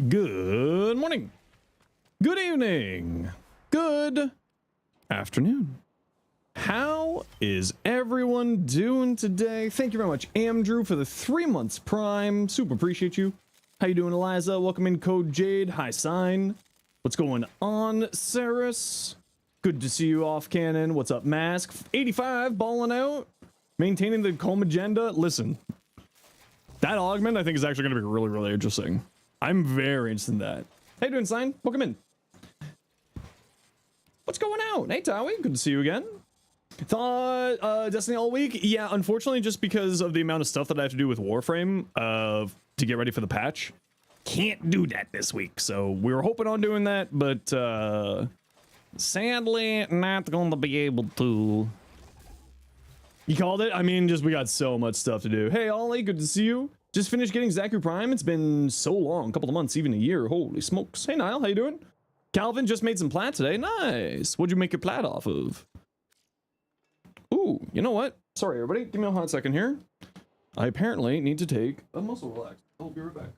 Good morning, good evening, good afternoon. How is everyone doing today? Thank you very much, Andrew, for the 3 months Prime. Super appreciate you. How you doing, Eliza? Welcome in, Code Jade. Hi, Sign. What's going on, Saris? Good to see you off cannon. What's up, Mask? 85, balling out. Maintaining the calm agenda. Listen, that augment I think is actually going to be really, really interesting. I'm very interested in that. How you doing, Sign? Welcome in. What's going on? Hey, Towie. Good to see you again. Thought Destiny all week? Yeah, unfortunately, just because of the amount of stuff that I have to do with Warframe to get ready for the patch. Can't do that this week. So we were hoping on doing that, but sadly, not going to be able to. You called it? I mean, just we got so much stuff to do. Hey, Ollie, good to see you. Just finished getting Zaku Prime. It's been so long, a couple of months, even a year. Holy smokes. Hey, Niall, how you doing? Calvin just made some plat today. Nice. What'd you make your plat off of? Ooh, you know what? Sorry, everybody. Give me a hot second here. I apparently need to take a muscle relax. I'll be right back.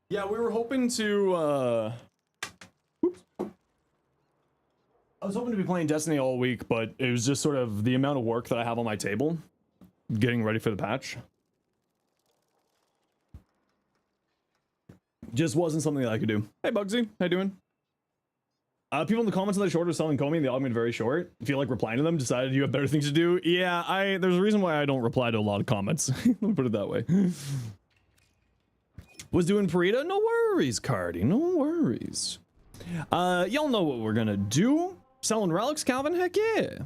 Yeah, we were hoping to, oops. I was hoping to be playing Destiny all week, but it was just sort of the amount of work that I have on my table, getting ready for the patch. Just wasn't something that I could do. Hey, Bugsy, how you doing? People in the comments on the short are selling Comey and the augment very short. If you like replying to them, decided you have better things to do. Yeah, there's a reason why I don't reply to a lot of comments. Let me put it that way. Was doing Parita? No worries, Cardi. No worries. Y'all know what we're gonna do. Selling relics, Calvin? Heck yeah.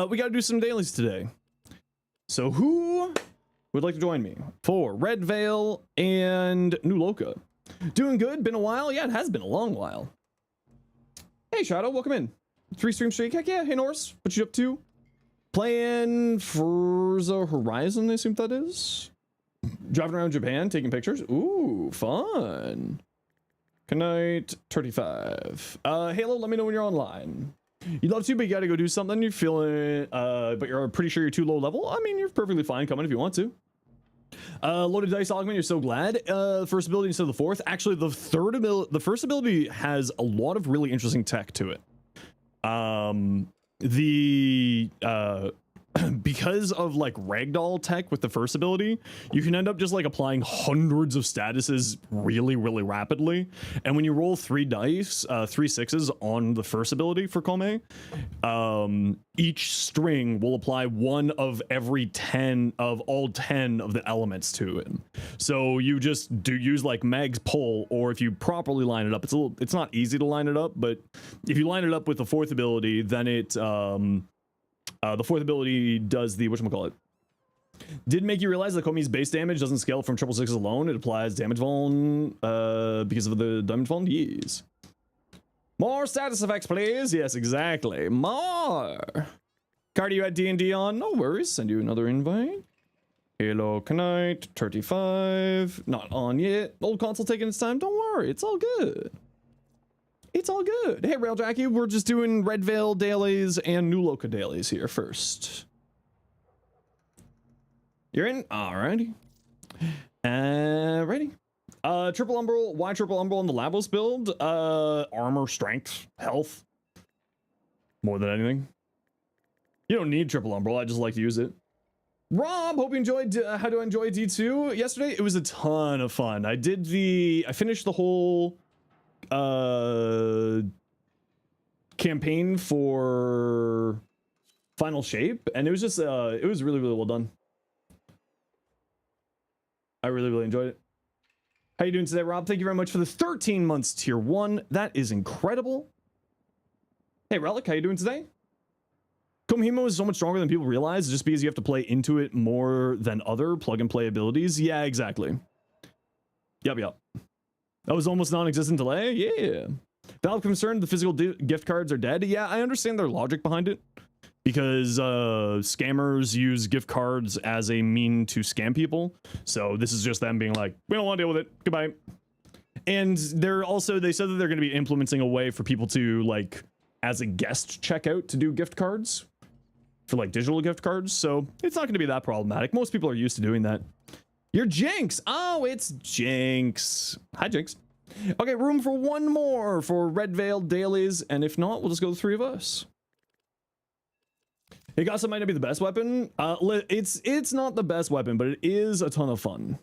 We gotta do some dailies today. So who would like to join me for Red Veil and New Loka? Doing good? Been a while? Yeah, it has been a long while. Hey, Shadow, welcome in. 3 stream streak? Heck yeah. Hey, Norse, what you up to? Playing Forza Horizon, I assume that is. Driving around Japan, taking pictures. Ooh, fun. Good night, 35. Halo, let me know when you're online. You'd love to, but you gotta go do something. You're feeling, but you're pretty sure you're too low level. I mean, you're perfectly fine coming if you want to. Loaded dice augment, you're so glad. First ability instead of the fourth. Actually, the first ability has a lot of really interesting tech to it. Because of like ragdoll tech with the first ability, you can end up just like applying hundreds of statuses really, really rapidly. And when you roll 3 dice, 3 sixes on the first ability for Kome, each string will apply 1 of every 10 of all 10 of the elements to it. So you just use like Meg's pull, or if you properly line it up, it's not easy to line it up, but if you line it up with the fourth ability, then the fourth ability does the whatchamacallit. Did make you realize that Komi's base damage doesn't scale from 666 alone. It applies damage vuln because of the damage vuln. Yes. More status effects, please. Yes, exactly. More. Cardi, you had D&D on? No worries. Send you another invite. Halo Knight 35. Not on yet. Old console taking its time. Don't worry. It's all good. It's all good. Hey, Rail Jackie, we're just doing Red Veil dailies and New Loka dailies here first. You're in? Alrighty. Ready. Triple Umbral. Why Triple Umbral in the Lavos build? Armor, strength, health. More than anything. You don't need Triple Umbral. I just like to use it. Rob, hope you enjoyed how to enjoy D2 yesterday. It was a ton of fun. I finished the whole campaign for Final Shape, and it was just it was really, really well done. I really, really enjoyed it. How you doing today, Rob? Thank you very much for the 13 months tier 1. That is incredible. Hey, Relic, how you doing today? Komihimo is so much stronger than people realize just because you have to play into it more than other plug and play abilities. Yeah, exactly. Yup. That was almost non-existent delay? Yeah. Valve concerned the physical gift cards are dead? Yeah, I understand their logic behind it. Because scammers use gift cards as a mean to scam people. So this is just them being like, we don't want to deal with it. Goodbye. And they said that they're going to be implementing a way for people to, like, as a guest checkout to do gift cards for like digital gift cards. So it's not going to be that problematic. Most people are used to doing that. You're Jinx. Oh, it's Jinx. Hi, Jinx. Okay, room for one more for Red Veil dailies. And if not, we'll just go the three of us. Hey, Gossip might not be the best weapon. It's not the best weapon, but it is a ton of fun.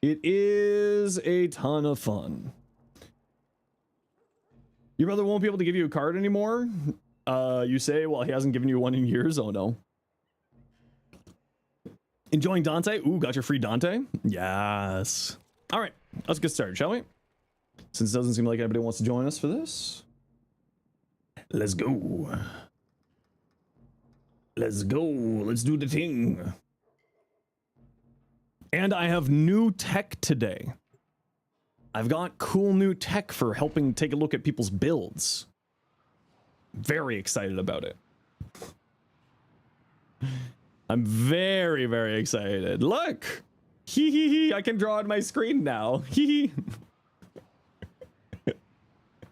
It is a ton of fun. Your brother won't be able to give you a card anymore? You say, well, he hasn't given you one in years. Oh, no. Enjoying Dante? Ooh, got your free Dante? Yes. All right, let's get started, shall we? Since it doesn't seem like anybody wants to join us for this. Let's go. Let's go. Let's do the thing. And I have new tech today. I've got cool new tech for helping take a look at people's builds. Very excited about it. I'm very, very excited. Look! Hee hee hee, I can draw on my screen now. Hee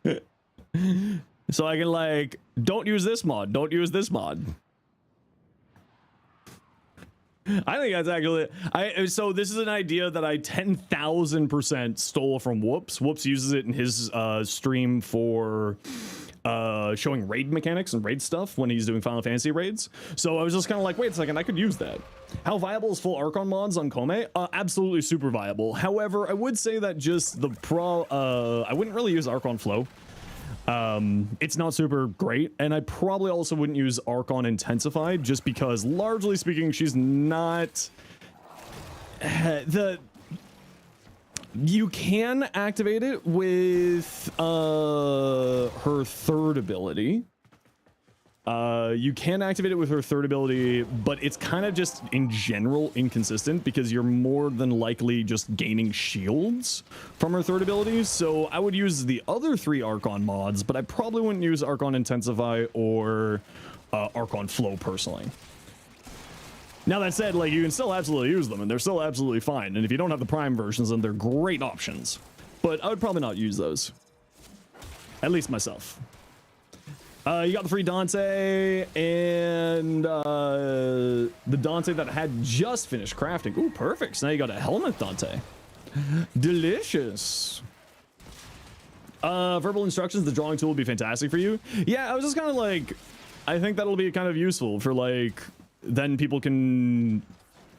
hee. So I can, like, don't use this mod, don't use this mod. I think that's actually, so this is an idea that I 10,000% stole from Whoops. Whoops uses it in his stream for showing raid mechanics and raid stuff when he's doing Final Fantasy raids. So I was just kind of like, wait a second, I could use that. How viable is full Archon mods on Kome? Absolutely super viable. However, I would say that just the I wouldn't really use Archon Flow. It's not super great, and I probably also wouldn't use Archon Intensified just because, largely speaking, she's not you can activate it with her third ability. You can activate it with her third ability, but it's kind of just in general inconsistent because you're more than likely just gaining shields from her third ability. So I would use the other three Archon mods, but I probably wouldn't use Archon Intensify or Archon Flow personally. Now that said, like, you can still absolutely use them and they're still absolutely fine. And if you don't have the Prime versions, then they're great options, but I would probably not use those. At least myself. You got the free Dante and the Dante that had just finished crafting. Ooh, perfect. So now you got a helmet Dante. Delicious. Verbal instructions, the drawing tool will be fantastic for you. Yeah, I was just kind of like, I think that'll be kind of useful for, like, then people can,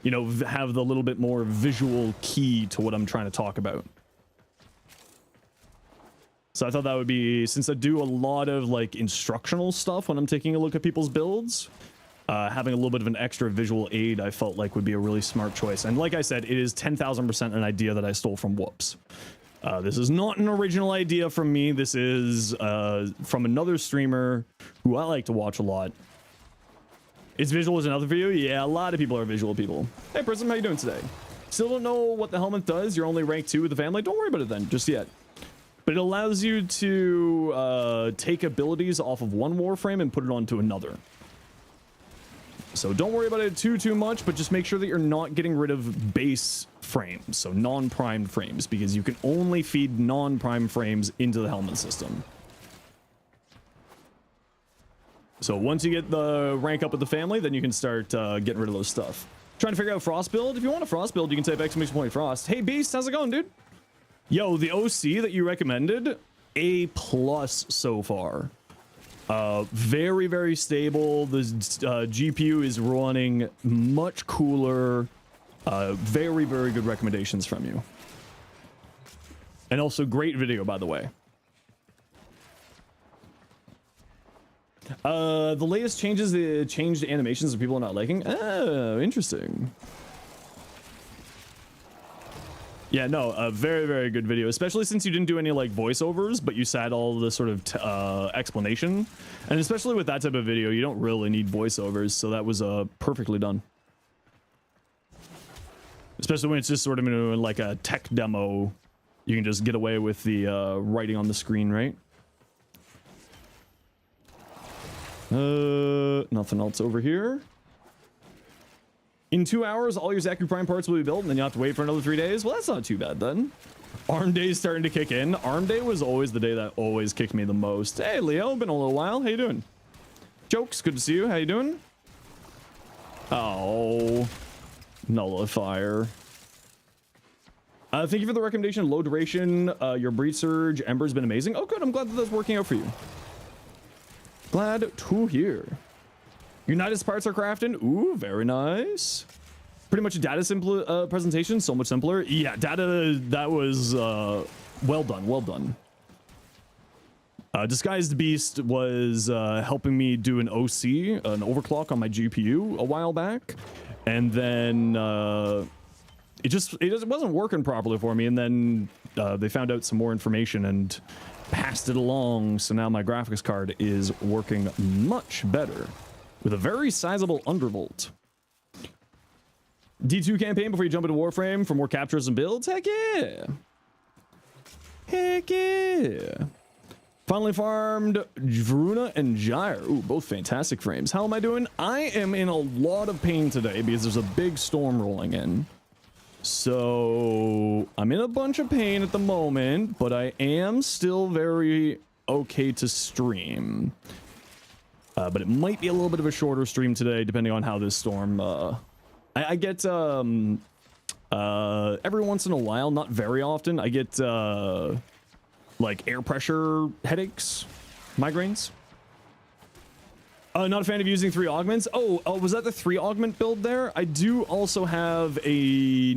you know, have the little bit more visual key to what I'm trying to talk about. So I thought that would be, since I do a lot of, like, instructional stuff when I'm taking a look at people's builds, having a little bit of an extra visual aid I felt like would be a really smart choice. And like I said, it is 10,000% an idea that I stole from Whoops. This is not an original idea from me. This is from another streamer who I like to watch a lot. Is visual another for you? Yeah, a lot of people are visual people. Hey, Prism, how you doing today? Still don't know what the helmet does. You're only rank 2 with the family. Don't worry about it then, just yet. But it allows you to take abilities off of one Warframe and put it onto another. So don't worry about it too much, but just make sure that you're not getting rid of base frames, so non-primed frames, because you can only feed non-primed frames into the helmet system. So once you get the rank up with the family, then you can start getting rid of those stuff. Trying to figure out Frost build? If you want a Frost build, you can type !! Frost. Hey Beast, how's it going, dude? Yo, the OC that you recommended, A+ so far. Very, very stable. The GPU is running much cooler. Very, very good recommendations from you. And also great video, by the way. The latest changes, changed animations that people are not liking. Oh, interesting. Yeah, no, a very, very good video, especially since you didn't do any, like, voiceovers, but you said all the sort of explanation. And especially with that type of video, you don't really need voiceovers, so that was perfectly done. Especially when it's just sort of in like a tech demo, you can just get away with the writing on the screen, right? Nothing else over here. In 2 hours, all your Zaku Prime parts will be built, and then you have to wait for another 3 days. Well, that's not too bad then. Arm Day is starting to kick in. Arm Day was always the day that always kicked me the most. Hey, Leo, been a little while. How you doing? Jokes, good to see you. How you doing? Oh, Nullifier. Thank you for the recommendation. Low duration. Your Breach Surge Ember's been amazing. Oh, good. I'm glad that that's working out for you. Glad to hear. United parts are crafting. Ooh, very nice. Pretty much a data presentation. So much simpler. Yeah, data. That was well done. Well done. Disguised Beast was helping me do an OC, an overclock on my GPU a while back, and then it wasn't working properly for me, and then they found out some more information and passed it along, so now my graphics card is working much better with a very sizable undervolt. D2 campaign before you jump into Warframe for more captures and builds? Heck yeah! Heck yeah! Finally farmed Varuna and Gyre. Ooh, both fantastic frames. How am I doing? I am in a lot of pain today because there's a big storm rolling in. So I'm in a bunch of pain at the moment, but I am still very okay to stream. But it might be a little bit of a shorter stream today, depending on how this storm... I get every once in a while, not very often, I get like air pressure headaches, migraines. Not a fan of using 3 augments. Oh, was that the 3 augment build there? I do also have a...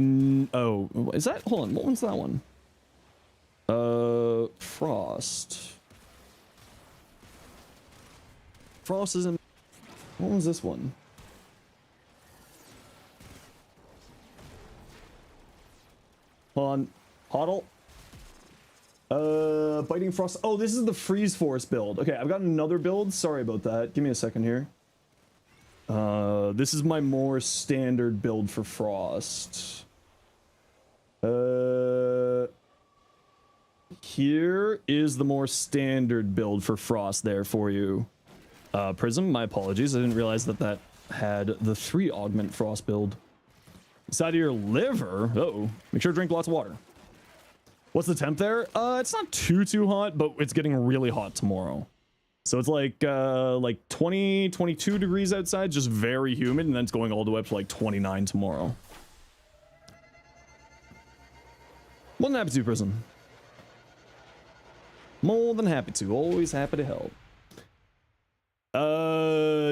Oh, is that... Hold on, what one's that one? Frost. Frost isn't... What was this one? Hold on. Huddle. Biting Frost. Oh, this is the Freeze Force build. Okay, I've got another build. Sorry about that. Give me a second here. This is my more standard build for Frost. Here is the more standard build for Frost there for you. Prism, my apologies. I didn't realize that that had the 3 augment Frost build. Inside of your liver. Uh-oh. Make sure to drink lots of water. What's the temp there? It's not too hot, but it's getting really hot tomorrow. So it's like 20, 22 degrees outside, just very humid, and then it's going all the way up to like 29 tomorrow. More than happy to, Prism. More than happy to. Always happy to help.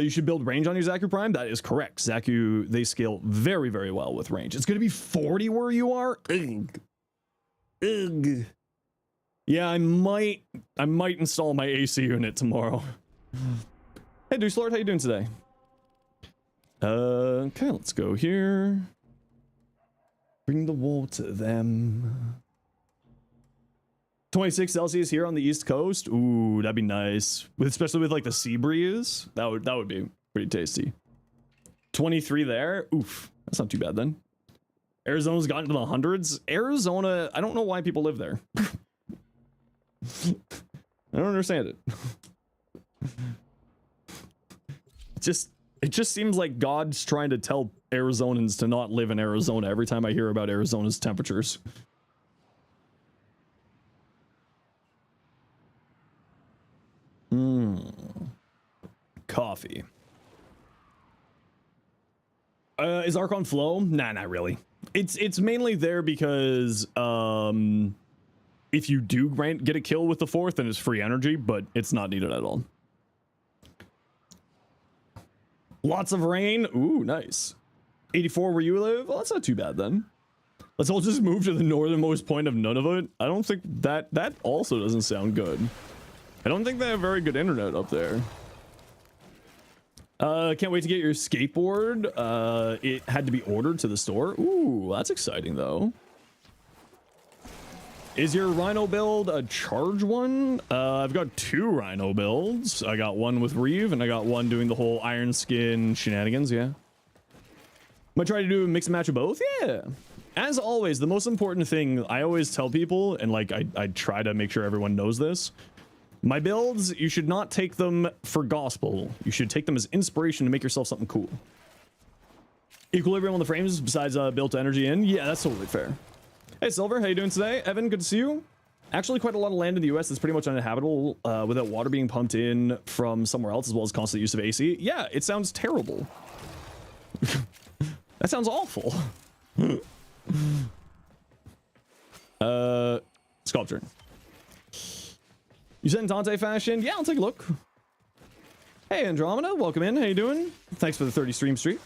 You should build range on your Zaku Prime. That is correct. Zaku, they scale very, very well with range. It's going to be 40 where you are. Ugh. Ugh. Yeah, I might install my AC unit tomorrow. Hey, Deucelord, how you doing today? Okay, let's go here. Bring the wool to them. 26 Celsius here on the East Coast. Ooh, that'd be nice. Especially with like the sea breeze. That would be pretty tasty. 23 there. Oof, that's not too bad then. Arizona's gotten to the hundreds. Arizona, I don't know why people live there. I don't understand it. It just seems like God's trying to tell Arizonans to not live in Arizona every time I hear about Arizona's temperatures. Coffee. Is Archon Flow? Nah, not really. It's mainly there because if you do get a kill with the 4th, then it's free energy, but it's not needed at all. Lots of rain. Ooh, nice. 84 where you live? Well, that's not too bad then. Let's all just move to the northernmost point of Nunavut. I don't think that also doesn't sound good. I don't think they have very good internet up there. Can't wait to get your skateboard. It had to be ordered to the store. Ooh, that's exciting though. Is your Rhino build a charge one? I've got 2 Rhino builds. I got one with Reeve and I got one doing the whole Iron Skin shenanigans, yeah. Might try to do a mix and match of both? Yeah. As always, the most important thing I always tell people, and like I try to make sure everyone knows this, my builds, you should not take them for gospel. You should take them as inspiration to make yourself something cool. Equilibrium on the frames besides built energy in. Yeah, that's totally fair. Hey, Silver, how you doing today? Evan, good to see you. Actually, quite a lot of land in the US is pretty much uninhabitable without water being pumped in from somewhere else, as well as constant use of AC. Yeah, it sounds terrible. That sounds awful. Sculpture. You said in Dante fashion? Yeah, I'll take a look. Hey, Andromeda, welcome in. How you doing? Thanks for the 30 stream streak.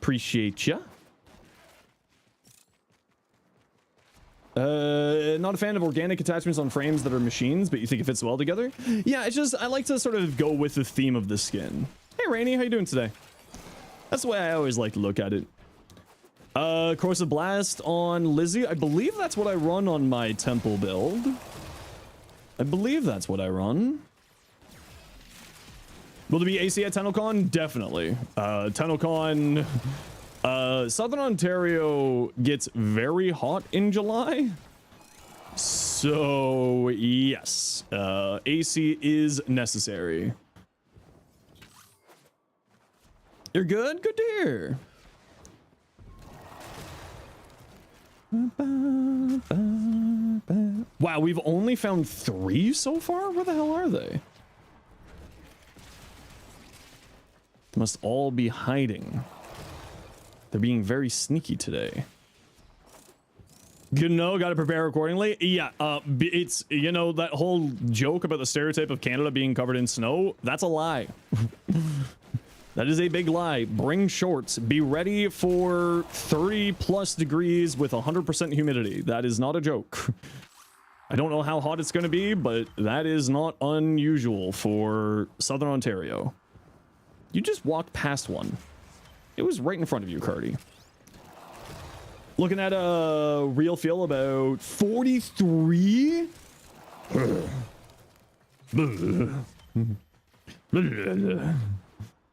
Appreciate ya. Not a fan of organic attachments on frames that are machines, but you think it fits well together? Yeah, it's just, I like to sort of go with the theme of the skin. Hey, Rainy, how you doing today? That's the way I always like to look at it. Corrosive Blast on Lizzie. I believe that's what I run on my temple build. I believe that's what I run. Will there be AC at TennoCon? Definitely. TennoCon... Southern Ontario gets very hot in July. So, yes. AC is necessary. You're good? Good to hear. Wow, we've only found 3 so far? Where the hell are they? They must all be hiding. They're being very sneaky today. Good to know, gotta prepare accordingly. Yeah, it's, you know, that whole joke about the stereotype of Canada being covered in snow, that's a lie. That is a big lie. Bring shorts. Be ready for 30 plus degrees with 100% humidity. That is not a joke. I don't know how hot it's going to be, but that is not unusual for Southern Ontario. You just walked past one. It was right in front of you, Cardi. Looking at a real feel about 43.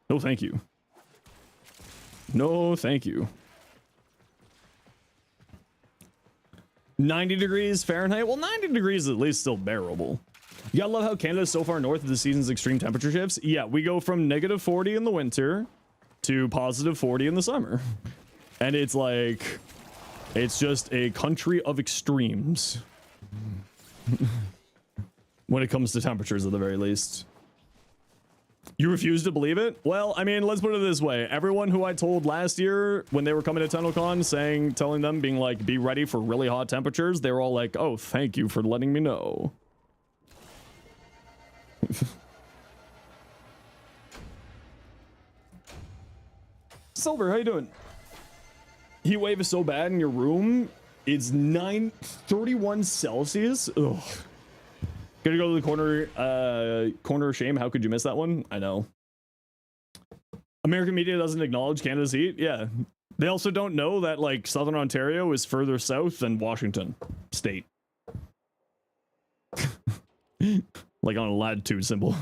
No, thank you. No, thank you. 90 degrees Fahrenheit? Well, 90 degrees is at least still bearable. You gotta love how Canada's so far north of the season's extreme temperature shifts. Yeah, we go from negative 40 in the winter to positive 40 in the summer. And it's like, it's just a country of extremes. When it comes to temperatures, at the very least. You refuse to believe it? Well, I mean, let's put it this way. Everyone who I told last year when they were coming to TennoCon telling them, being like, be ready for really hot temperatures, they were all like, oh, thank you for letting me know. Silver, how you doing? Heat wave is so bad in your room. It's 31 Celsius. Ugh. Gonna go to the corner of shame. How could you miss that one? I know. American media doesn't acknowledge Canada's heat. Yeah. They also don't know that, like, Southern Ontario is further south than Washington State. Like on a latitude symbol.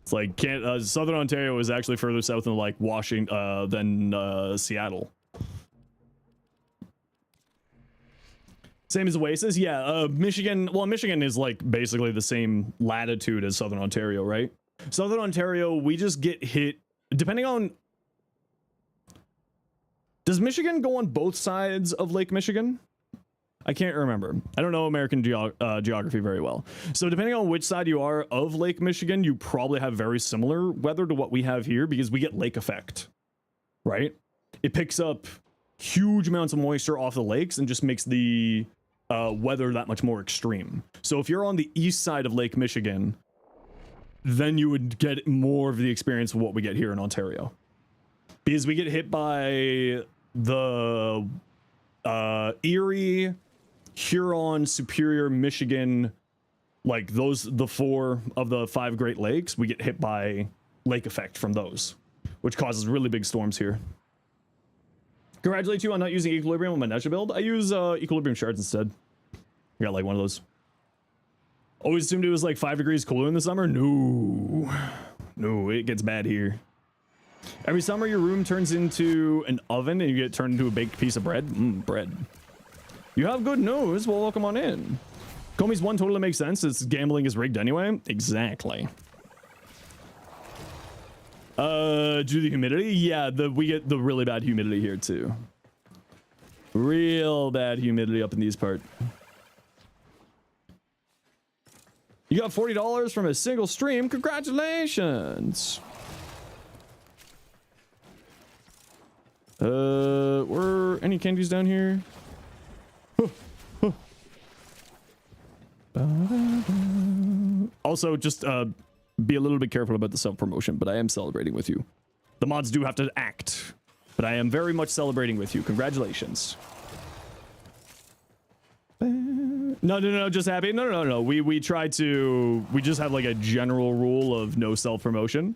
It's like Southern Ontario is actually further south than like Washington than Seattle. Same as Oasis? Yeah, Michigan, well, Michigan is like basically the same latitude as Southern Ontario, right? Southern Ontario, we just get hit, depending on... Does Michigan go on both sides of Lake Michigan? I can't remember. I don't know American geography very well. So depending on which side you are of Lake Michigan, you probably have very similar weather to what we have here because we get lake effect, right? It picks up huge amounts of moisture off the lakes and just makes the weather that much more extreme. So if you're on the east side of Lake Michigan, then you would get more of the experience of what we get here in Ontario. Because we get hit by the Erie, Huron, Superior, Michigan, like those, the 4 of the 5 Great Lakes, we get hit by lake effect from those, which causes really big storms here. Congratulate you on not using Equilibrium on my Nesha build. I use Equilibrium shards instead. I got like one of those. Always assumed it was like 5 degrees cooler in the summer. No, it gets bad here. Every summer your room turns into an oven and you get turned into a baked piece of bread. Bread. You have good news. Well, welcome on in. Comey's one totally makes sense. It's gambling is rigged anyway. Exactly. Due to the humidity? Yeah, we get the really bad humidity here too. Real bad humidity up in these parts. You got $40 from a single stream. Congratulations. Were any candies down here? Also, just be a little bit careful about the self-promotion, but I am celebrating with you. The mods do have to act, but I am very much celebrating with you. Congratulations. No, just happy. No. We try to, we just have like a general rule of no self-promotion.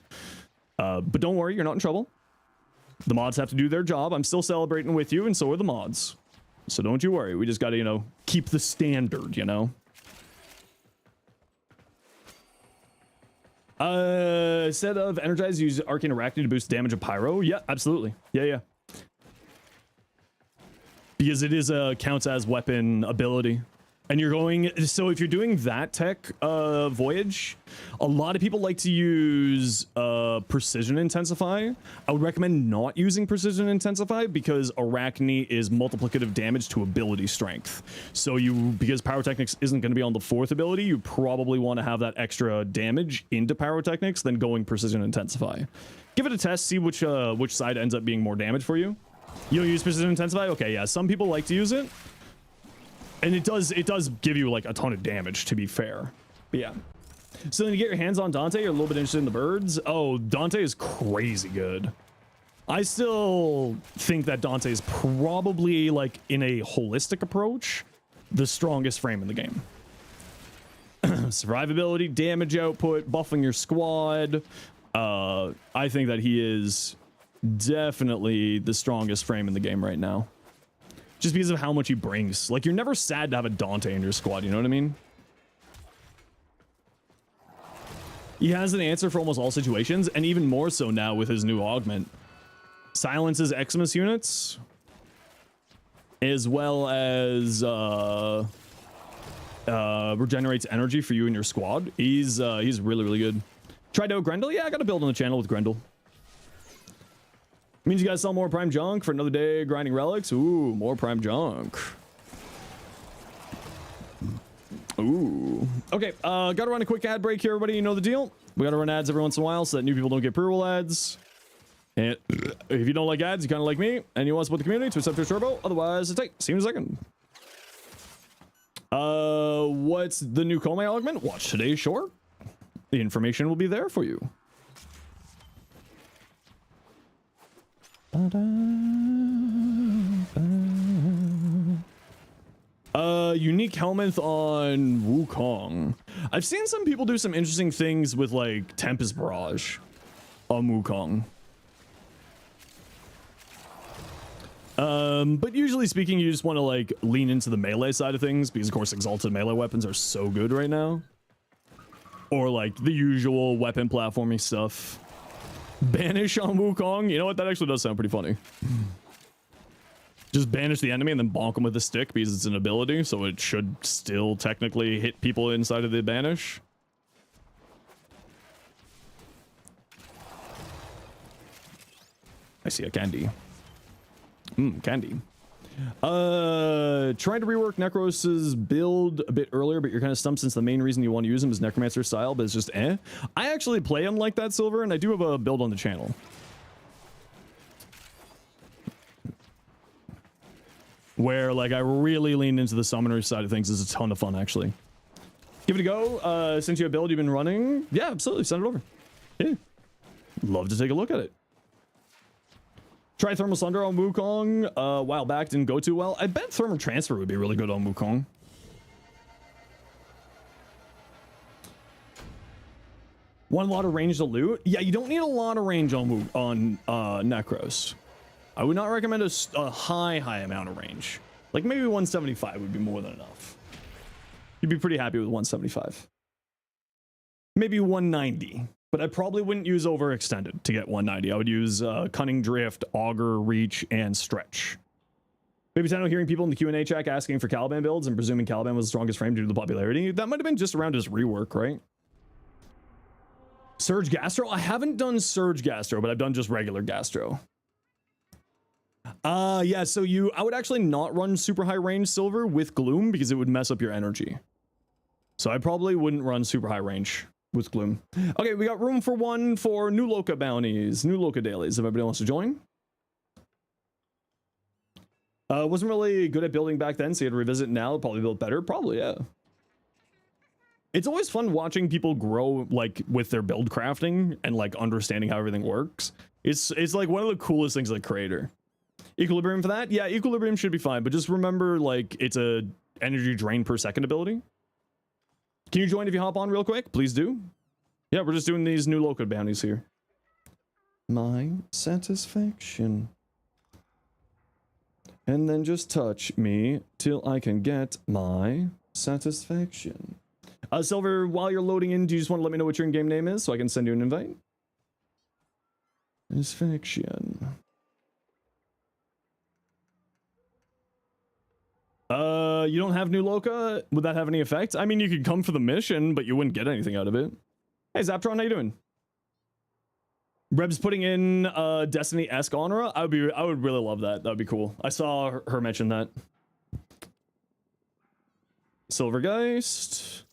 But don't worry, you're not in trouble. The mods have to do their job. I'm still celebrating with you, and so are the mods. So don't you worry. We just got to, you know, keep the standard, you know? Instead of energize, use arcane arachne to boost damage of pyro. Yeah, absolutely. Yeah. Because it is counts as weapon ability. And you're going, so if you're doing that tech voyage, a lot of people like to use precision intensify. I would recommend not using precision intensify because arachne is multiplicative damage to ability strength. So because pyrotechnics isn't going to be on the 4th ability, you probably want to have that extra damage into pyrotechnics than going precision intensify. Give it a test, see which side ends up being more damage for you. You don't use precision intensify? Okay, yeah, some people like to use it. And it does give you like a ton of damage, to be fair. But yeah. So then you get your hands on Dante, you're a little bit interested in the birds. Oh, Dante is crazy good. I still think that Dante is probably, like, in a holistic approach, the strongest frame in the game. Survivability, damage output, buffing your squad. I think that he is definitely the strongest frame in the game right now. Just because of how much he brings. Like, you're never sad to have a Dante in your squad, you know what I mean? He has an answer for almost all situations, and even more so now with his new augment. Silences Xmas units, as well as regenerates energy for you and your squad. He's really, really good. Tried out Grendel? Yeah, I got a build on the channel with Grendel. Means you guys sell more prime junk for another day grinding relics. Ooh, more prime junk. Ooh. Okay, gotta run a quick ad break here, everybody. You know the deal. We gotta run ads every once in a while so that new people don't get pre-roll ads. And if you don't like ads, you kind of like me, and you want to support the community, to accept your turbo. Otherwise, it's tight. See you in a second. What's the new Kome augment? Watch today's short. The information will be there for you. Unique helmet on Wukong. I've seen some people do some interesting things with like Tempest Barrage on Wukong. But usually speaking, you just want to like lean into the melee side of things because of course exalted melee weapons are so good right now. Or like the usual weapon platforming stuff. Banish on Wukong. You know what? That actually does sound pretty funny. Just banish the enemy and then bonk them with a stick because it's an ability, so it should still technically hit people inside of the banish. I see a candy. Candy. Trying to rework Necros's build a bit earlier, but you're kind of stumped since the main reason you want to use him is Necromancer style, but it's just I actually play him like that, Silver, and I do have a build on the channel. Where, like, I really lean into the summoner side of things. It's a ton of fun, actually. Give it a go. Since you have a build you've been running, yeah, absolutely, send it over. Yeah. Love to take a look at it. Tried Thermal Sunder on Wukong a while back, didn't go too well. I bet Thermal Transfer would be really good on Wukong. Want a lot of range to loot? Yeah, you don't need a lot of range on Necros. I would not recommend a high amount of range. Like maybe 175 would be more than enough. You'd be pretty happy with 175. Maybe 190. But I probably wouldn't use overextended to get 190. I would use Cunning Drift, Augur, Reach, and Stretch. Maybe I know hearing people in the Q&A chat asking for Caliban builds and presuming Caliban was the strongest frame due to the popularity. That might have been just around his rework, right? Surge Gastro? I haven't done Surge Gastro, but I've done just regular Gastro. Yeah, so I would actually not run super high range silver with Gloom because it would mess up your energy. So I probably wouldn't run super high range with Gloom. Okay, we got room for one for new Loca bounties, new Loca dailies, if everybody wants to join. Wasn't really good at building back then, so you had to revisit now, probably build better, probably, yeah. It's always fun watching people grow, like, with their build crafting and, like, understanding how everything works. It's like one of the coolest things like creator. Equilibrium for that? Yeah, Equilibrium should be fine, but just remember, like, it's a energy drain per second ability. Can you join if you hop on real quick? Please do. Yeah, we're just doing these new Loca bounties here. My satisfaction. And then just touch me till I can get my satisfaction. Silver, while you're loading in, do you just want to let me know what your in-game name is so I can send you an invite? Satisfaction. You don't have new Loca? Would that have any effect? I mean, you could come for the mission, but you wouldn't get anything out of it. Hey, Zaptron, how you doing? Reb's putting in Destiny-esque Honora. I would really love that. That would be cool. I saw her mention that. Silvergeist.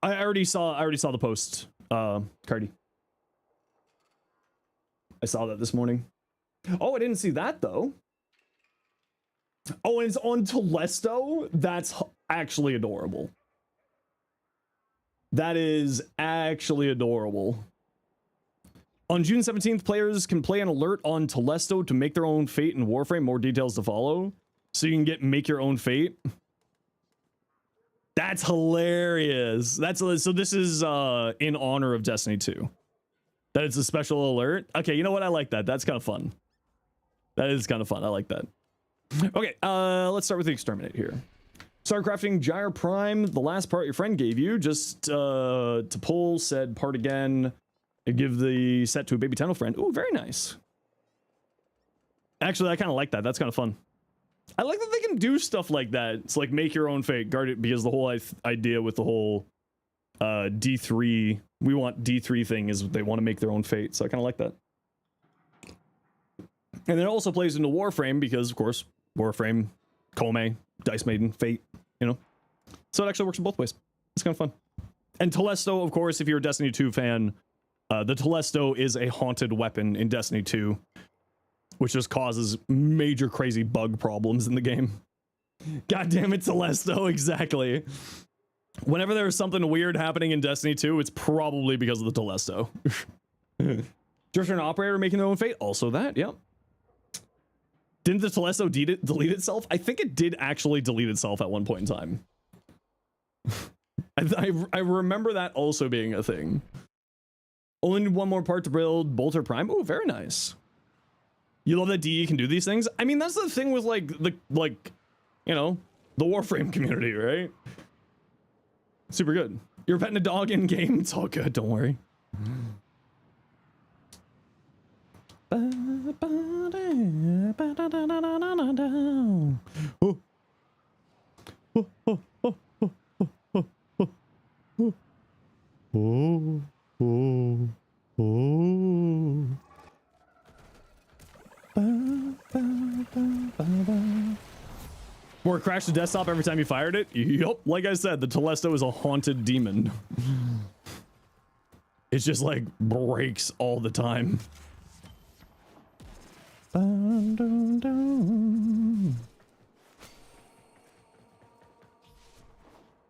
I already saw the post, Cardi. I saw that this morning. Oh, I didn't see that though. Oh, and it's on Telesto? That's actually adorable. That is actually adorable. On June 17th, players can play an alert on Telesto to make their own fate in Warframe. More details to follow. So you can make your own fate. That's hilarious. So this is in honor of Destiny 2. That it's a special alert. Okay, you know what? I like that. That's kind of fun. That is kind of fun. I like that. Okay, let's start with the exterminate here. Start crafting Gyre Prime, the last part your friend gave you, just to pull said part again and give the set to a baby tunnel friend. Ooh, very nice. Actually, I kind of like that. That's kind of fun. I like that they can do stuff like that. It's like make your own fate, guard it, because the whole idea with the whole D3, we want D3 thing is they want to make their own fate. So I kind of like that. And it also plays into Warframe because, of course, Warframe, Kome, Dice Maiden, Fate, you know. So it actually works in both ways. It's kind of fun. And Telesto, of course, if you're a Destiny 2 fan, the Telesto is a haunted weapon in Destiny 2, which just causes major crazy bug problems in the game. God damn it, Telesto, exactly. Whenever there's something weird happening in Destiny 2, it's probably because of the Telesto. Drifter and Operator making their own fate, also that, yep. Didn't the Telesto delete itself? I think it did actually delete itself at one point in time. I remember that also being a thing. Only need one more part to build Bolter Prime. Oh, very nice. You love that DE can do these things? I mean, that's the thing with you know, the Warframe community, right? Super good. You're petting a dog in game. It's all good. Don't worry. Or crash the desktop every time you fired it? Yup, like I said, the Telesto is a haunted demon. It's just like breaks all the time.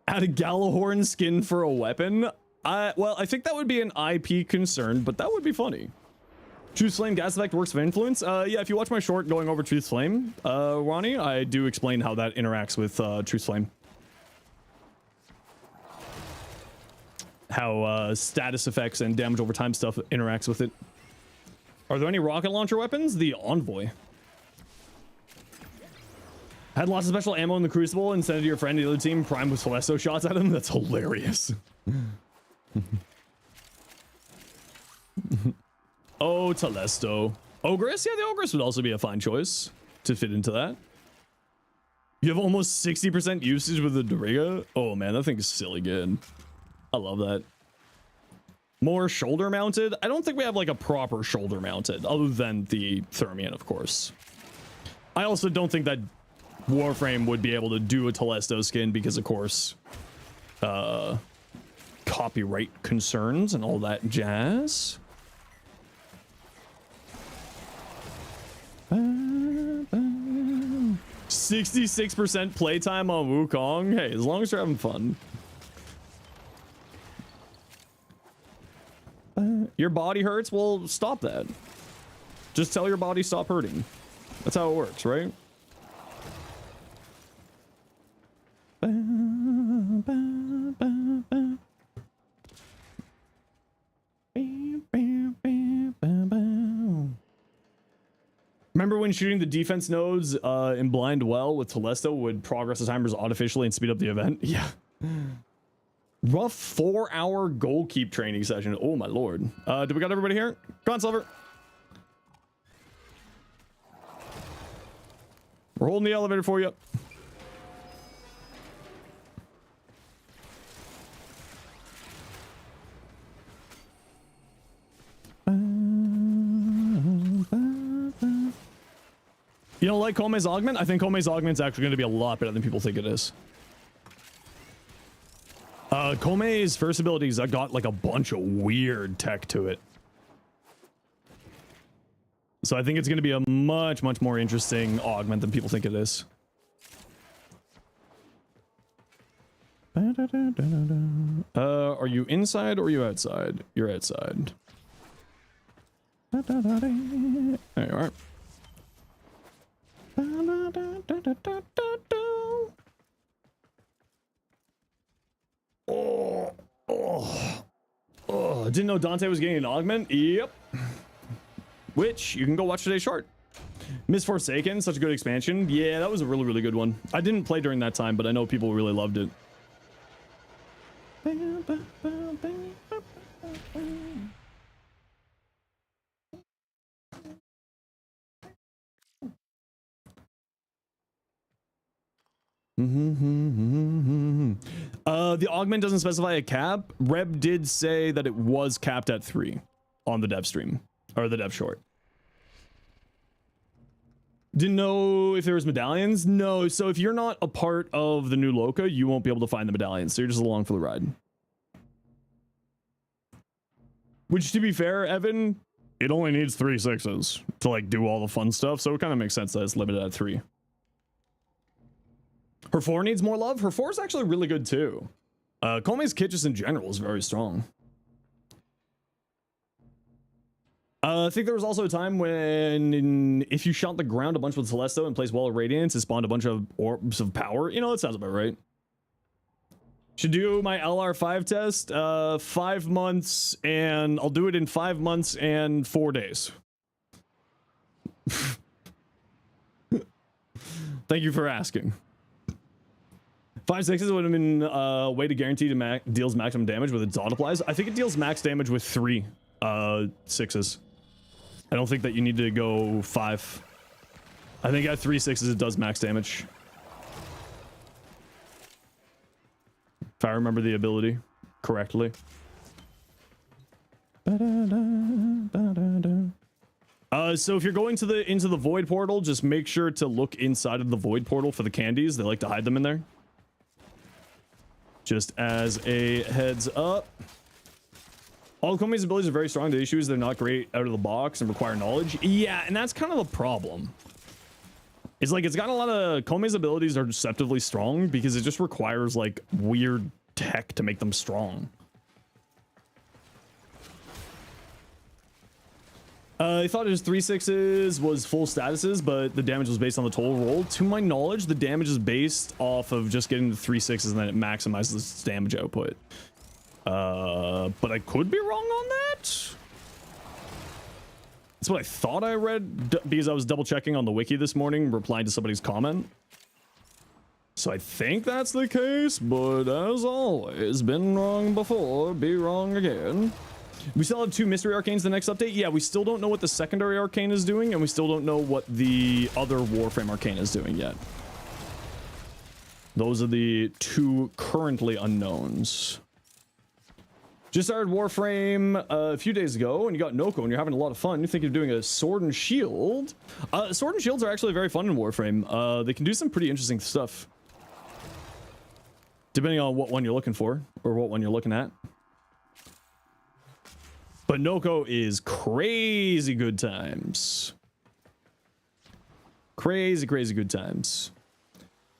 Add a Gallahorn skin for a weapon? Well, I think that would be an IP concern, but that would be funny. Truth Flame gas effect works of influence. Yeah, if you watch my short going over Truth Flame, Ronnie, I do explain how that interacts with Truth Flame. How status effects and damage over time stuff interacts with it. Are there any rocket launcher weapons? The Envoy. Had lots of special ammo in the Crucible and sent it to your friend and the other team primed with Telesto shots at him? That's hilarious. Oh, Telesto. Ogress? Yeah, the Ogress would also be a fine choice to fit into that. You have almost 60% usage with the Doriga? Oh man, that thing is silly good. I love that. More shoulder mounted. I don't think we have like a proper shoulder mounted other than the Thermian, of course. I also don't think that Warframe would be able to do a Telesto skin because, of course, copyright concerns and all that jazz. 66% playtime on Wukong. Hey, as long as you're having fun. Your body hurts? Well, stop that. Just tell your body stop hurting. That's how it works, right? Remember when shooting the defense nodes in blind well with Telesto would progress the timers artificially and speed up the event? Yeah. Rough 4-hour goal keep training session. Oh my lord. Do we got everybody here? Come on, Silver. We're holding the elevator for you. You don't like Kome's augment? I think Kome's augment's actually going to be a lot better than people think it is. Kome's first abilities, I got like a bunch of weird tech to it. So I think it's going to be a much more interesting augment than people think it is. Are you inside or are you outside? You're outside. There you are. Oh, didn't know Dante was getting an augment. Yep. Which you can go watch today's short. Miss Forsaken, such a good expansion. Yeah, that was a really good one. I didn't play during that time, but I know people really loved it. The augment doesn't specify a cap. Reb did say that it was capped at 3 on the dev stream or the dev short. Didn't know if there was medallions. No, so if you're not a part of the new Loca, you won't be able to find the medallions. So you're just along for the ride. Which, to be fair, Evan, it only needs 3 6s to like do all the fun stuff. So it kind of makes sense that it's limited at 3. Her 4 needs more love. Her 4 is actually really good too. Kome's kit just in general is very strong. I think there was also a time when if you shot the ground a bunch with Telesto and placed Wall of Radiance, it spawned a bunch of orbs of power. You know, that sounds about right. Should do my LR5 test, 5 months, and I'll do it in 5 months and 4 days. Thank you for asking. 5 6s would have been a way to guarantee to deals maximum damage with its auto applies. I think it deals max damage with 3 6s. I don't think that you need to go 5. I think at 3 6s it does max damage. If I remember the ability correctly. So if you're going to into the void portal, just make sure to look inside of the void portal for the candies. They like to hide them in there. Just as a heads up. All Kome's abilities are very strong. The issue is they're not great out of the box and require knowledge. Yeah, and that's kind of the problem. It's like it's got a lot of Kome's abilities are deceptively strong because it just requires like weird tech to make them strong. I thought his 3 6s was full statuses, but the damage was based on the total roll. To my knowledge, the damage is based off of just getting the 3 6s and then it maximizes its damage output. But I could be wrong on that. That's what I thought I read because I was double checking on the wiki this morning, replying to somebody's comment. So I think that's the case, but as always, been wrong before, be wrong again. We still have 2 mystery arcanes the next update. Yeah, we still don't know what the secondary arcane is doing, and we still don't know what the other Warframe arcane is doing yet. Those are the 2 currently unknowns. Just started Warframe a few days ago, and you got Noko, and you're having a lot of fun. You're thinking of doing a sword and shield. Sword and shields are actually very fun in Warframe. They can do some pretty interesting stuff, depending on what one you're looking for, or what one you're looking at. But Noko is crazy good times. Crazy, crazy good times.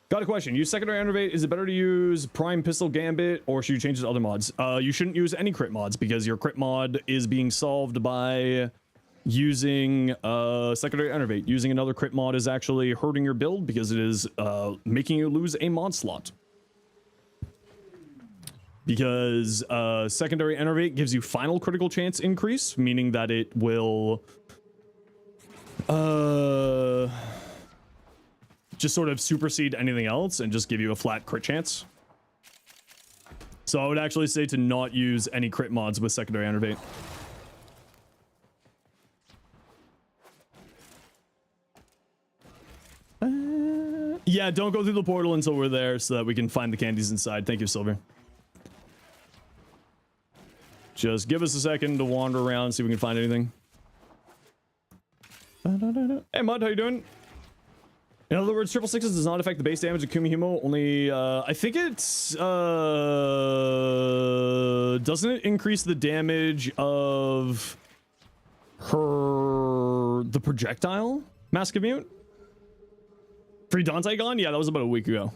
Got a question. Use secondary enervate. Is it better to use prime pistol gambit, or should you change it to other mods? You shouldn't use any crit mods, because your crit mod is being solved by using secondary enervate. Using another crit mod is actually hurting your build, because it is making you lose a mod slot. Because secondary enervate gives you final critical chance increase, meaning that it will just sort of supersede anything else and just give you a flat crit chance. So I would actually say to not use any crit mods with secondary enervate. Yeah, don't go through the portal until we're there so that we can find the candies inside. Thank you, Silver. Just give us a second to wander around, see if we can find anything. Hey, Mud, how you doing? In other words, triple sixes does not affect the base damage of Kumihimo, only, I think it's, doesn't it increase the damage of the projectile? Mass Commute? Free Dante gone? Yeah, that was about a week ago.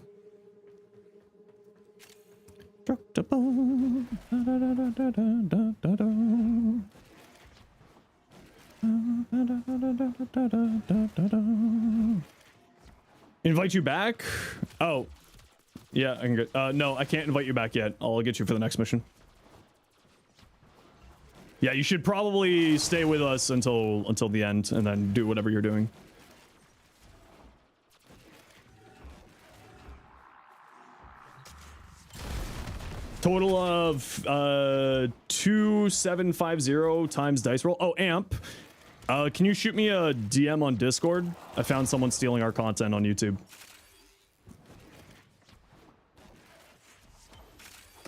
Invite you back? Oh. Yeah, I can get... no, I can't invite you back yet. I'll get you for the next mission. Yeah, you should probably stay with us until the end, and then do whatever you're doing. Total of 2750 times dice roll. Oh, Amp. Can you shoot me a DM on Discord? I found someone stealing our content on YouTube.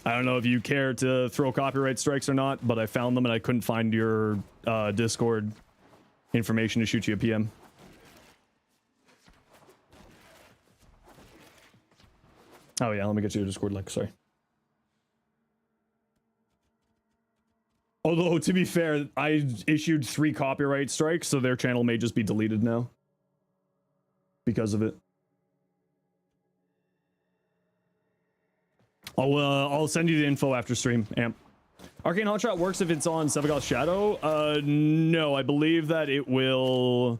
I don't know if you care to throw copyright strikes or not, but I found them and I couldn't find your Discord information to shoot you a PM. Oh yeah, let me get you a Discord link, sorry. Although, to be fair, I issued 3 copyright strikes, so their channel may just be deleted now. Because of it. I'll send you the info after stream, Amp. Arcane Hotshot works if it's on Sevagoth's Shadow? No, I believe that it will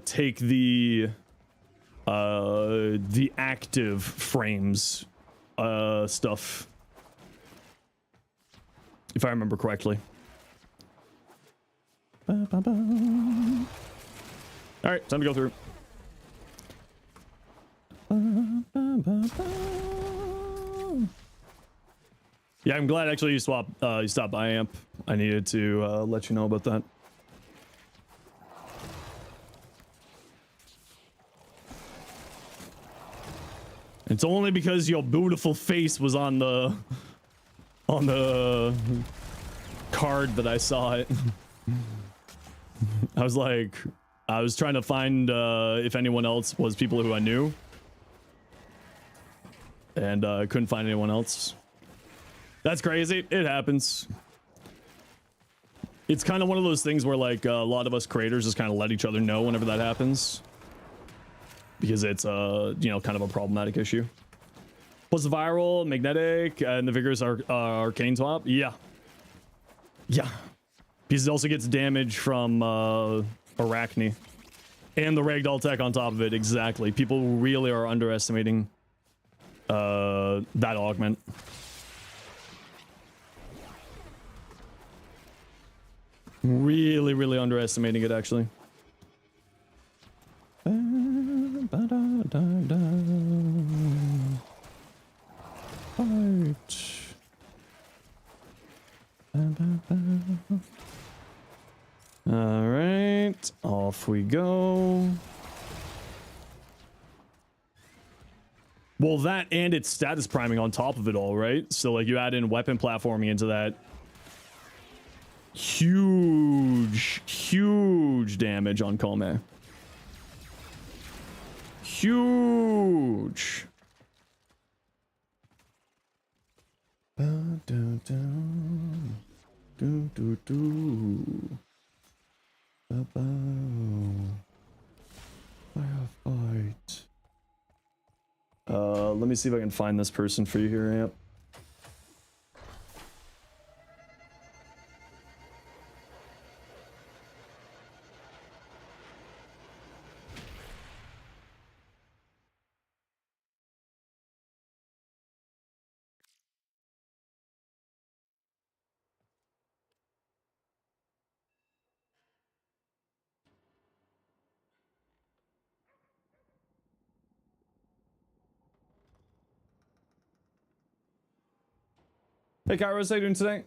take the active frames stuff. If I remember correctly. Alright, time to go through. Yeah, I'm glad actually you stopped by, Amp. I needed to let you know about that. It's only because your beautiful face was on the card that I saw it. I was like, I was trying to find if anyone else was people who I knew, and I couldn't find anyone else. That's crazy. It happens. It's kind of one of those things where like a lot of us creators just kind of let each other know whenever that happens, because it's you know, kind of a problematic issue. Plus the viral, magnetic, and the vigorous arcane swap. Yeah. Yeah. Because it also gets damage from Arachne. And the ragdoll tech on top of it, exactly. People really are underestimating that augment. Really, really underestimating it, actually. All right, off we go. Well, that and it's status priming on top of it all, right? So like you add in weapon platforming into that. Huge damage on Kome. Huge. Firefight. Let me see if I can find this person for you here, Amp. Hey Kairos, how you doing today?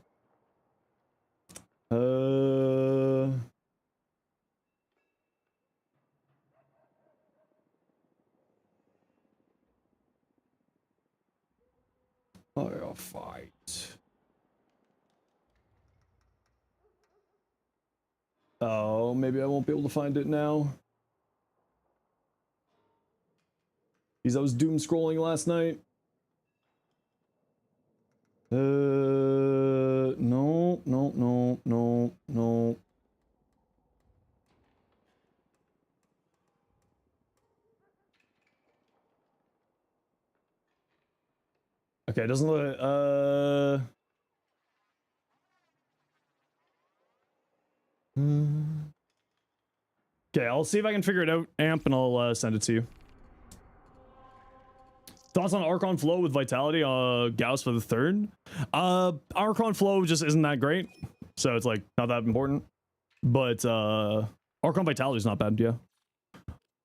Firefight. Oh, maybe I won't be able to find it now. Because I was doom scrolling last night. No. Okay, it doesn't look, Okay, I'll see if I can figure it out, Amp, and I'll send it to you. Thoughts on Archon Flow with Vitality, Gauss for the third? Archon Flow just isn't that great, so it's like not that important. But Archon Vitality is not bad, yeah.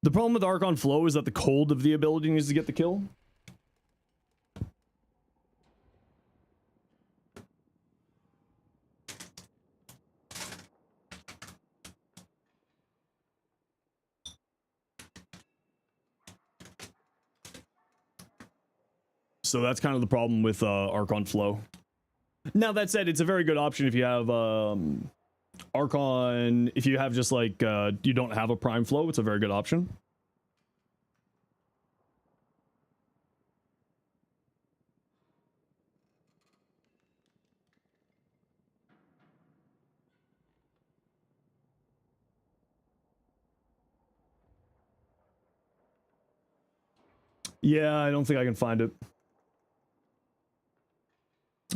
The problem with Archon Flow is that the cold of the ability needs to get the kill. So that's kind of the problem with Archon Flow. Now that said, it's a very good option if you have Archon, if you have just like you don't have a Prime Flow, it's a very good option. Yeah, I don't think I can find it.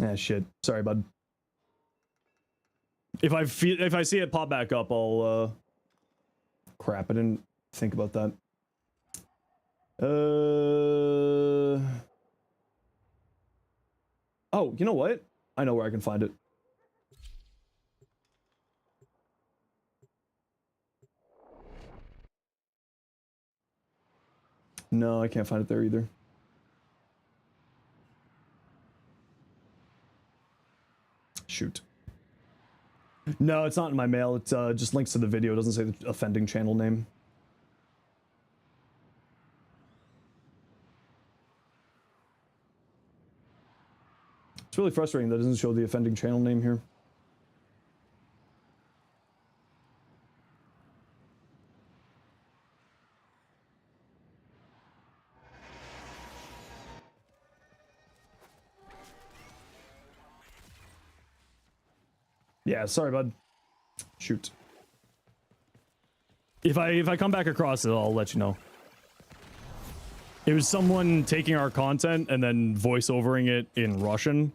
Ah, shit. Sorry, bud. If I see it pop back up, I'll crap, I didn't think about that. Oh, you know what? I know where I can find it. No, I can't find it there either. Shoot. No, it's not in my mail. It just links to the video. It doesn't say the offending channel name. It's really frustrating that it doesn't show the offending channel name here. Yeah, sorry, bud. Shoot. If I come back across it, I'll let you know. It was someone taking our content and then voice-overing it in Russian,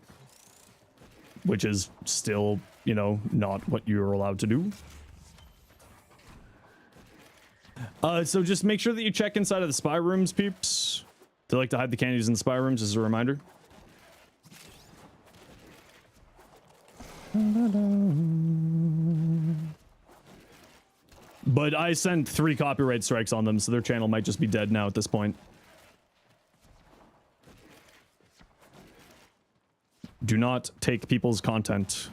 which is still, you know, not what you're allowed to do. So just make sure that you check inside of the spy rooms, peeps. They like to hide the candies in the spy rooms, as a reminder. But I sent 3 copyright strikes on them, so their channel might just be dead now at this point. Do not take people's content.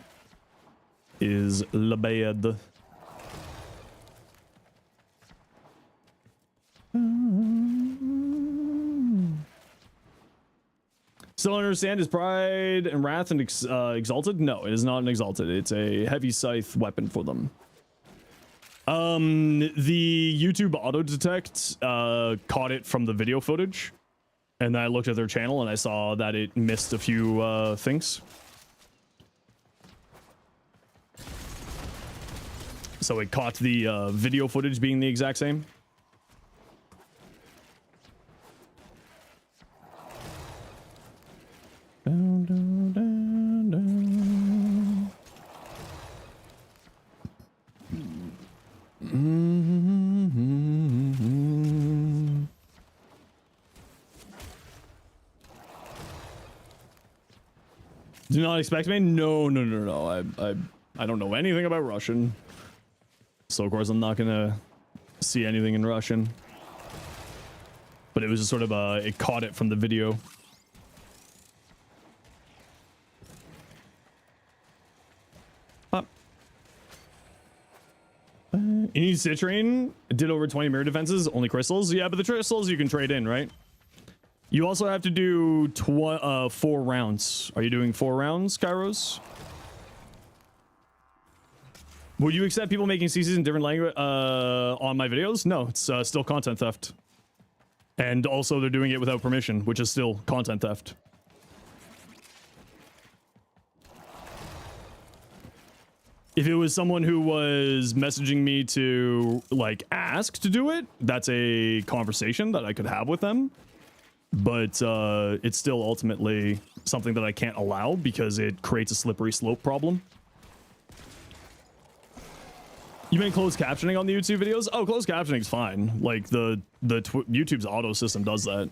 Is labad. Still don't understand, is pride and wrath and exalted? No, it is not an exalted. It's a heavy scythe weapon for them. The YouTube auto detect caught it from the video footage, and then I looked at their channel and I saw that it missed a few things. So it caught the video footage being the exact same. Dun, dun, dun, dun. Mm-hmm. Do not expect me? No. I don't know anything about Russian. So of course I'm not gonna see anything in Russian. But it was just sort of it caught it from the video. You need citrine. Did over 20 mirror defenses. Only crystals. Yeah, but the crystals you can trade in, right? You also have to do 4 rounds. Are you doing 4 rounds, Kairos? Would you accept people making CCs in different language on my videos? No, it's still content theft. And also they're doing it without permission, which is still content theft. If it was someone who was messaging me to, like, ask to do it, that's a conversation that I could have with them. But it's still ultimately something that I can't allow because it creates a slippery slope problem. You mean closed captioning on the YouTube videos? Oh, closed captioning is fine. Like, YouTube's auto system does that.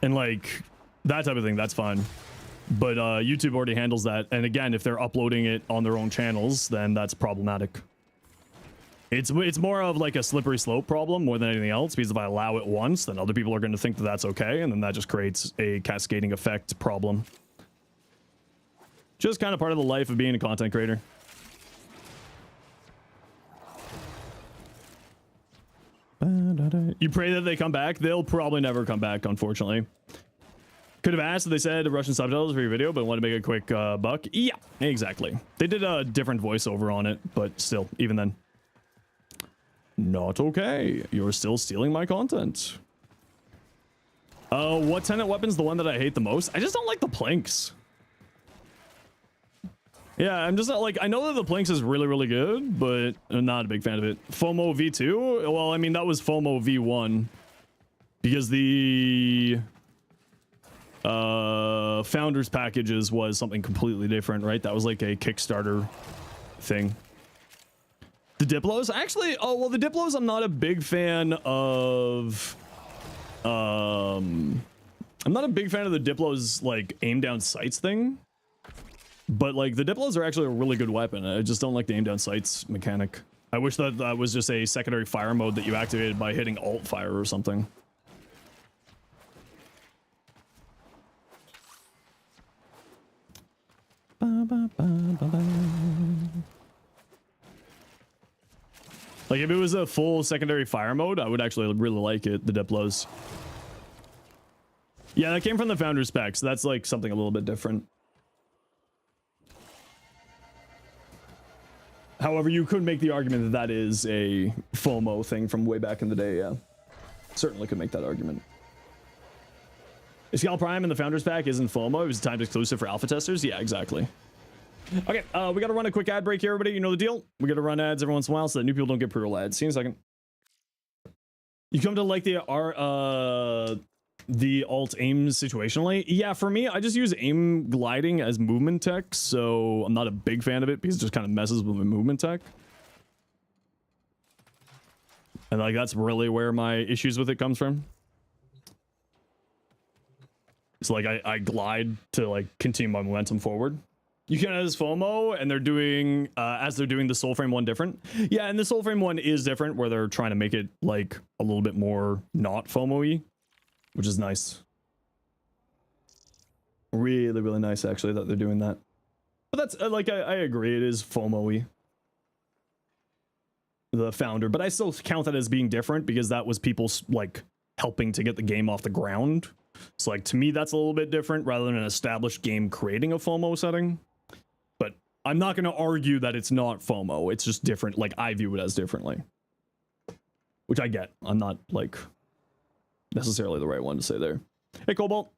And like that type of thing, that's fine. But YouTube already handles that. And again, if they're uploading it on their own channels, then that's problematic. It's more of like a slippery slope problem more than anything else, because if I allow it once, then other people are going to think that that's okay, and then that just creates a cascading effect problem. Just kind of part of the life of being a content creator. You pray that they come back. They'll probably never come back, unfortunately. Could have asked if they said Russian subtitles for your video, but want to make a quick buck. Yeah, exactly. They did a different voiceover on it, but still, even then. Not okay. You're still stealing my content. What tenant weapon's the one that I hate the most? I just don't like the planks. Yeah, I'm just not like, I know that the planks is really, really good, but I'm not a big fan of it. FOMO V2? Well, I mean, that was FOMO V1. Because the founders packages was something completely different, right? That was like a Kickstarter thing. The Diplos? Actually, oh, well, the Diplos, I'm not a big fan of... I'm not a big fan of the Diplos, like, aim down sights thing. But, like, the Diplos are actually a really good weapon. I just don't like the aim down sights mechanic. I wish that that was just a secondary fire mode that you activated by hitting alt fire or something. Like, if it was a full secondary fire mode, I would actually really like it, the Diplos. Yeah, that came from the Founders Pack, so that's, like, something a little bit different. However, you could make the argument that that is a FOMO thing from way back in the day, yeah. Certainly could make that argument. Escal Prime in the Founders Pack isn't FOMO, it was timed exclusive for alpha testers? Yeah, exactly. Okay, we gotta run a quick ad break here, everybody. You know the deal. We gotta run ads every once in a while so that new people don't get pre-roll ads. See you in a second. You come to like the alt aim situationally. Yeah, for me, I just use aim gliding as movement tech, so I'm not a big fan of it because it just kind of messes with my movement tech. And like that's really where my issues with it comes from. So like I glide to like continue my momentum forward. You can as FOMO, and they're doing as they're doing the Soulframe one different. Yeah, and the Soulframe one is different, where they're trying to make it like a little bit more not FOMO-y, which is nice. Really, really nice actually that they're doing that. But that's like I agree, it is FOMO-y. the founder, but I still count that as being different because that was people like helping to get the game off the ground. So like to me, that's a little bit different rather than an established game creating a FOMO setting. But I'm not going to argue that it's not FOMO. It's just different. Like I view it as differently, which I get. I'm not like necessarily the right one to say there. Hey, Cobalt.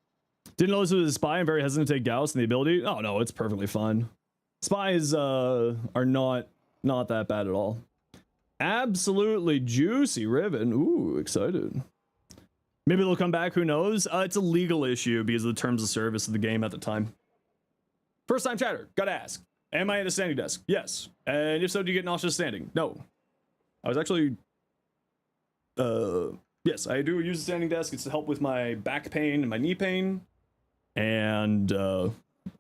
Didn't know this was a spy. I'm very hesitant to take Gauss and the ability. Oh no, it's perfectly fine. Spies are not that bad at all. Absolutely juicy Riven. Ooh, excited. Maybe they'll come back, who knows? It's a legal issue because of the terms of service of the game at the time. First time chatter, gotta ask. Am I at a standing desk? Yes. And if so, do you get nauseous standing? No. I was actually... yes, I do use a standing desk. It's to help with my back pain and my knee pain. And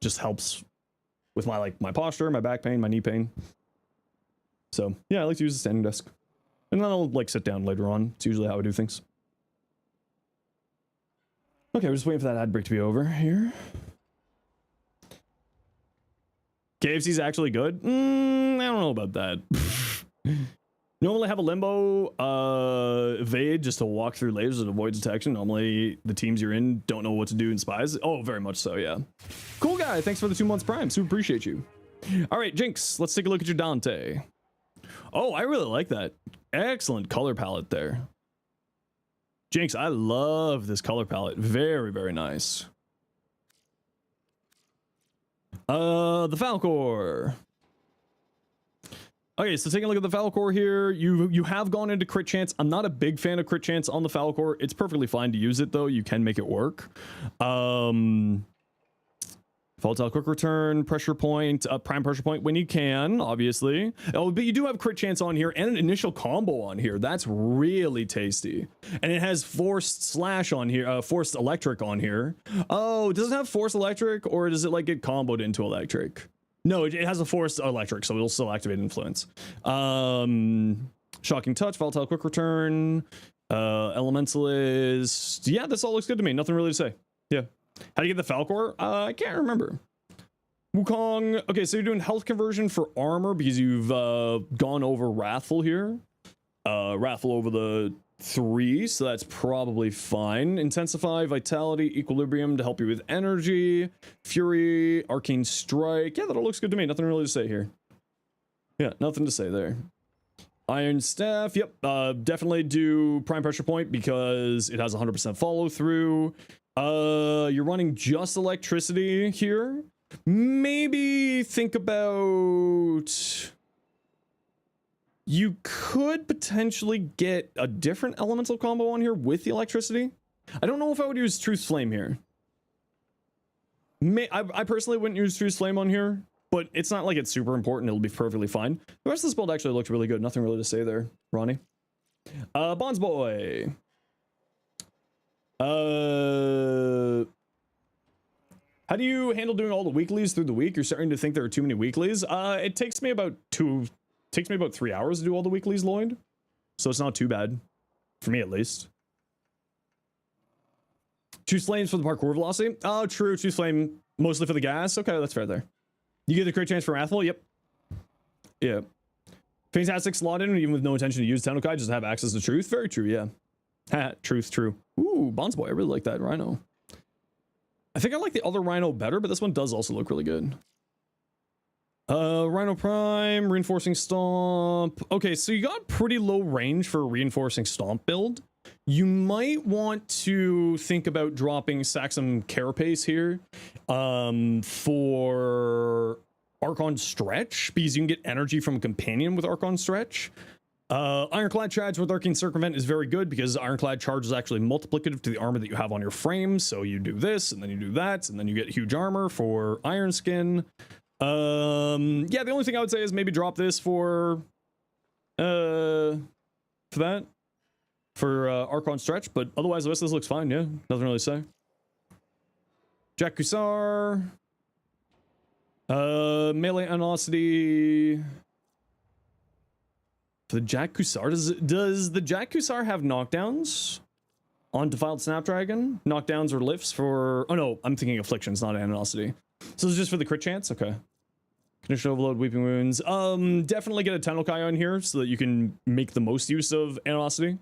just helps with my posture, my back pain, my knee pain. So yeah, I like to use a standing desk. And then I'll like sit down later on. It's usually how I do things. Okay, we're just waiting for that ad break to be over here. KFC's actually good? I don't know about that. Normally have a limbo evade just to walk through lasers and avoid detection. Normally the teams you're in don't know what to do in spies. Oh, very much so, yeah. Cool guy, thanks for the 2 months prime. Super appreciate you. All right, Jinx, let's take a look at your Dante. Oh, I really like that. Excellent color palette there. Jinx, I love this color palette. Very, very nice. The Falcor. Okay, so taking a look at the Falcor here, you have gone into crit chance. I'm not a big fan of crit chance on the Falcor. It's perfectly fine to use it though. You can make it work. Volatile quick return, pressure point, prime pressure point when you can, obviously. Oh, but you do have crit chance on here and an initial combo on here. That's really tasty. And it has forced slash on here, forced electric on here. Oh, does it have forced electric or does it like get comboed into electric? No, it has a forced electric, so it'll still activate influence. Shocking touch, volatile quick return, elementalist. Yeah, this all looks good to me. Nothing really to say. Yeah. How do you get the Falcor? I can't remember. Wukong. Okay, so you're doing health conversion for armor because you've gone over Wrathful here. Wrathful over the 3, so that's probably fine. Intensify, Vitality, Equilibrium to help you with energy. Fury, Arcane Strike. Yeah, that all looks good to me. Nothing really to say here. Yeah, nothing to say there. Iron Staff. Yep, definitely do Prime Pressure Point because it has 100% follow through. You're running just electricity here. Maybe think about... You could potentially get a different elemental combo on here with the electricity. I don't know if I would use Truth's Flame here. I personally wouldn't use Truth's Flame on here, but it's not like it's super important. It'll be perfectly fine. The rest of this build actually looked really good. Nothing really to say there, Ronnie. Bonds Boy. How do you handle doing all the weeklies through the week? You're starting to think there are too many weeklies. It takes me about 3 hours to do all the weeklies, Lloyd. So it's not too bad. For me, at least. Choose flames for the parkour velocity. Oh, true. Choose flame mostly for the gas. Okay, that's fair there. You get the crit chance for Wrathful. Yep. Yeah. Fantastic slot in, even with no intention to use Tennokai, just have access to truth. Very true, yeah. Ha, truth, true. Ooh, Bonds Boy. I really like that Rhino. I think I like the other Rhino better, but this one does also look really good. Rhino Prime, Reinforcing Stomp. Okay, so you got pretty low range for a Reinforcing Stomp build. You might want to think about dropping Saxum Carapace here for Archon Stretch, because you can get energy from a companion with Archon Stretch. Ironclad Charge with Arcane Circumvent is very good because Ironclad Charge is actually multiplicative to the armor that you have on your frame. So you do this, and then you do that, and then you get huge armor for Iron Skin. Yeah, the only thing I would say is maybe drop this for Archon Stretch, but otherwise the rest of this looks fine. Yeah, nothing really to say. Jack Cuissar, melee animosity for the Jack Cuissar. Does the Jack Cuissar have knockdowns on Defiled Snapdragon? Knockdowns or lifts for... Oh no, I'm thinking afflictions, not animosity. So it's just for the crit chance? Okay. Condition overload, weeping wounds. Definitely get a Tennokai on here so that you can make the most use of animosity.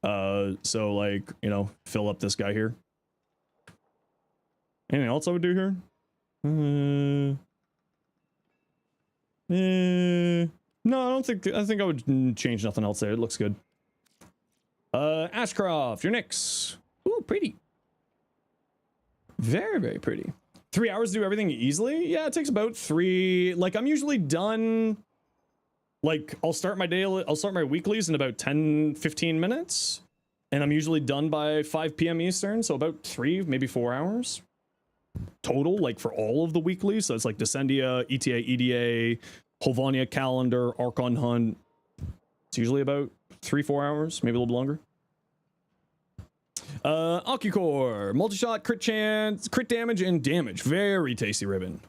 So like, you know, fill up this guy here. Anything else I would do here? No, I think I would change nothing else there. It looks good. Ashcroft, you're next. Ooh, pretty. Very, very pretty. 3 hours to do everything easily? Yeah, it takes about 3. Like, I'm usually done. Like, I'll start my weeklies in about 10-15 minutes. And I'm usually done by 5 p.m. Eastern, so about 3, maybe 4 hours total, like for all of the weeklies. So it's like Descendia, ETA, EDA, Holvania calendar, Archon hunt. It's usually about 3-4 hours, maybe a little longer. Ocucore, multi-shot, crit chance, crit damage, and damage. Very tasty ribbon.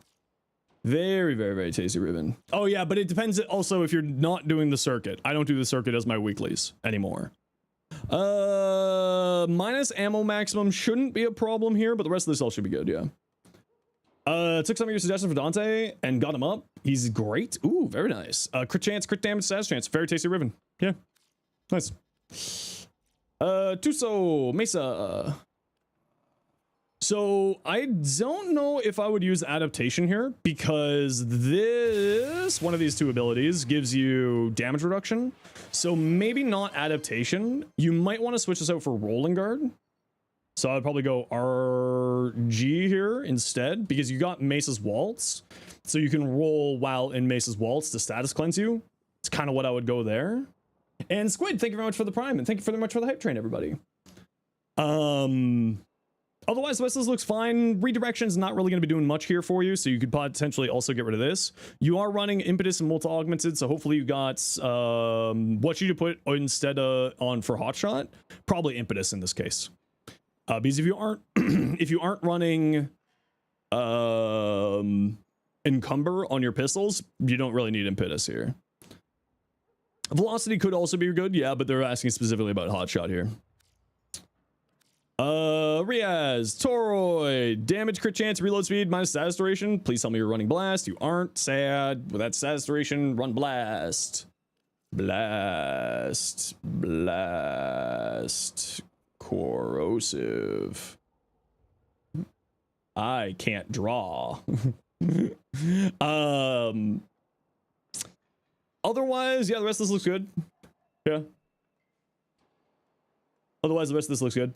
Very, very, very tasty ribbon. Oh yeah, but it depends also if you're not doing the circuit. I don't do the circuit as my weeklies anymore. Minus ammo maximum shouldn't be a problem here, but the rest of this all should be good, yeah. Took some of your suggestions for Dante and got him up. He's great. Ooh, very nice. Crit chance, crit damage, status chance. Very tasty ribbon. Yeah. Nice. Tuso, Mesa. So I don't know if I would use adaptation here because this, one of these two abilities gives you damage reduction. So maybe not adaptation. You might want to switch this out for rolling guard. So I'd probably go RG here instead because you got Mesa's Waltz. So you can roll while in Mesa's Waltz to status cleanse you. It's kind of what I would go there. And Squid, thank you very much for the prime and thank you very much for the hype train, everybody. Otherwise, the rest of this looks fine. Redirection's not really going to be doing much here for you, so you could potentially also get rid of this. You are running Impetus and Multi-Augmented, so hopefully you got what you put instead on for Hotshot. Probably Impetus in this case. Because if you aren't if you aren't running Encumber on your pistols, you don't really need Impetus here. Velocity could also be good, yeah, but they're asking specifically about Hotshot here. Riaz, Toroid, damage, crit chance, reload speed, minus status duration. Please tell me you're running blast. You aren't. Sad. With that status duration, run blast. Blast. Blast. Corrosive. I can't draw. Otherwise, yeah, the rest of this looks good. Yeah. Otherwise, the rest of this looks good.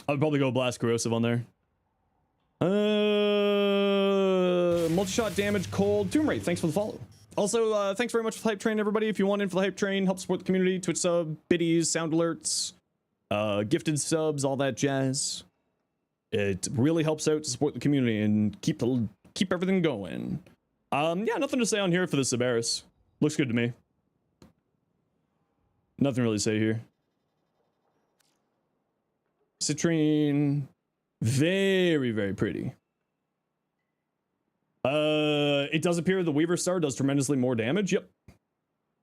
I would probably go blast corrosive on there. Multi-shot damage, cold, tomb rate. Thanks for the follow. Also, thanks very much for the hype train, everybody. If you want in for the hype train, help support the community, Twitch sub, biddies, sound alerts, gifted subs, all that jazz. It really helps out to support the community and keep everything going. Yeah, nothing to say on here for the Cerberus. Looks good to me. Nothing really to say here. Citrine, very, very pretty. It does appear the Weaver Star does tremendously more damage. Yep.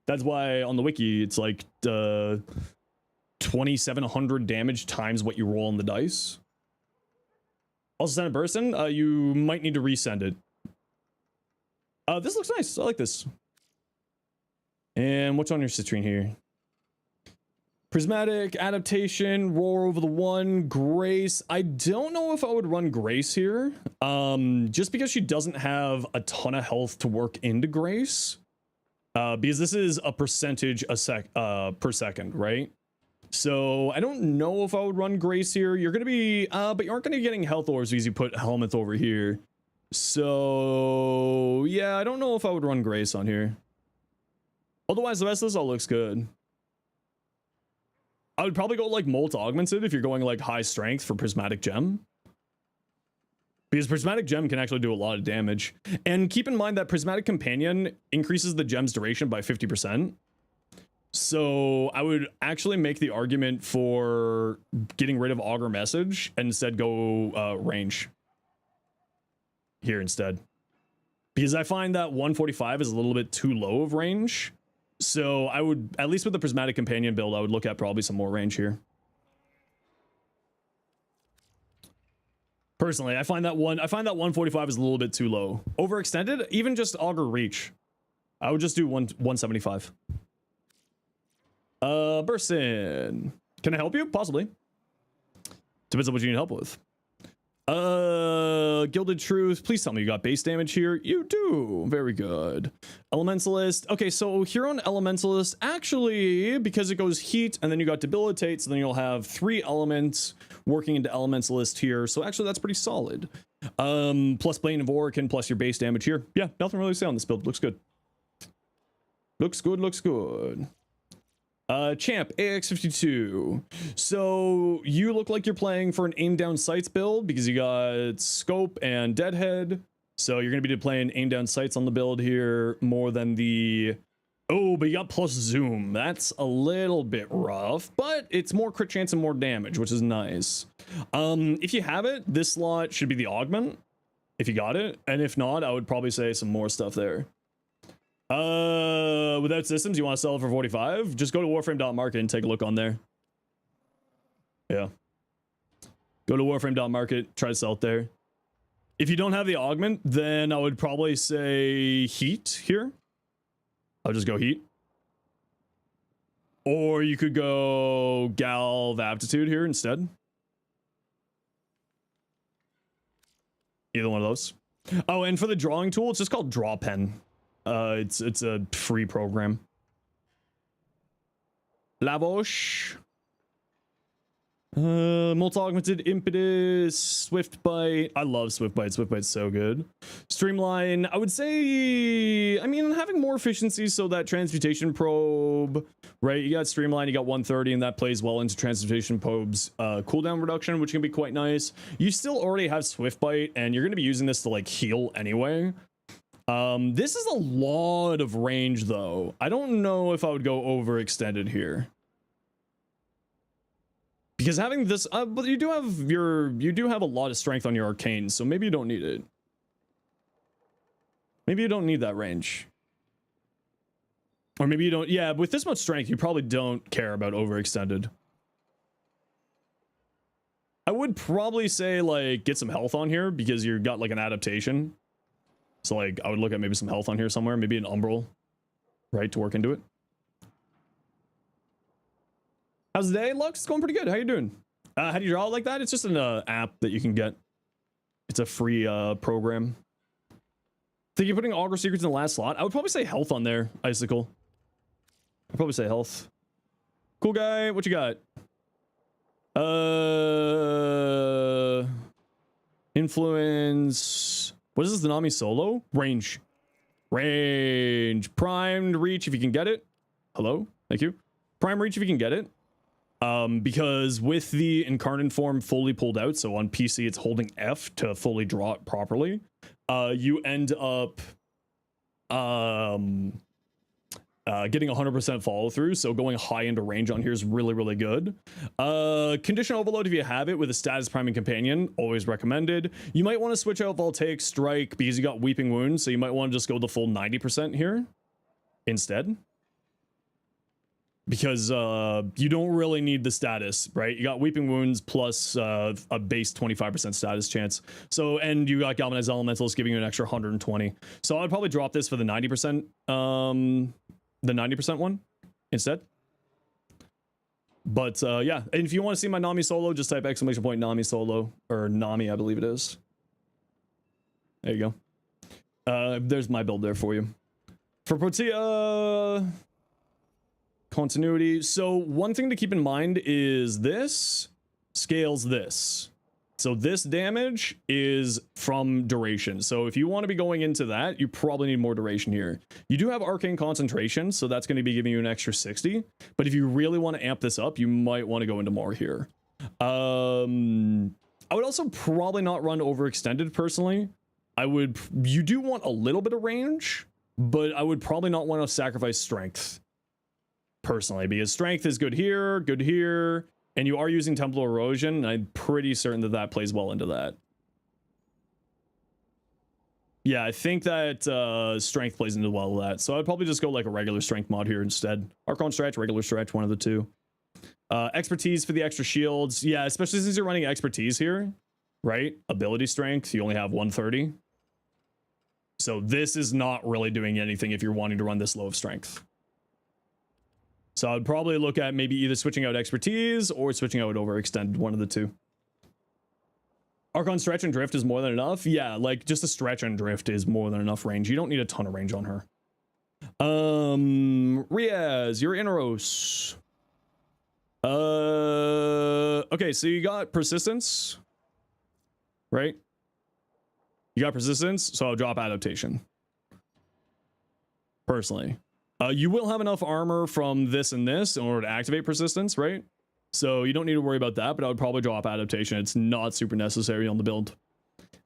That's why on the wiki it's like 2700 damage times what you roll on the dice. Also send a person. You might need to resend it. This looks nice. I like this. And what's on your Citrine here? Prismatic, adaptation, roar over the one, grace. I don't know if I would run grace here. Just because she doesn't have a ton of health to work into grace. Because this is a percentage per second, right? So I don't know if I would run grace here. You're gonna be but you aren't gonna be getting health orbs because you put Helmuth over here. So yeah, I don't know if I would run grace on here. Otherwise, the rest of this all looks good. I would probably go like Molt Augmented if you're going like high strength for Prismatic Gem. Because Prismatic Gem can actually do a lot of damage. And keep in mind that Prismatic Companion increases the gem's duration by 50%. So I would actually make the argument for getting rid of Augur Message and instead go range here instead. Because I find that 145 is a little bit too low of range. So I would, at least with the Prismatic Companion build, I would look at probably some more range here. Personally, I find that 145 is a little bit too low. Overextended, even just auger reach. I would just do 175. Bursin. Can I help you? Possibly. Depends on what you need help with. Gilded Truth. Please tell me you got base damage here. You do. Very good. Elementalist. Okay, so here on Elementalist, actually, because it goes heat and then you got debilitate, so then you'll have 3 elements working into Elementalist here. So actually, that's pretty solid. Plus Bane of Orokin, plus your base damage here. Yeah, nothing really to say on this build. Looks good. Looks good, looks good. Champ, AX52. So you look like you're playing for an aim down sights build because you got scope and deadhead. So you're going to be playing aim down sights on the build here more than the... Oh, but you got plus zoom. That's a little bit rough, but it's more crit chance and more damage, which is nice. If you have it, this slot should be the augment, if you got it. And if not, I would probably say some more stuff there. Without systems, you want to sell it for 45? Just go to warframe.market and take a look on there. Yeah. Go to warframe.market, try to sell it there. If you don't have the augment, then I would probably say heat here. I'll just go heat. Or you could go Galv Aptitude here instead. Either one of those. Oh, and for the drawing tool, it's just called Draw Pen. It's a free program. Lavosh. Multi-augmented impetus, swift bite. I love swift bite. Swift bite's so good. Streamline. I would say, I mean, having more efficiency, so that transmutation probe, right? You got streamline, you got 130, and that plays well into transmutation probe's cooldown reduction, which can be quite nice. You still already have swift bite, and you're going to be using this to like heal anyway. This is a lot of range though. I don't know if I would go overextended here. Because having this, but you do have a lot of strength on your arcane, so maybe you don't need it. Maybe you don't need that range. Or maybe you don't, yeah, with this much strength, you probably don't care about overextended. I would probably say, like, get some health on here, because you've got, like, an adaptation. So, like, I would look at maybe some health on here somewhere, maybe an umbral, right, to work into it. How's the day, Lux? It's going pretty good. How you doing? How do you draw it like that? It's just an app that you can get. It's a free program. Think you're putting Augur Secrets in the last slot? I would probably say health on there, Icicle. I'd probably say health. Cool guy, what you got? Influence. What is this, the Nami solo? Range. Range. Primed reach if you can get it. Hello? Thank you. Prime reach if you can get it. Because with the incarnate form fully pulled out, so on PC it's holding F to fully draw it properly, you end up getting 100% follow through, so going high into range on here is really, really good. Condition overload if you have it with a status priming companion, always recommended. You might want to switch out Voltaic Strike because you got Weeping Wound, so you might want to just go the full 90% here instead. Because you don't really need the status, right? You got Weeping Wounds plus a base 25% status chance. So, and you got Galvanized Elementals giving you an extra 120. So I'd probably drop this for the 90%, the 90% one instead. But yeah, and if you want to see my Nami solo, just type ! Nami solo, or Nami, I believe it is. There you go. There's my build there for you. For Protea... continuity. So one thing to keep in mind is this scales this. So this damage is from duration. So if you want to be going into that, you probably need more duration here. You do have arcane concentration, so that's going to be giving you an extra 60. But if you really want to amp this up, you might want to go into more here. I would also probably not run overextended personally. You do want a little bit of range, but I would probably not want to sacrifice strength. Personally, because strength is good here, and you are using Temple Erosion, and I'm pretty certain that that plays well into that. Yeah, I think that strength plays into well with that, so I'd probably just go like a regular strength mod here instead. Archon stretch, regular stretch, one of the two. Expertise for the extra shields. Yeah, especially since you're running expertise here. right? Ability strength, you only have 130. So this is not really doing anything if you're wanting to run this low of strength. So I'd probably look at maybe either switching out expertise or switching out overextend, one of the two. Archon stretch and drift is more than enough. Yeah, like just a stretch and drift is more than enough range. You don't need a ton of range on her. Riaz, you're Inaros. Okay, so you got persistence, right? You got persistence, so I'll drop adaptation. Personally. You will have enough armor from this and this in order to activate persistence, right? So you don't need to worry about that, but I would probably drop adaptation. It's not super necessary on the build.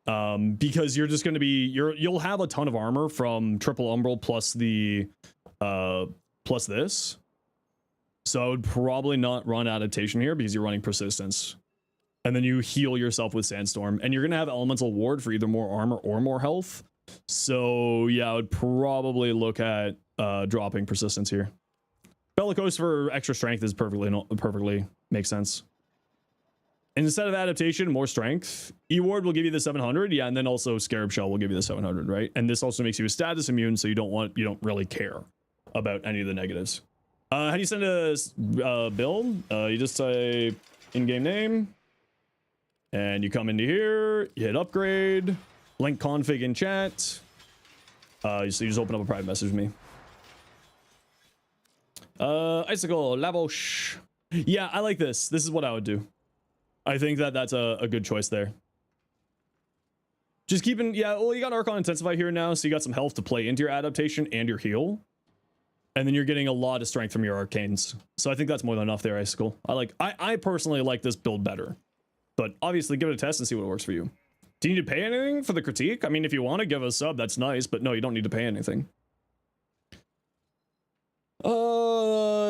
Because you're just going to be, you'll have a ton of armor from triple umbral plus the, plus this. So I would probably not run adaptation here because you're running persistence. And then you heal yourself with sandstorm, and you're going to have elemental ward for either more armor or more health. So yeah, I would probably look at dropping persistence here. Bellicose for extra strength is perfectly makes sense. And instead of adaptation, more strength. E-ward will give you the 700, yeah, and then also Scarab Shell will give you the 700, right? And this also makes you a status immune, so you don't really care about any of the negatives. How do you send a build? You just say in-game name, and you come into here, you hit upgrade, link config in chat. So you just open up a private message with me. Icicle, Lavosh. Yeah, I like this. This is what I would do. I think that that's a good choice there. Just keeping, yeah, well, you got Archon Intensify here now, so you got some health to play into your adaptation and your heal. And then you're getting a lot of strength from your arcanes. So I think that's more than enough there, Icicle. I personally like this build better. But obviously give it a test and see what works for you. Do you need to pay anything for the critique? I mean, if you want to give a sub, that's nice, but no, you don't need to pay anything.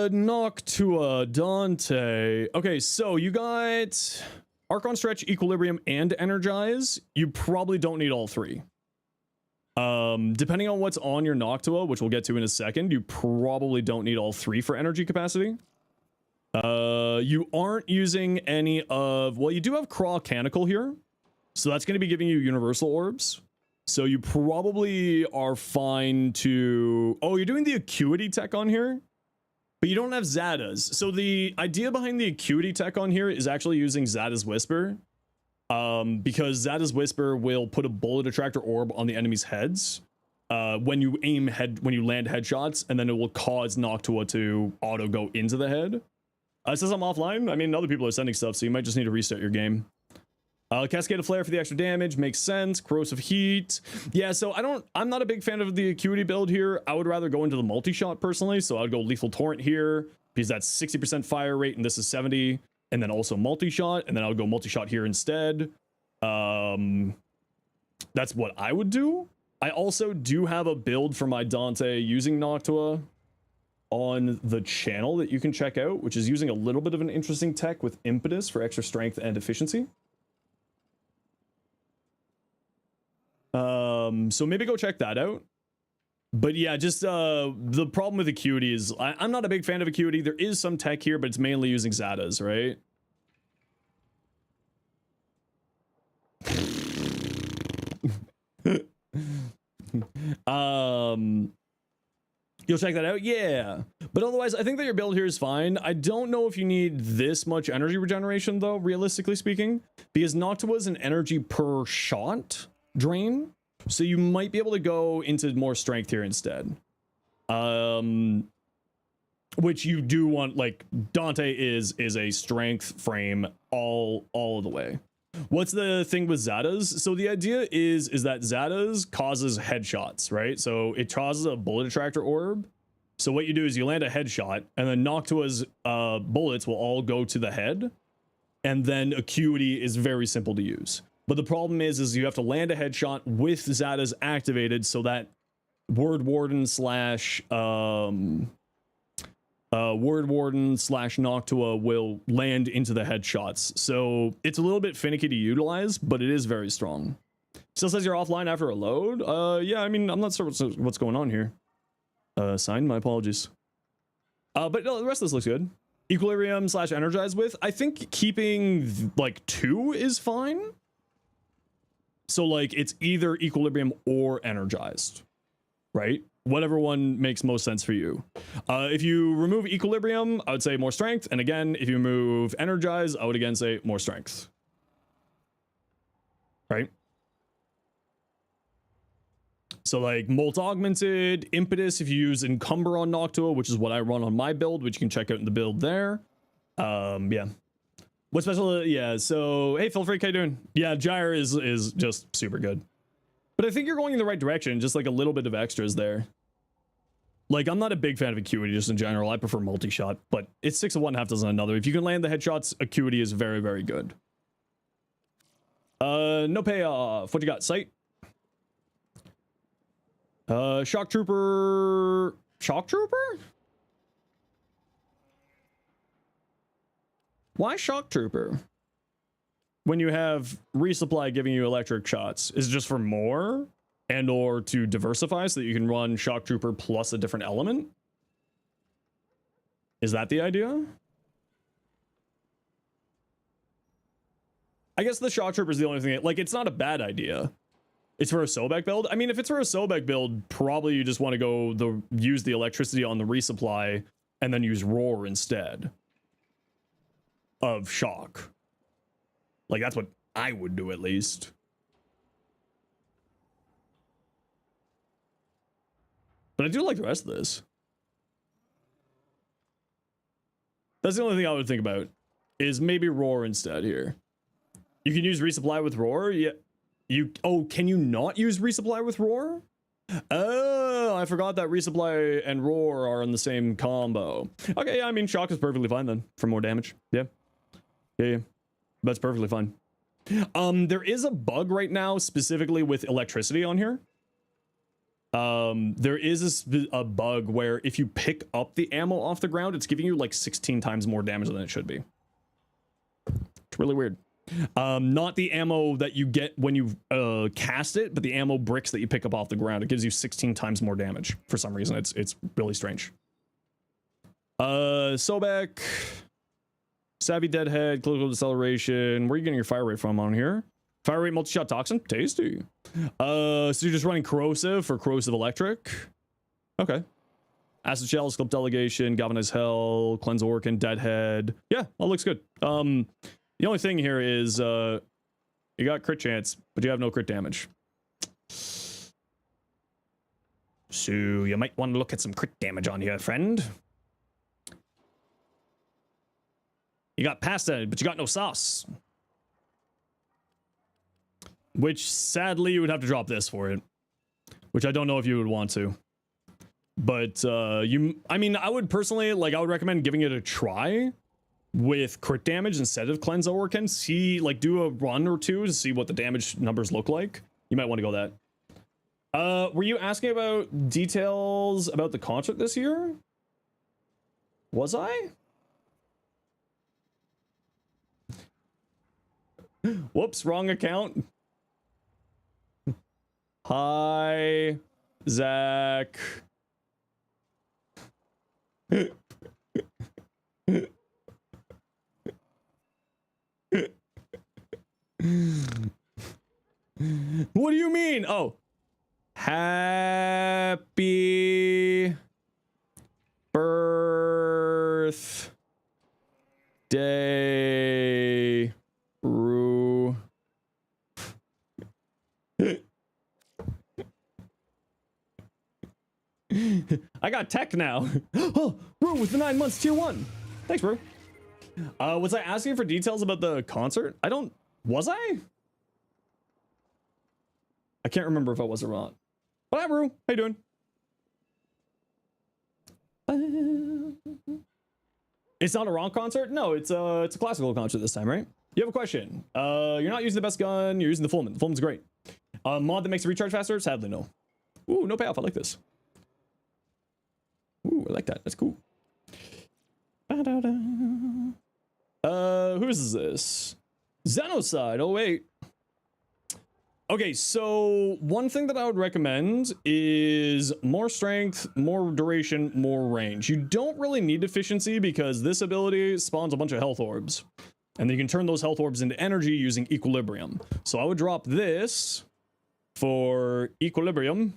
Noctua, Dante. Okay, so you got Archon Stretch, Equilibrium, and Energize. You probably don't need all three. Depending on what's on your Noctua, which we'll get to in a second, you probably don't need all three for energy capacity. You aren't using any of, well, you do have Craw Canicle here, so that's going to be giving you universal orbs. So you probably are fine to, oh, you're doing the acuity tech on here, but you don't have Zada's. So the idea behind the acuity tech on here is actually using Zada's Whisper, because Zada's Whisper will put a bullet attractor orb on the enemy's heads when you land headshots, and then it will cause Noctua to auto go into the head. It says I'm offline. I mean, other people are sending stuff, so you might just need to restart your game. Cascade of Flare for the extra damage makes sense. Corrosive Heat. Yeah, so I'm not a big fan of the acuity build here. I would rather go into the multi-shot personally. So I'd go Lethal Torrent here because that's 60% fire rate and this is 70. And then also multi-shot. And then I would go multi-shot here instead. That's what I would do. I also do have a build for my Dante using Noctua on the channel that you can check out, which is using a little bit of an interesting tech with Impetus for extra strength and efficiency. So maybe go check that out. But yeah, just the problem with acuity is I'm not a big fan of acuity. There is some tech here, but it's mainly using Zada's, right? You'll check that out? Yeah. But otherwise, I think that your build here is fine. I don't know if you need this much energy regeneration, though, realistically speaking, because Noctua is an energy per shot drain. So you might be able to go into more strength here instead. Which you do want, like, Dante is a strength frame all of the way. What's the thing with Zada's? So the idea is that Zada's causes headshots, right? So it causes a bullet attractor orb. So what you do is you land a headshot, and then Noctua's bullets will all go to the head. And then acuity is very simple to use. But the problem is you have to land a headshot with Zada's activated so that Word Warden slash Noctua will land into the headshots. So it's a little bit finicky to utilize, but it is very strong. Still says you're offline after a load. Yeah, I mean, I'm not sure what's going on here. Signed, my apologies. But no, the rest of this looks good. Equilibrium slash energize with. I think keeping like 2 is fine. So like it's either equilibrium or energized, right? Whatever one makes most sense for you. If you remove equilibrium, I would say more strength. And again, if you remove energize, I would again say more strength. Right? So like Molt Augmented, Impetus, if you use Encumber on Noctua, which is what I run on my build, which you can check out in the build there. Yeah. What special? Yeah, so hey Phil Freak, how you doing? Yeah, Gyre is just super good. But I think you're going in the right direction, just like a little bit of extras there. Like, I'm not a big fan of Acuity just in general. I prefer multi-shot, but it's 6 of one, half dozen another. If you can land the headshots, Acuity is very, very good. No payoff. What you got? Sight? Shock Trooper. Shock Trooper? Why Shock Trooper? When you have resupply giving you electric shots, is it just for more and or to diversify so that you can run Shock Trooper plus a different element? Is that the idea? I guess the Shock Trooper is the only thing, like, it's not a bad idea. It's for a Sobek build. I mean, if it's for a Sobek build, probably you just want to go use the electricity on the resupply and then use Roar instead of Shock. Like, that's what I would do, at least. But I do like the rest of this. That's the only thing I would think about, is maybe Roar instead here. You can use resupply with Roar. Yeah. Oh, can you not use resupply with Roar? Oh, I forgot that resupply and Roar are in the same combo. Okay, yeah, I mean, Shock is perfectly fine then for more damage. Yeah. Yeah. That's perfectly fine. There is a bug right now specifically with electricity on here. There is a bug where if you pick up the ammo off the ground, it's giving you like 16 times more damage than it should be. It's really weird. Not the ammo that you get when you cast it, but the ammo bricks that you pick up off the ground. It gives you 16 times more damage for some reason. It's really strange. Sobek. Savvy Deadhead, Clinical Deceleration. Where are you getting your fire rate from on here? Fire rate multi-shot toxin? Tasty. So you're just running corrosive for corrosive electric? Okay. Acid Shell, Sculpt Delegation, Galvanized Hell, Cleanse Orkin, Deadhead. Yeah, all looks good. The only thing here is you got crit chance, but you have no crit damage. So you might want to look at some crit damage on here, friend. You got pasta, but you got no sauce. Which, sadly, you would have to drop this for it. Which I don't know if you would want to. But, I mean, I would personally, like, I would recommend giving it a try with crit damage instead of Cleanse Orkin. See, like, do a run or two to see what the damage numbers look like. You might want to go that. Were you asking about details about the concert this year? Was I? Whoops, wrong account. Hi, Zach. What do you mean? Oh. Happy birthday, Rue. I got tech now. Oh, Rue with the 9 months tier 1. Thanks, Rue. Was I asking for details about the concert? Was I? I can't remember if I was or not. But hi, Rue. How you doing? It's not a rock concert? No, it's a classical concert this time, right? You have a question. You're not using the best gun, you're using the Fullman. The Fullman's great. Mod that makes it recharge faster? Sadly, no. Ooh, no payoff. I like this. Ooh, I like that. That's cool. Who's this? Zenosfire. Oh, wait. Okay, so one thing that I would recommend is more strength, more duration, more range. You don't really need efficiency because this ability spawns a bunch of health orbs. And then you can turn those health orbs into energy using equilibrium. So I would drop this for equilibrium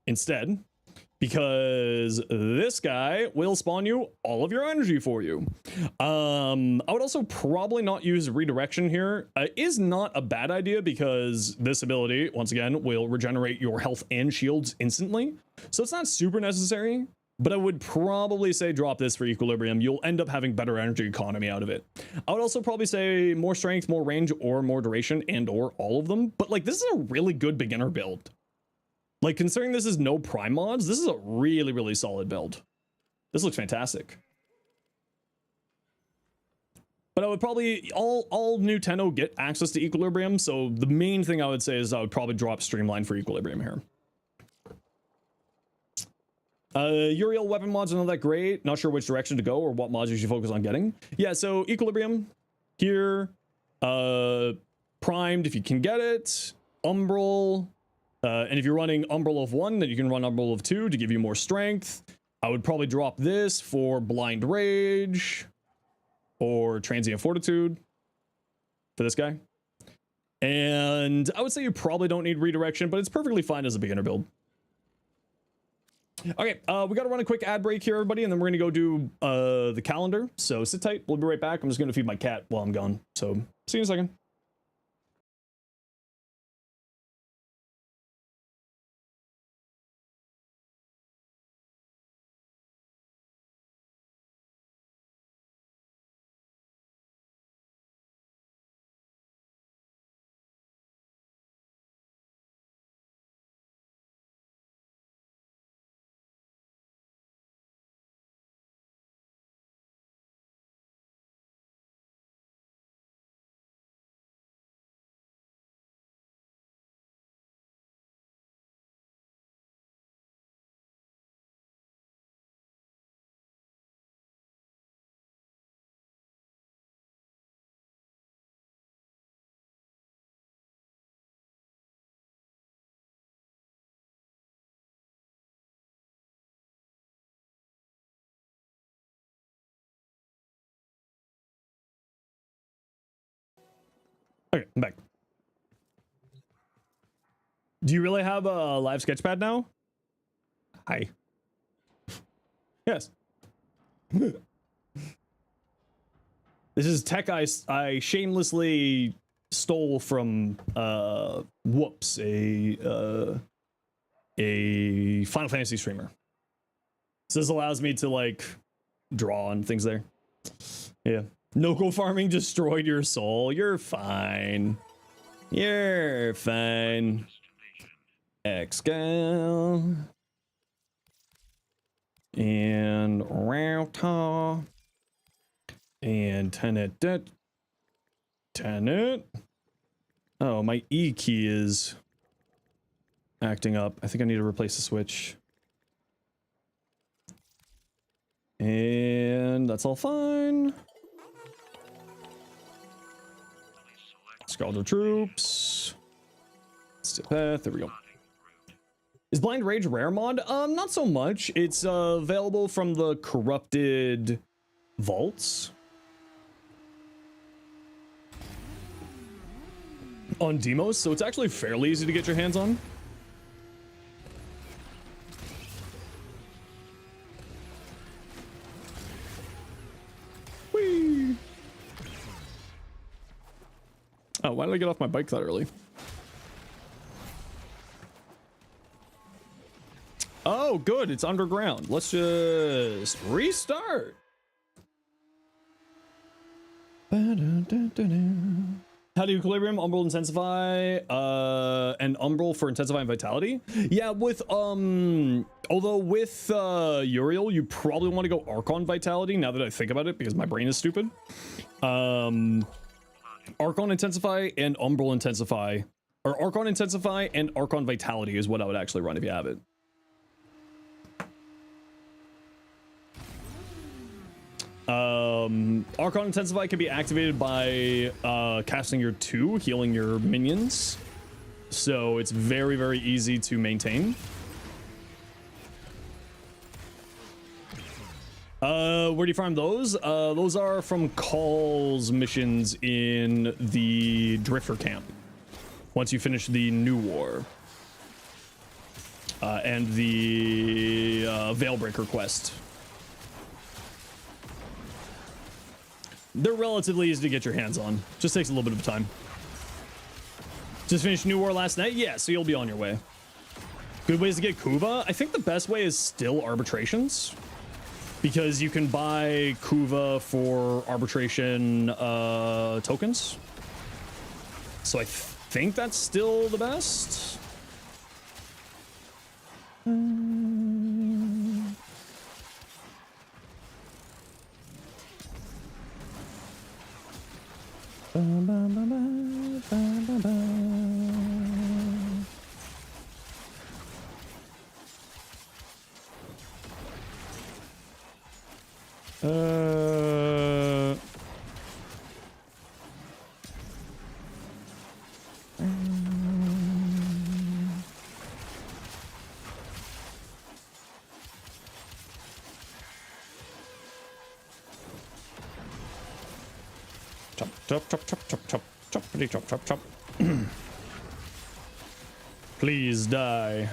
instead, because this guy will spawn you all of your energy for you. I would also probably not use redirection here. Is not a bad idea because this ability, once again, will regenerate your health and shields instantly. So it's not super necessary, but I would probably say drop this for equilibrium. You'll end up having better energy economy out of it. I would also probably say more strength, more range, or more duration, and or all of them. But like, this is a really good beginner build. Like, considering this is no prime mods, this is a really, really solid build. This looks fantastic. But I would probably, all new Tenno get access to equilibrium, so the main thing I would say is I would probably drop Streamline for equilibrium here. Uriel weapon mods are not that great. Not sure which direction to go or what mods you should focus on getting. Yeah, so equilibrium here, primed if you can get it, umbral, and if you're running umbral of 1, then you can run umbral of 2 to give you more strength. I would probably drop this for blind rage or transient fortitude for this guy. And I would say you probably don't need redirection, but it's perfectly fine as a beginner build. Okay, we gotta run a quick ad break here, everybody, and then we're gonna go do the calendar. So sit tight, we'll be right back. I'm just gonna feed my cat while I'm gone. So see you in a second. Okay, I'm back. Do you really have a live sketchpad now? Hi. Yes. This is tech I shamelessly stole from Whoops, a Final Fantasy streamer. So this allows me to like draw on things there. Yeah. No-go farming destroyed your soul. You're fine. You're fine. Excal. And Routa. And Tenet. Tenet. Oh, my E key is acting up. I think I need to replace the switch. And that's all fine. Scaldo troops. Step path. There we go. Is Blind Rage rare mod? Not so much. It's available from the corrupted vaults on Demos, so it's actually fairly easy to get your hands on. Whee! Oh, why did I get off my bike that early? Oh, good. It's underground. Let's just restart. How do you equilibrium, umbral, intensify, and umbral for intensify and vitality? Yeah, with although with Uriel, you probably want to go Archon vitality now that I think about it, because my brain is stupid. Archon intensify and umbral intensify, or Archon intensify and Archon vitality is what I would actually run if you have it. Archon Intensify can be activated by casting your 2, healing your minions. So it's very, very easy to maintain. Where do you farm those? Those are from Call's missions in the Drifter camp. Once you finish the New War. And the Veilbreaker quest. They're relatively easy to get your hands on. Just takes a little bit of time. Just finished New War last night? Yeah, so you'll be on your way. Good ways to get Kuva? I think the best way is still arbitrations. Because you can buy Kuva for arbitration tokens. So I think that's still the best. Chop. Please die.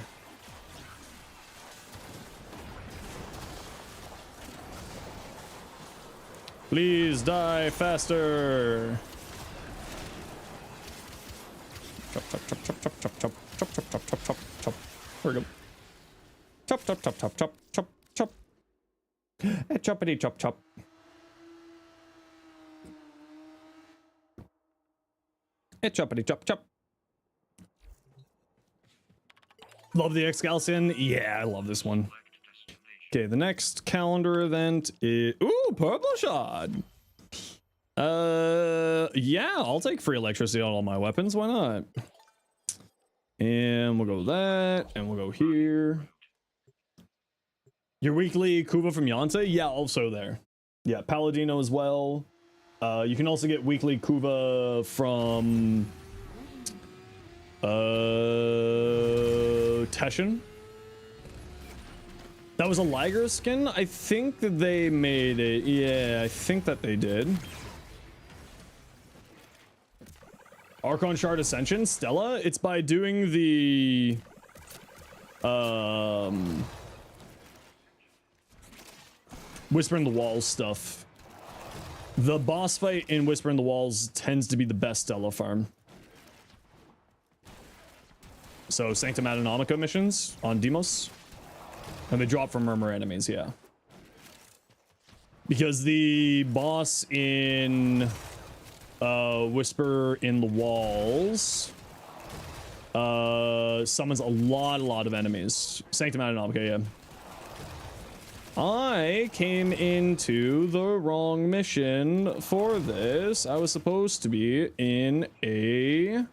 Please die faster. Chop. There we go. Chop. Choppity chop. Choppity chop. Love the Excalcion. Yeah, I love this one. Okay, the next calendar event is purple shot. Yeah, I'll take free electricity on all my weapons. Why not? And we'll go that, and we'll go here. Your weekly Kuva from Yonsei? Yeah, also there. Yeah, Paladino as well. You can also get weekly Kuva from Teshin. That was a Liger skin? I think that they made it. Yeah, I think that they did. Archon Shard Ascension, Stella? It's by doing the Whisper in the Walls stuff. The boss fight in Whisper in the Walls tends to be the best Stella farm. So Sanctum Adonomica missions on Demos. And they drop from Murmur enemies, yeah. Because the boss in Whisper in the Walls summons a lot of enemies. Sanctum Adonomica, yeah. I came into the wrong mission for this. I was supposed to be in a...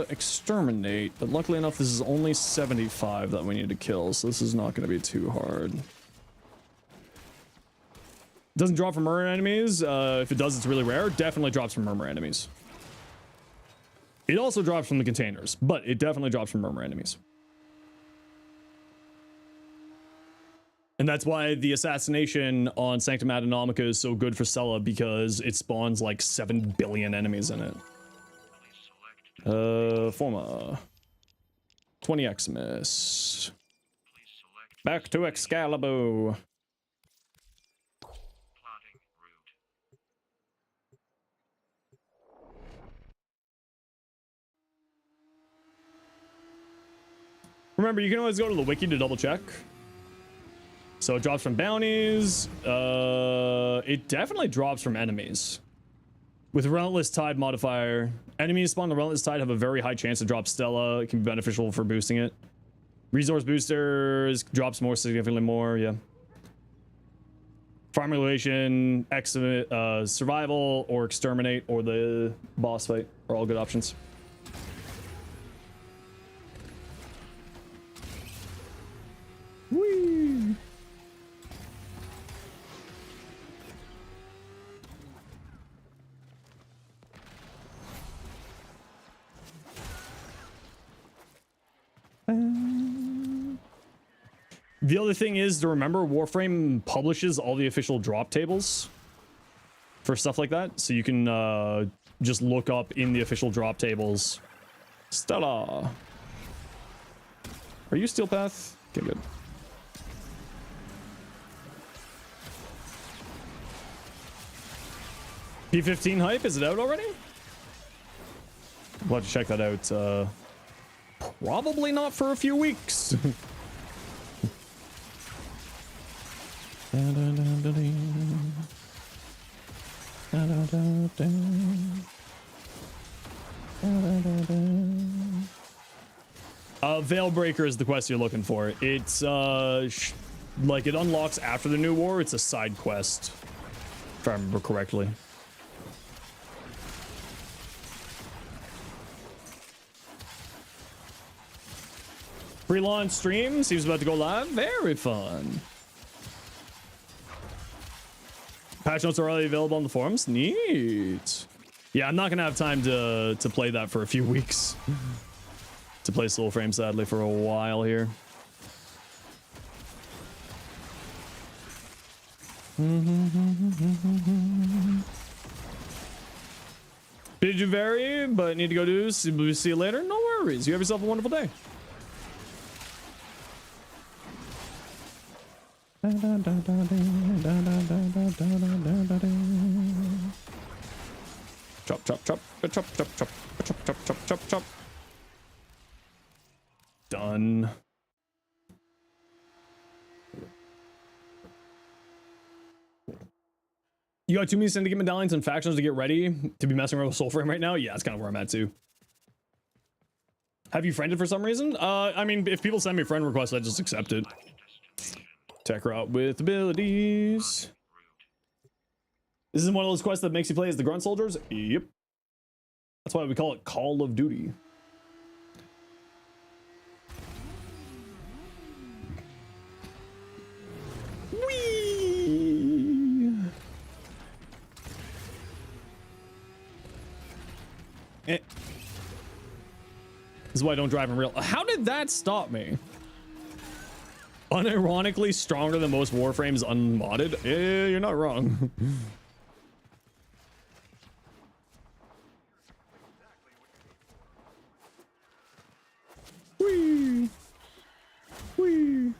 Exterminate, but luckily enough this is only 75 that we need to kill, so this is not going to be too hard. Doesn't drop from murmur enemies. If it does, it's really rare. Definitely drops from murmur enemies. It also drops from the containers, but it definitely drops from murmur enemies. And that's why the assassination on Sanctum Adonomica is so good for Stella, because it spawns like 7 billion enemies in it. Forma. 20 Xmas. Back to Excalibur. Remember, you can always go to the wiki to double check. So it drops from bounties. It definitely drops from enemies. With Relentless Tide modifier, enemies spawned the Relentless Tide have a very high chance to drop Stella. It can be beneficial for boosting it. Resource boosters drops more, significantly more, yeah. Farm regulation, survival, or exterminate, or the boss fight are all good options. Whee! The other thing is to remember, Warframe publishes all the official drop tables for stuff like that, so you can just look up in the official drop tables. Stella, are you Steel Path? Okay, good. P15 hype, is it out already? We'll have to check that out. Probably not for a few weeks. Veilbreaker is the quest you're looking for. It's like it unlocks after the new war. It's a side quest, if I remember correctly. Pre-launch stream seems about to go live. Very fun. Patch notes are already available on the forums. Neat. Yeah, I'm not gonna have time to play that for a few weeks. To play Soulframe, sadly, for a while here. Bid you vary, but need to go do. See you later. No worries. You have yourself a wonderful day. Chop, chop, chop, chop, chop, chop, chop, chop, chop, chop, chop. Done. You got 2 minutes to get medallions and factions to get ready to be messing around with Soulframe right now? Yeah, that's kind of where I'm at too. Have you friended for some reason? I mean, if people send me friend requests, I just accept it. Tech route with abilities. This is one of those quests that makes you play as the grunt soldiers? Yep. That's why we call it Call of Duty. Whee! This is why I don't drive in real. How did that stop me? Unironically stronger than most Warframes unmodded? Yeah, you're not wrong. Whee! Whee!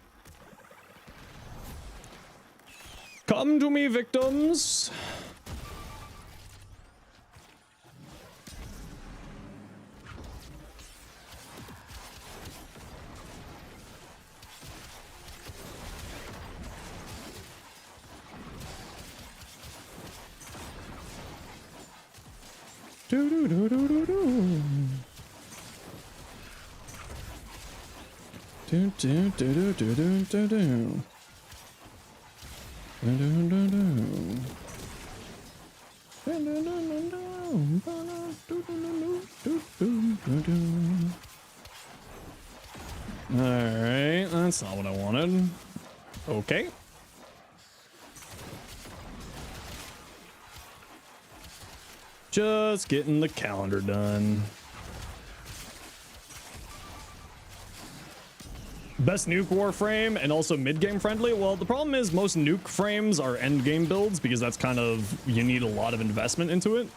Come to me, victims! Do do do do do do. Do do do do do do do do. Do do do do. All right, that's not what I wanted. Okay. Just getting the calendar done. Best nuke Warframe and also mid-game friendly. Well, the problem is most nuke frames are end-game builds because that's kind of, you need a lot of investment into it.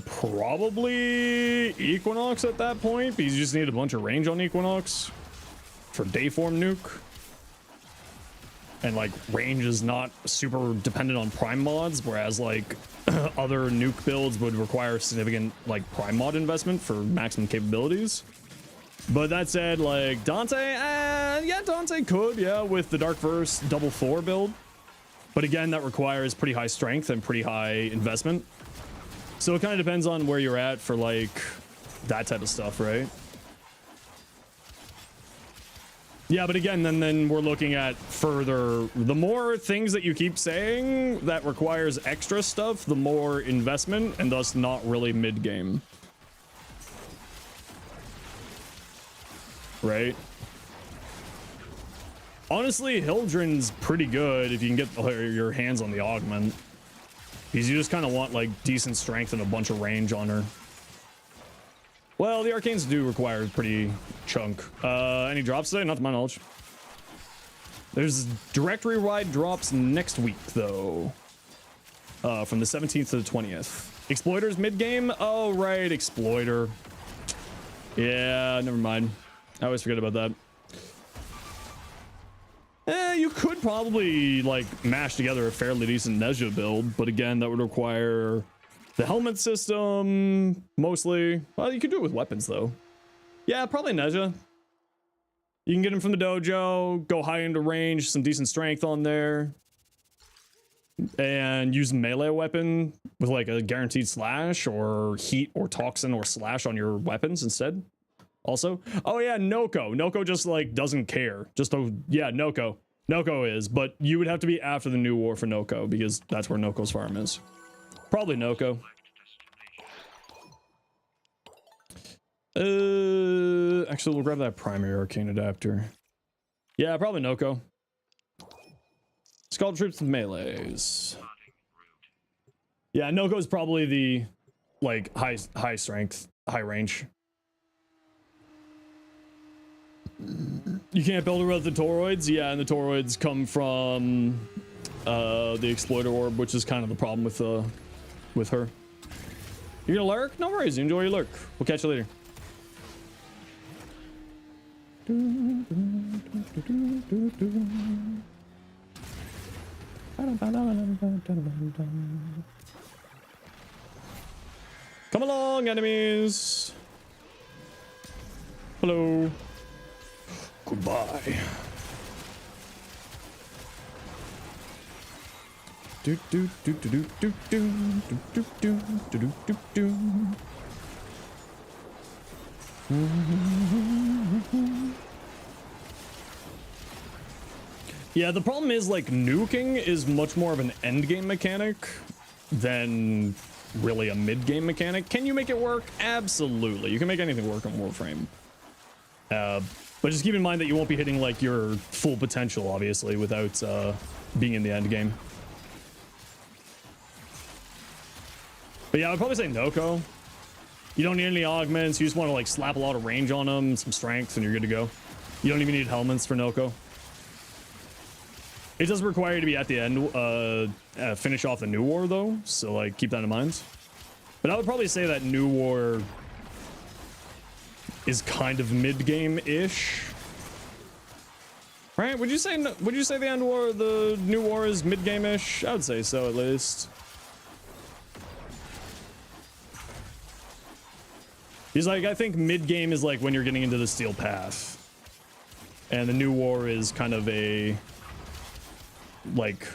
Probably Equinox at that point because you just need a bunch of range on Equinox for Dayform nuke. And like range is not super dependent on prime mods, whereas like other nuke builds would require significant like prime mod investment for maximum capabilities. But that said, like Dante, yeah, Dante could, yeah, with the Dark Verse double 4 build. But again, that requires pretty high strength and pretty high investment. So it kind of depends on where you're at for like that type of stuff, right? Yeah, but again, then we're looking at further, the more things that you keep saying that requires extra stuff, the more investment and thus not really mid-game. Right? Honestly, Hildren's pretty good if you can get your hands on the augment. Because you just kind of want like decent strength and a bunch of range on her. Well, the arcanes do require a pretty chunk. Any drops today? Not to my knowledge. There's directory wide drops next week, though. From the 17th to the 20th. Exploiters mid-game? Oh, right, Exploiter. Yeah, never mind. I always forget about that. You could probably, like, mash together a fairly decent Nezha build, but again, that would require the helmet system, mostly. Well, you could do it with weapons, though. Yeah, probably Nezha. You can get him from the dojo, go high into range, some decent strength on there, and use a melee weapon with like a guaranteed slash or heat or toxin or slash on your weapons instead. Also, oh yeah, Noko. Noko just like doesn't care. Just yeah, Noko. Noko is, but you would have to be after the new war for Noko because that's where Noko's farm is. Probably Noko. Actually, we'll grab that primary arcane adapter. Yeah, probably Noko. Scald troops with melees. Yeah, Noko's probably the like high strength, high range. You can't build her with the toroids. Yeah, and the toroids come from the exploiter orb, which is kind of the problem with her. You're gonna lurk? No worries. Enjoy your lurk. We'll catch you later. Come along, enemies. Hello. Goodbye. Do do do do do do do do do do do do. Yeah, the problem is like nuking is much more of an end game mechanic than really a mid game mechanic. Can you make it work? Absolutely. You can make anything work on Warframe. But just keep in mind that you won't be hitting like your full potential, obviously, without being in the end game. But yeah, I would probably say Noko. You don't need any augments. You just want to like slap a lot of range on them, some strength, and you're good to go. You don't even need helmets for Noko. It does require you to be at the end, finish off the new war though, so like keep that in mind. But I would probably say that new war is kind of mid-game-ish. Right? Would you say the end war, the new war is mid-game-ish? I would say so at least. He's like, I think mid-game is like when you're getting into the Steel Path. And the new war is kind of a like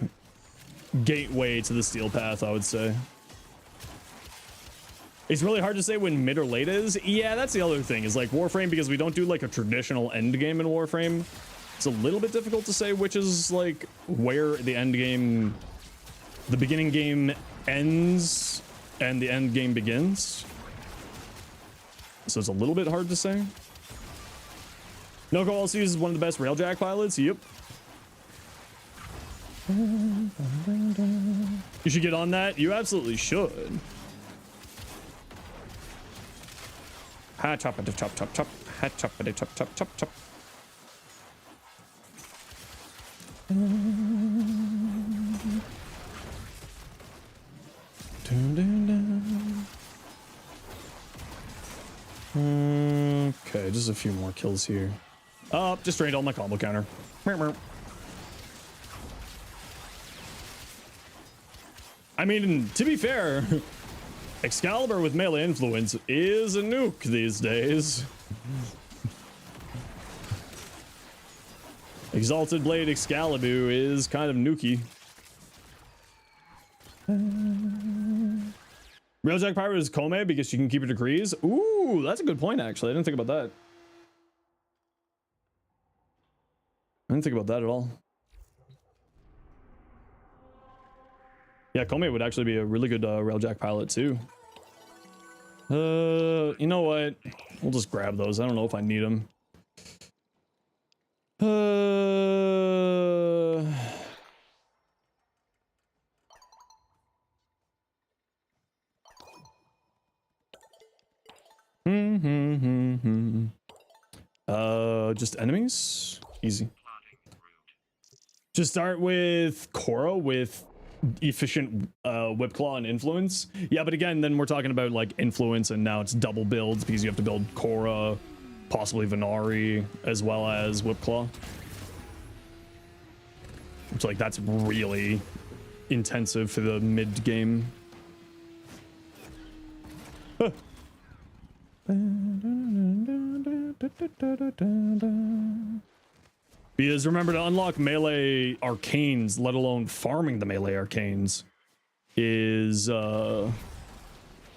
gateway to the Steel Path, I would say. It's really hard to say when mid or late is. Yeah, that's the other thing, is like Warframe, because we don't do like a traditional end game in Warframe, it's a little bit difficult to say which is like where the end game, the beginning game ends and the end game begins. So it's a little bit hard to say. Noko also uses one of the best railjack pilots. Yep. You should get on that. You absolutely should. Ha chop it chop chop chop. Ha chop it chop chop chop chop. Okay, just a few more kills here. Oh, just drained all my combo counter. I mean, to be fair, Excalibur with melee influence is a nuke these days. Exalted Blade Excalibur is kind of nukey. Railjack Pirate is Kome because she can keep her degrees. Ooh, that's a good point, actually. I didn't think about that. I didn't think about that at all. Yeah, Kome would actually be a really good Railjack pilot, too. You know what? We'll just grab those. I don't know if I need them. Just enemies? Easy. Just start with Korra with efficient whip claw and influence. Yeah, but again, then we're talking about like influence, and now it's double builds because you have to build Korra, possibly Venari, as well as whip claw. Which, like, that's really intensive for the mid game. Huh. Because remember, to unlock melee arcanes, let alone farming the melee arcanes, is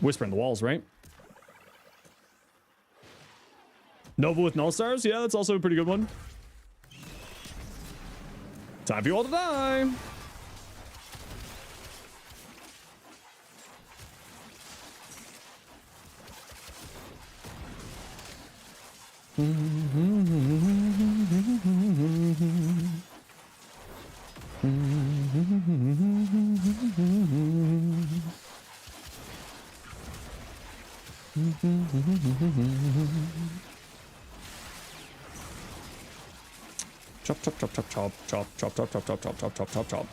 Whisper in the Walls, right? Nova with null stars? Yeah, that's also a pretty good one. Time for you all to die. Chop, chop, chop, chop, chop, chop, chop, chop, chop, chop, chop, chop, chop, chop, chop.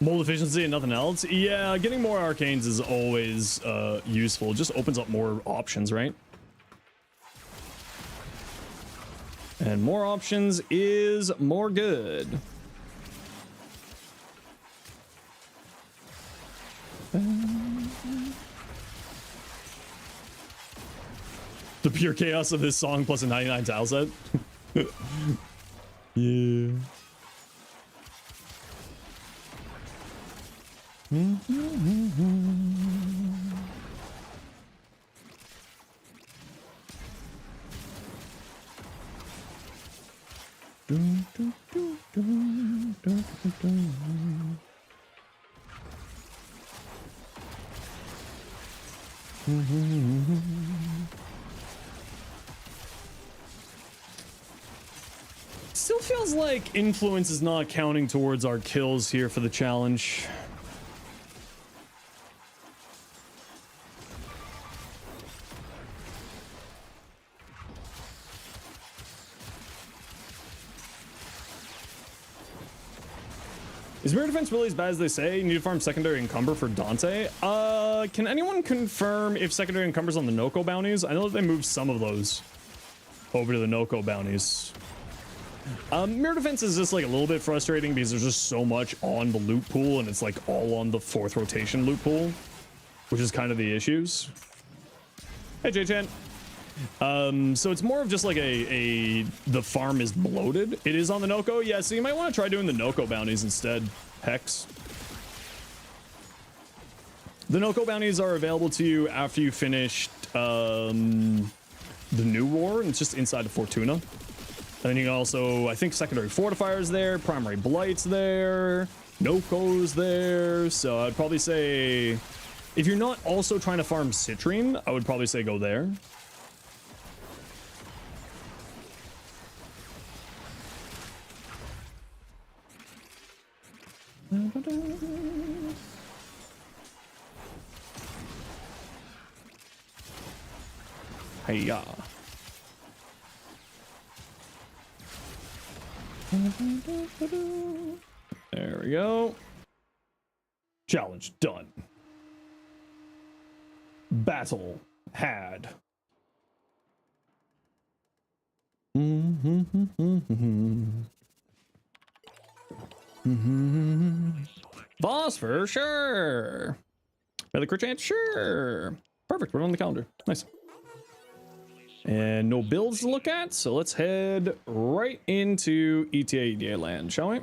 Mold efficiency and nothing else. Yeah, getting more arcanes is always useful. It just opens up more options, right? And more options is more good. The pure chaos of this song plus a 99 tile set. Yeah. Still feels like influence is not counting towards our kills here for the challenge. Is mirror defense really as bad as they say? You need to farm secondary encumber for Dante. Can anyone confirm if secondary encumbers on the Noko bounties? I know that they moved some of those over to the Noko bounties. Mirror defense is just like a little bit frustrating because there's just so much on the loot pool, and it's like all on the 4th rotation loot pool, which is kind of the issues. Hey, J-Chan. So it's more of just like the farm is bloated. It is on the Noko. Yeah, so you might want to try doing the Noko bounties instead. Hex. The Noko bounties are available to you after you finished the new war, and it's just inside of Fortuna. And then you can also, I think, secondary fortifiers there, primary blights there, Noko's there. So I'd probably say, if you're not also trying to farm Citrine, I would probably say go there. Hey-ya. There we go. Challenge done. Battle had. Boss for sure. Another crit chance? Sure. Perfect. We're on the calendar. Nice. And no builds to look at, so let's head right into ETA land, shall we?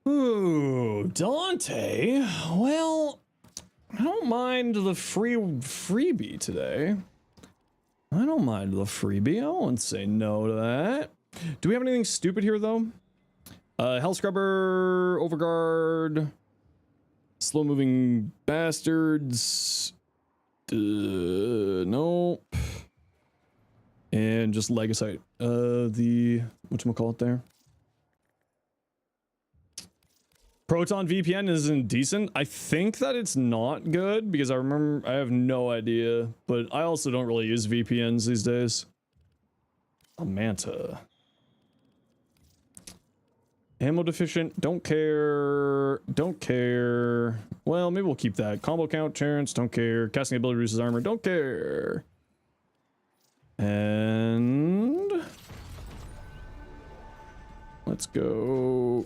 Ooh, Dante. Well, I don't mind the freebie today. I don't mind the freebie. I won't say no to that. Do we have anything stupid here, though? Hell Scrubber, Overguard, Slow Moving Bastards. Nope. And just Legacite. The whatchamacallit there. Proton VPN isn't decent. I think that it's not good because I remember, I have no idea, but I also don't really use VPNs these days. Oh, Manta. Ammo deficient, don't care. Don't care. Well, maybe we'll keep that. Combo count, chance, don't care. Casting ability reduces armor, don't care. And let's go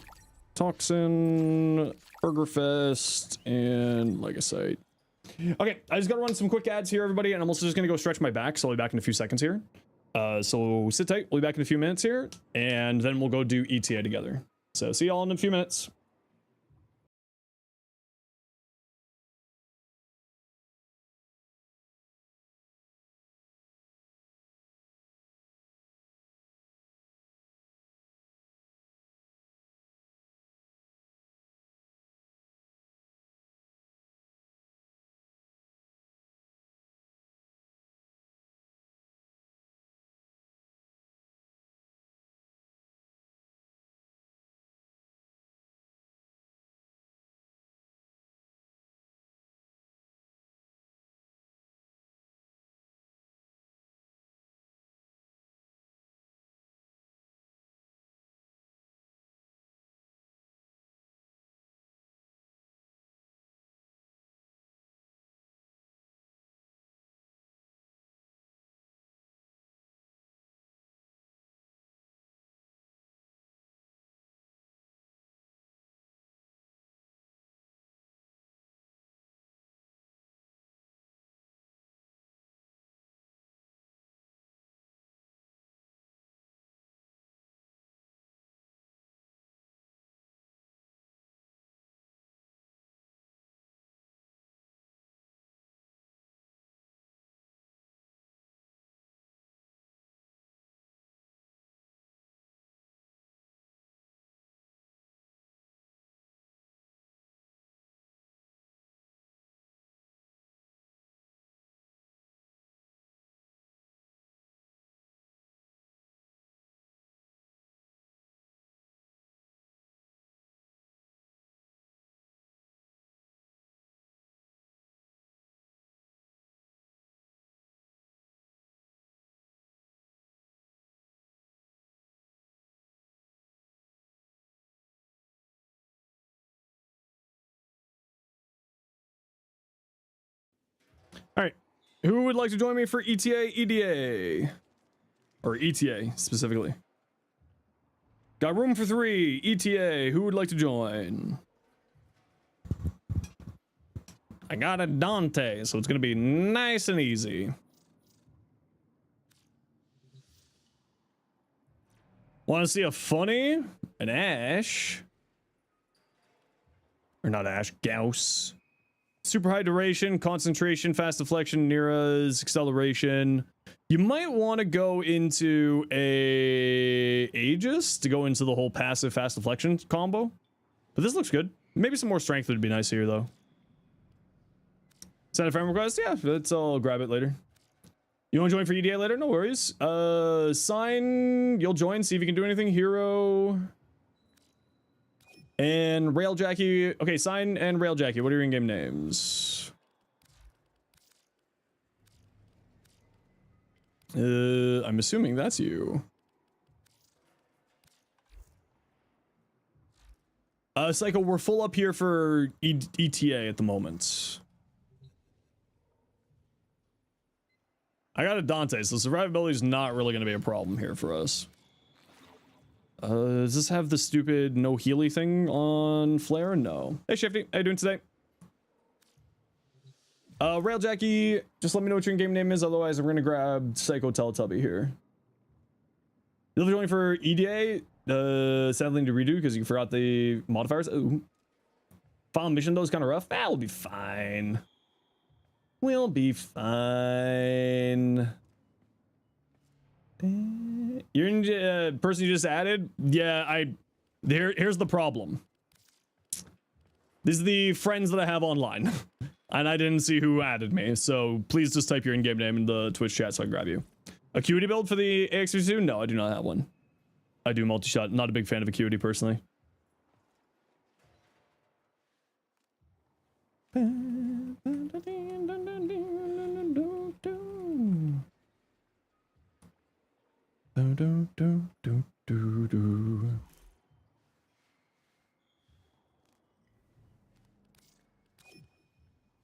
Toxin, Burger Fest, and Legacite. Okay, I just gotta run some quick ads here, everybody, and I'm also just gonna go stretch my back, so I'll be back in a few seconds here. So sit tight, we'll be back in a few minutes here, and then we'll go do ETA together. So see y'all in a few minutes. All right, who would like to join me for ETA, EDA? Or ETA, specifically. Got room for 3, ETA, who would like to join? I got a Dante, so it's gonna be nice and easy. Want to see a funny? An Ash? Or not Ash, Gauss. Super high duration, concentration, fast deflection, Nira's acceleration. You might want to go into a Aegis to go into the whole passive fast deflection combo. But this looks good. Maybe some more strength would be nice here, though. Send a friend request? Yeah, I'll grab it later. You want to join for EDA later? No worries. Sign, you'll join, see if you can do anything. Hero. And Rail Jackie. Okay, Sign and Rail Jackie. What are your in-game names? I'm assuming that's you. Psycho, we're full up here for ETA at the moment. I got a Dante, so survivability is not really going to be a problem here for us. Does this have the stupid no Healy thing on Flare? No. Hey, Shifty, how you doing today? Rail Jackie, just let me know what your in-game name is, otherwise I'm going to grab Psycho Teletubby here. You'll be joining for EDA, sadly to redo because you forgot the modifiers. Ooh. Final mission, though, is kind of rough. We'll be fine. We'll be fine. You're in person you just added? Yeah, here's the problem. These are the friends that I have online. And I didn't see who added me, so please just type your in-game name in the Twitch chat so I can grab you. Acuity build for the AX32? No, I do not have one. I do multi-shot. Not a big fan of Acuity personally.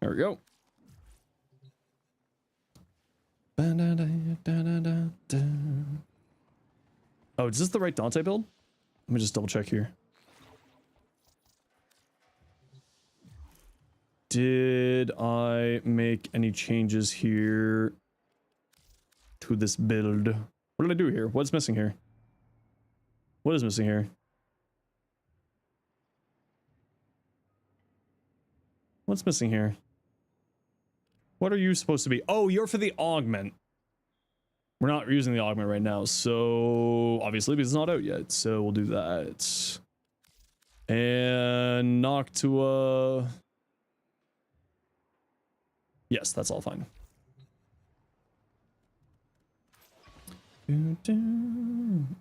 There we go. Oh, is this the right Dante build? Let me just double check here. Did I make any changes here to this build? What did I do here? What's missing here? What is missing here? What's missing here? What are you supposed to be? Oh, you're for the augment. We're not using the augment right now, so obviously it's not out yet, so we'll do that. And Noctua. Yes, that's all fine.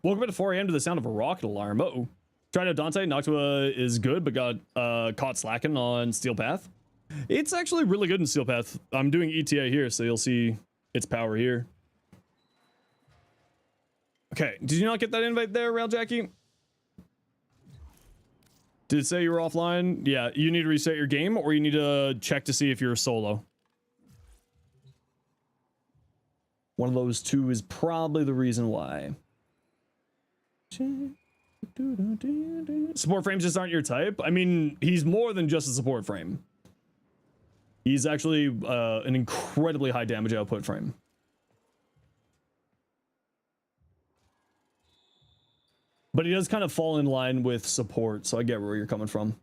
Woke up at 4 a.m. to the sound of a rocket alarm. Uh-oh. Tried out Dante. Noctua is good, but got caught slacking on Steel Path. It's actually really good in Steel Path. I'm doing ETA here, so you'll see its power here. Okay, did you not get that invite there, Rail Jackie? Did it say you were offline? Yeah, you need to reset your game, or you need to check to see if you're solo. One of those two is probably the reason why. Support frames just aren't your type? I mean, he's more than just a support frame. He's actually an incredibly high damage output frame. But he does kind of fall in line with support, so I get where you're coming from.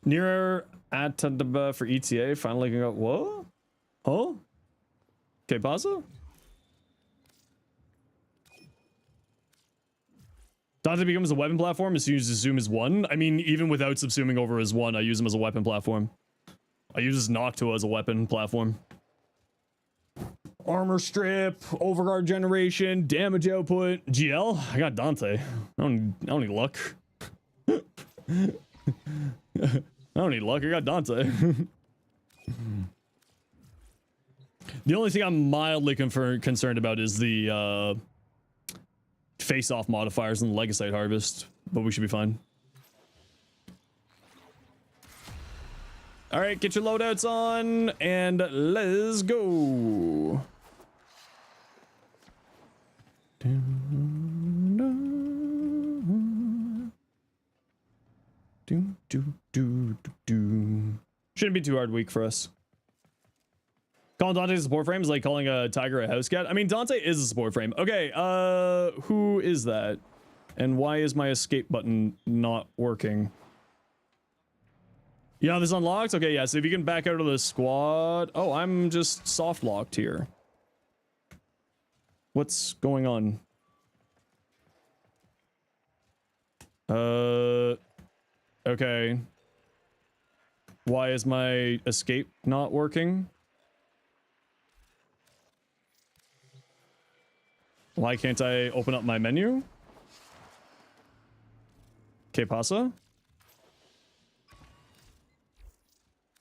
Near at for ETA, finally can go. Whoa? Oh? Okay, pause. Dante becomes a weapon platform as soon as Zoom is 1. I mean, even without subsuming over as 1, I use him as a weapon platform. I use his Noctua as a weapon platform. Armor strip, overguard generation, damage output, GL. I got Dante. I don't need luck. I don't need luck. I got Dante. The only thing I'm mildly concerned about is the face-off modifiers and the Legasite harvest, but we should be fine. All right, get your loadouts on and let's go. Shouldn't be too hard week for us. Calling Dante a support frame is like calling a tiger a house cat. I mean, Dante is a support frame. Okay, who is that? And why is my escape button not working? Yeah, this unlocked? Okay, yeah, so if you can back out of the squad... Oh, I'm just soft locked here. What's going on? Okay. Why is my escape not working? Why can't I open up my menu? Que pasa?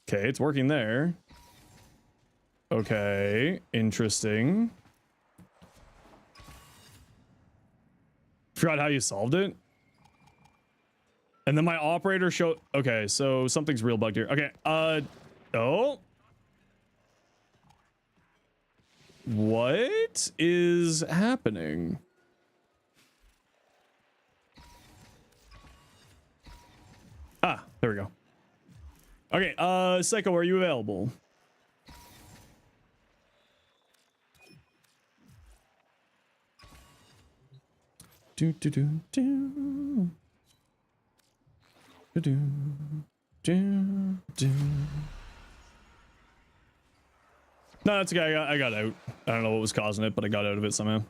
Okay, it's working there. Okay, interesting. Forgot how you solved it. And then my operator showed... Okay, so something's real bugged here. Okay, oh. What is happening? Ah, there we go. Okay, Psycho, are you available? Do, do, do, do. No, that's okay. I got out. I don't know what was causing it, but I got out of it somehow.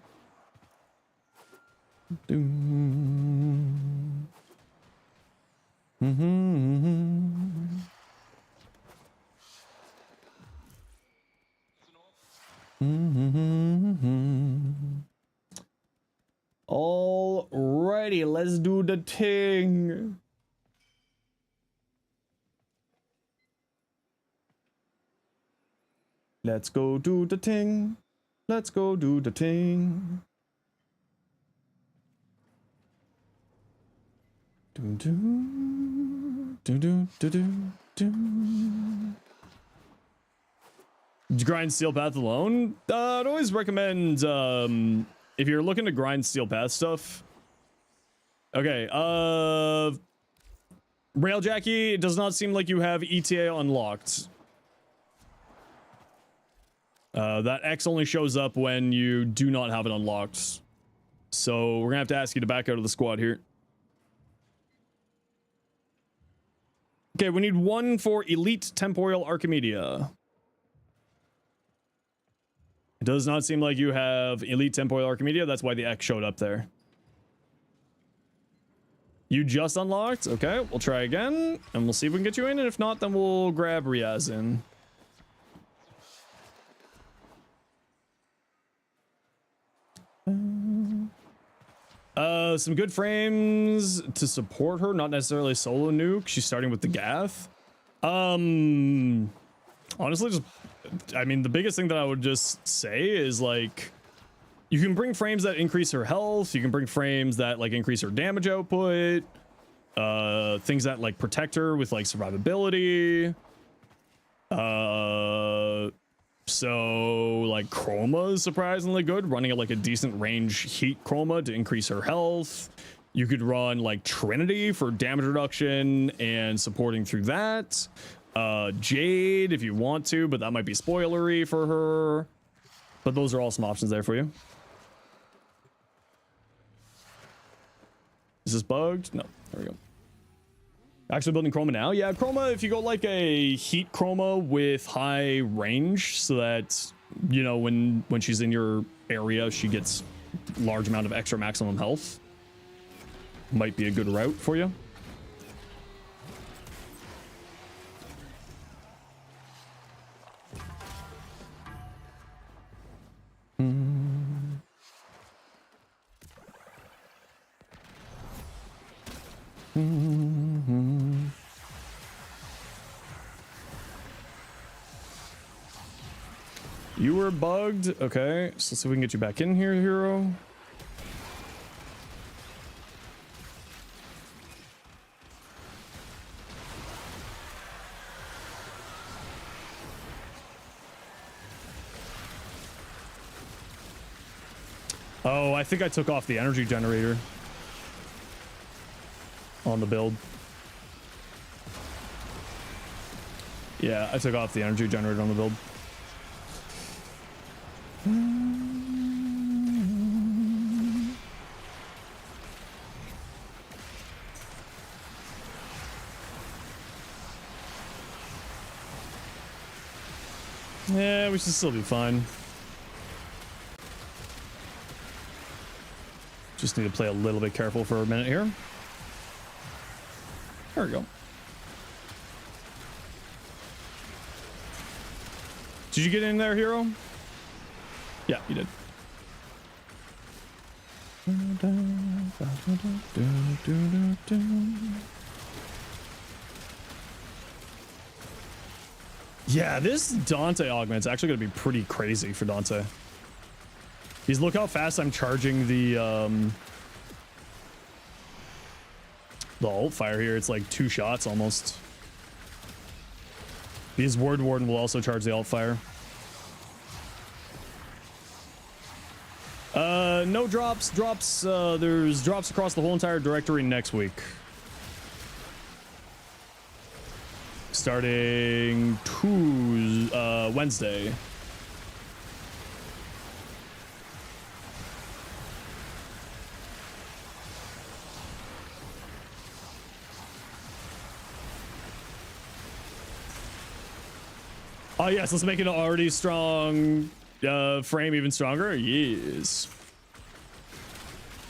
Alrighty, let's do the thing. Let's go do the thing. Let's go do the thing. Do do do do do do do. Grind Steel Path alone? I'd always recommend if you're looking to grind Steel Path stuff. Okay, Railjacky, it does not seem like you have ETA unlocked. That X only shows up when you do not have it unlocked. So we're gonna have to ask you to back out of the squad here. Okay, we need one for Elite Temporal Archimedia. It does not seem like you have Elite Temporal Archimedia. That's why the X showed up there. You just unlocked? Okay, we'll try again, and we'll see if we can get you in, and if not, then we'll grab Riaz in. Some good frames to support her, not necessarily solo nuke. She's starting with the Gath. Honestly, just, I mean, the biggest thing that I would just say is, like, you can bring frames that increase her health. You can bring frames that, like, increase her damage output. Things that, like, protect her with, like, survivability. So, like, Chroma is surprisingly good, running at, like, a decent range heat Chroma to increase her health. You could run, like, Trinity for damage reduction and supporting through that. Jade, if you want to, but that might be spoilery for her. But those are all some options there for you. Is this bugged? No, there we go. Actually building Chroma now? Yeah, Chroma, if you go like a heat Chroma with high range so that, you know, when she's in your area, she gets large amount of extra maximum health. Might be a good route for you. You were bugged. Okay, so let's see if we can get you back in here, hero. Oh, I think I took off the energy generator on the build. Yeah, I took off the energy generator on the build. Yeah, we should still be fine. Just need to play a little bit careful for a minute here. There we go. Did you get in there, hero? Yeah, you did. Yeah, this Dante augment's actually going to be pretty crazy for Dante. Because look how fast I'm charging the alt fire here. It's like 2 shots almost. Because Word Warden will also charge the alt fire. No drops. There's drops across the whole entire directory next week. Starting Wednesday. Oh yes, let's make it an already strong frame even stronger. Yes.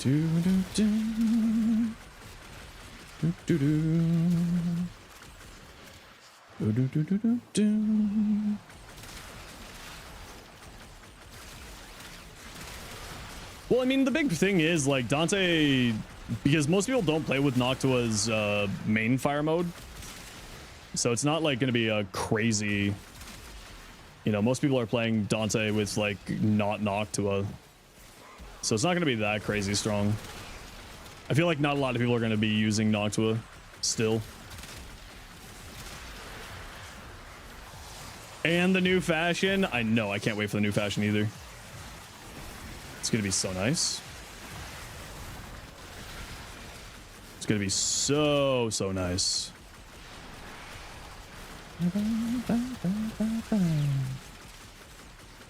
Do, do, do. Do, do, do. Do, do, do, do, do, do. Well, I mean, the big thing is like Dante, because most people don't play with Noctua's main fire mode, so it's not like going to be a crazy, you know, most people are playing Dante with like not Noctua, so it's not going to be that crazy strong. I feel like not a lot of people are going to be using Noctua still. And the new fashion, I know, I can't wait for the new fashion either. It's gonna be so nice. It's gonna be so nice.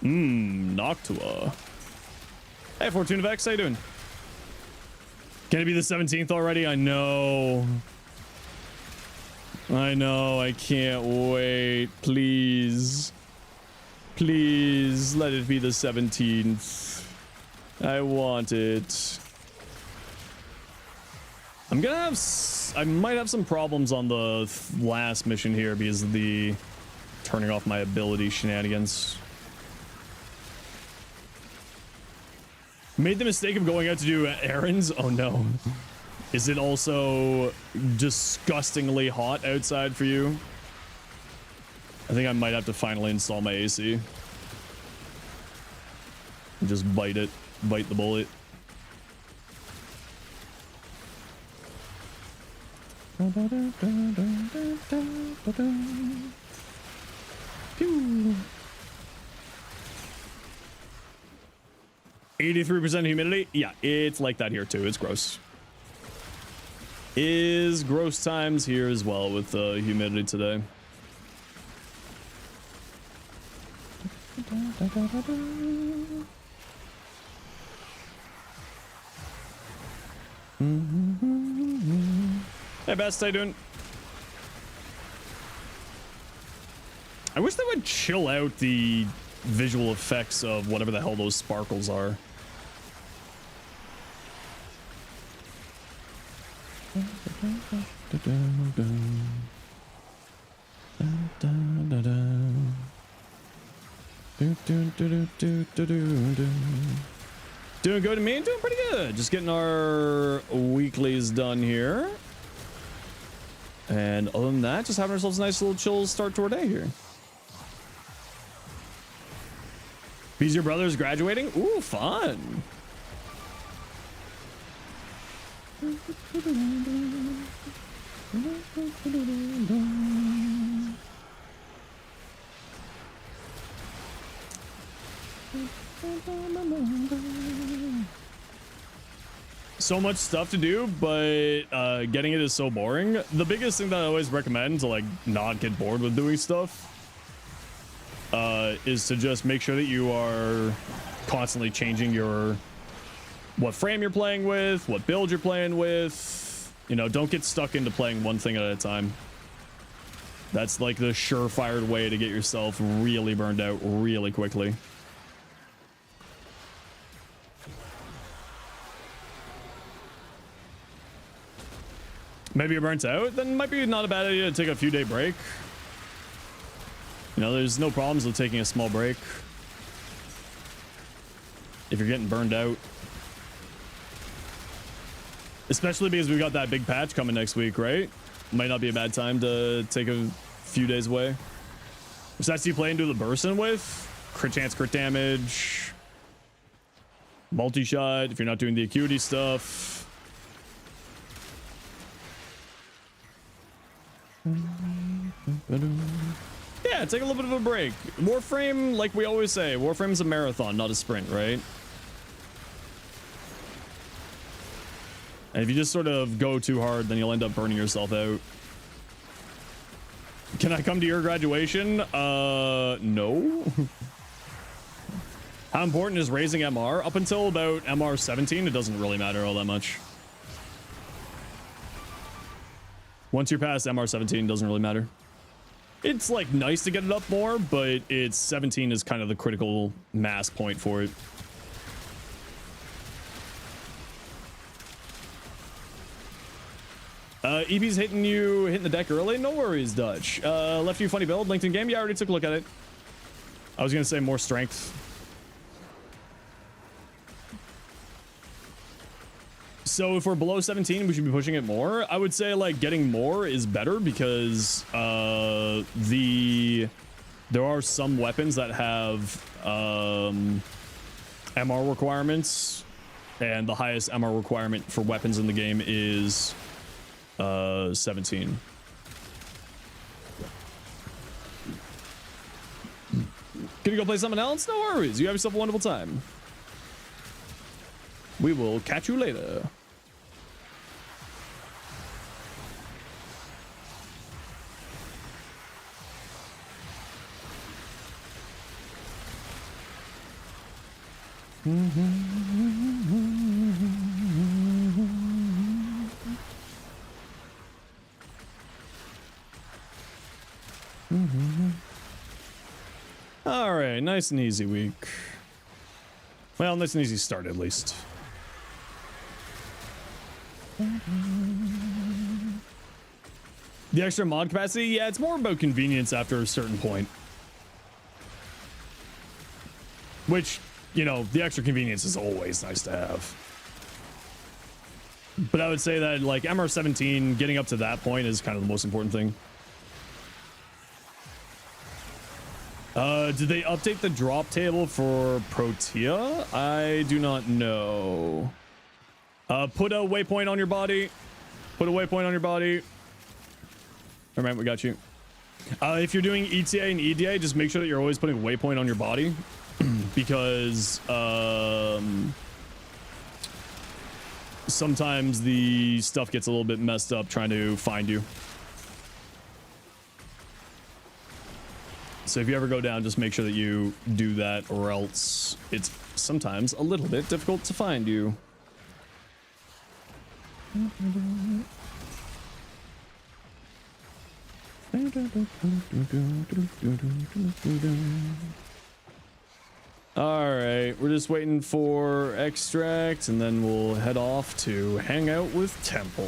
Noctua. Hey, Fortuna Vex, how you doing? Can it be the 17th already? I know. I can't wait. Please. Please, let it be the 17th. I want it. I'm gonna have... I might have some problems on the last mission here because of the turning off my ability shenanigans. Made the mistake of going out to do errands? Oh no. Is it also disgustingly hot outside for you? I think I might have to finally install my AC. And just bite it. Bite the bullet. Pew. 83% humidity? Yeah, it's like that here too. It's gross. Is gross times here as well with the humidity today. Hey, Best, how you doing? I wish they would chill out the visual effects of whatever the hell those sparkles are. Doing good, me? Doing pretty good. Just getting our weeklies done here. And other than that, just having ourselves a nice little chill start to our day here. Because your brother's graduating? Ooh, fun. So much stuff to do, but getting it is so boring. The biggest thing that I always recommend to like not get bored with doing stuff is to just make sure that you are constantly changing your what frame you're playing with, what build you're playing with. You know, don't get stuck into playing one thing at a time. That's like the surefire way to get yourself really burned out really quickly. Maybe you're burnt out, then it might be not a bad idea to take a few day break. You know, there's no problems with taking a small break if you're getting burned out. Especially because we've got that big patch coming next week, right? Might not be a bad time to take a few days away. Which that's you play into the Burson with. Crit chance, crit damage. Multi-shot if you're not doing the acuity stuff. Yeah, take a little bit of a break. Warframe, like we always say, Warframe's a marathon, not a sprint, right? And if you just sort of go too hard, then you'll end up burning yourself out. Can I come to your graduation? No. How important is raising MR? Up until about MR 17, it doesn't really matter all that much. Once you're past MR 17, it doesn't really matter. It's like nice to get it up more, but it's 17 is kind of the critical mass point for it. EB's hitting the deck early. No worries, Dutch. Left you funny build. LinkedIn game. Yeah, I already took a look at it. I was gonna say more strength. So if we're below 17, we should be pushing it more. I would say like getting more is better because there are some weapons that have MR requirements, and the highest MR requirement for weapons in the game is 17. Gonna go play something else? No worries. You have yourself a wonderful time. We will catch you later. All right, nice and easy week. Well, nice and easy start at least. The extra mod capacity, yeah, it's more about convenience after a certain point. Which, you know, the extra convenience is always nice to have. But I would say that, like, MR17, getting up to that point is kind of the most important thing. Did they update the drop table for Protea? I do not know. Put a waypoint on your body. Put a waypoint on your body. All right, we got you. If you're doing ETA and EDA, just make sure that you're always putting a waypoint on your body. Because sometimes the stuff gets a little bit messed up trying to find you. So if you ever go down, just make sure that you do that, or else it's sometimes a little bit difficult to find you. All right, we're just waiting for extract, and then we'll head off to hang out with Temple.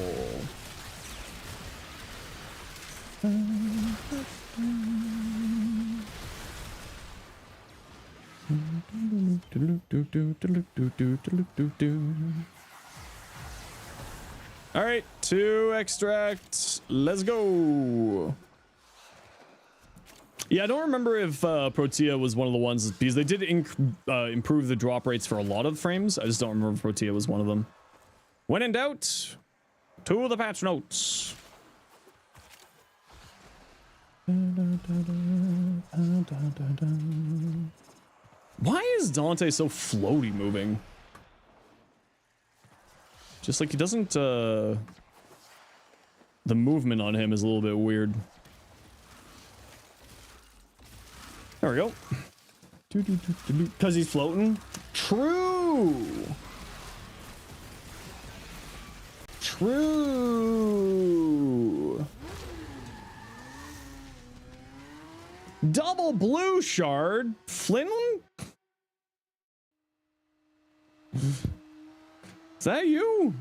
All right, to extract. Let's go. Yeah, I don't remember if Protea was one of the ones, because they did improve the drop rates for a lot of frames. I just don't remember if Protea was one of them. When in doubt, to the patch notes. Why is Dante so floaty moving? Just like he doesn't, the movement on him is a little bit weird. There we go. Because he's floating? True! True! Double blue shard? Flynn? Is that you?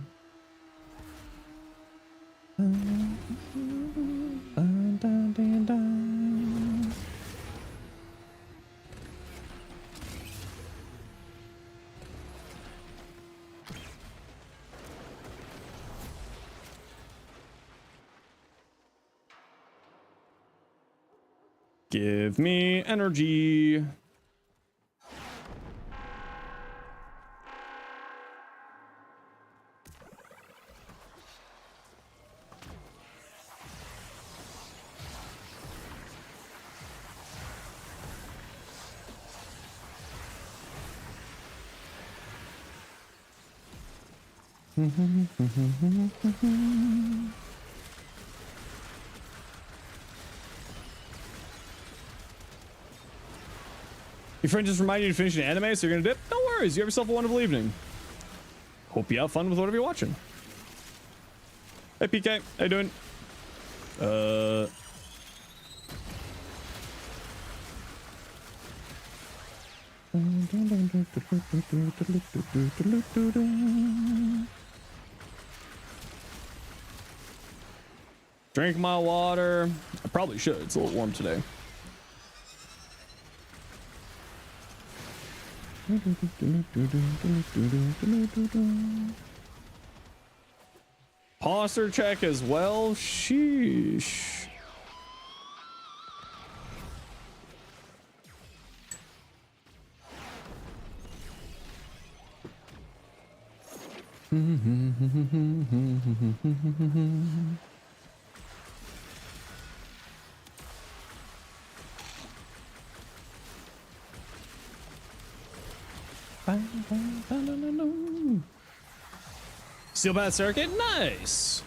Give me energy. Your friend just reminded you to finish an anime, so you're gonna dip? No worries, you have yourself a wonderful evening. Hope you have fun with whatever you're watching. Hey PK, how you doing? Drink my water. I probably should. It's a little warm today. Posture check as well. Sheesh. Steel Path Circuit, nice.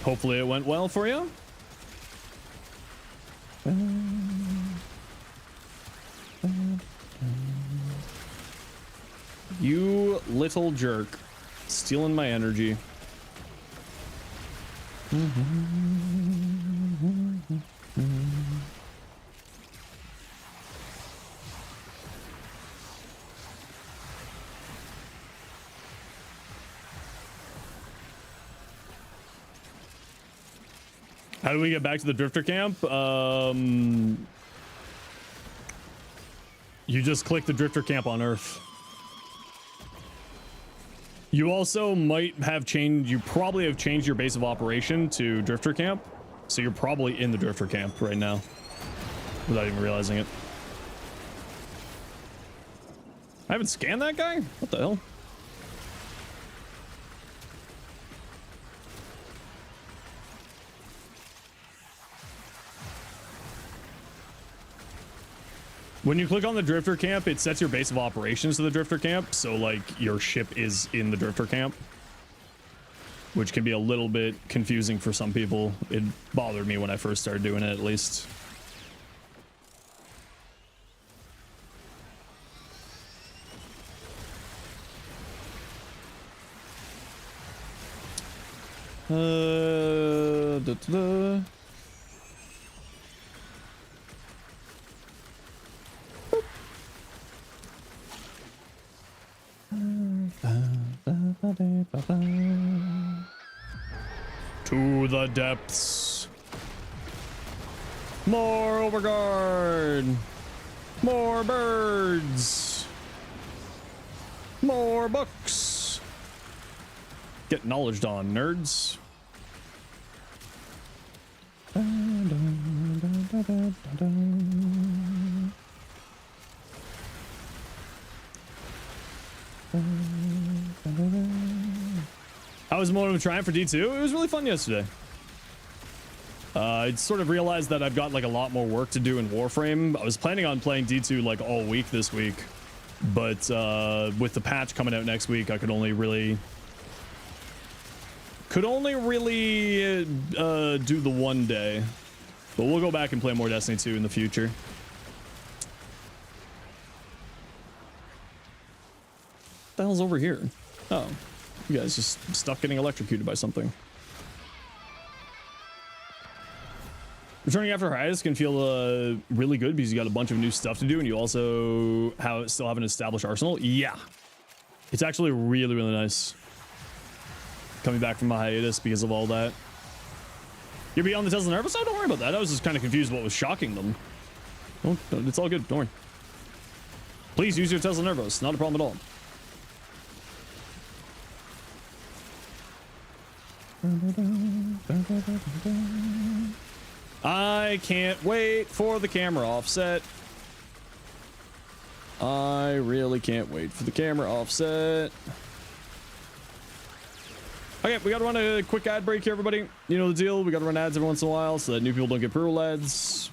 Hopefully it went well for you. You little jerk, stealing my energy. How do we get back to the Drifter camp? You just click the Drifter camp on Earth. You also might have changed, you probably have changed your base of operation to Drifter camp. So you're probably in the Drifter camp right now without even realizing it. I haven't scanned that guy? What the hell? When you click on the Drifter camp, it sets your base of operations to the Drifter camp. So like your ship is in the Drifter camp, which can be a little bit confusing for some people. It bothered me when I first started doing it, at least. To the depths. More overguard. More birds. More books. Get knowledged on, nerds. How was the moment of triumph for D2? It was really fun yesterday. I sort of realized that I've got like a lot more work to do in Warframe. I was planning on playing D2 like all week this week, but with the patch coming out next week, I could only really do the one day. But we'll go back and play more Destiny 2 in the future. What the hell's over here? Oh, you guys just stuck getting electrocuted by something. Returning after hiatus can feel really good because you got a bunch of new stuff to do and you also still have an established arsenal. Yeah, it's actually really, really nice coming back from a hiatus because of all that. You're beyond the Tesla nervous? Oh, don't worry about that. I was just kind of confused what was shocking them. Oh, it's all good. Don't worry. Please use your Tesla nervous. Not a problem at all. I can't wait for the camera offset. I really can't wait for the camera offset. Okay, we gotta run a quick ad break here, everybody. You know the deal. We gotta run ads every once in a while so that new people don't get pre-roll ads.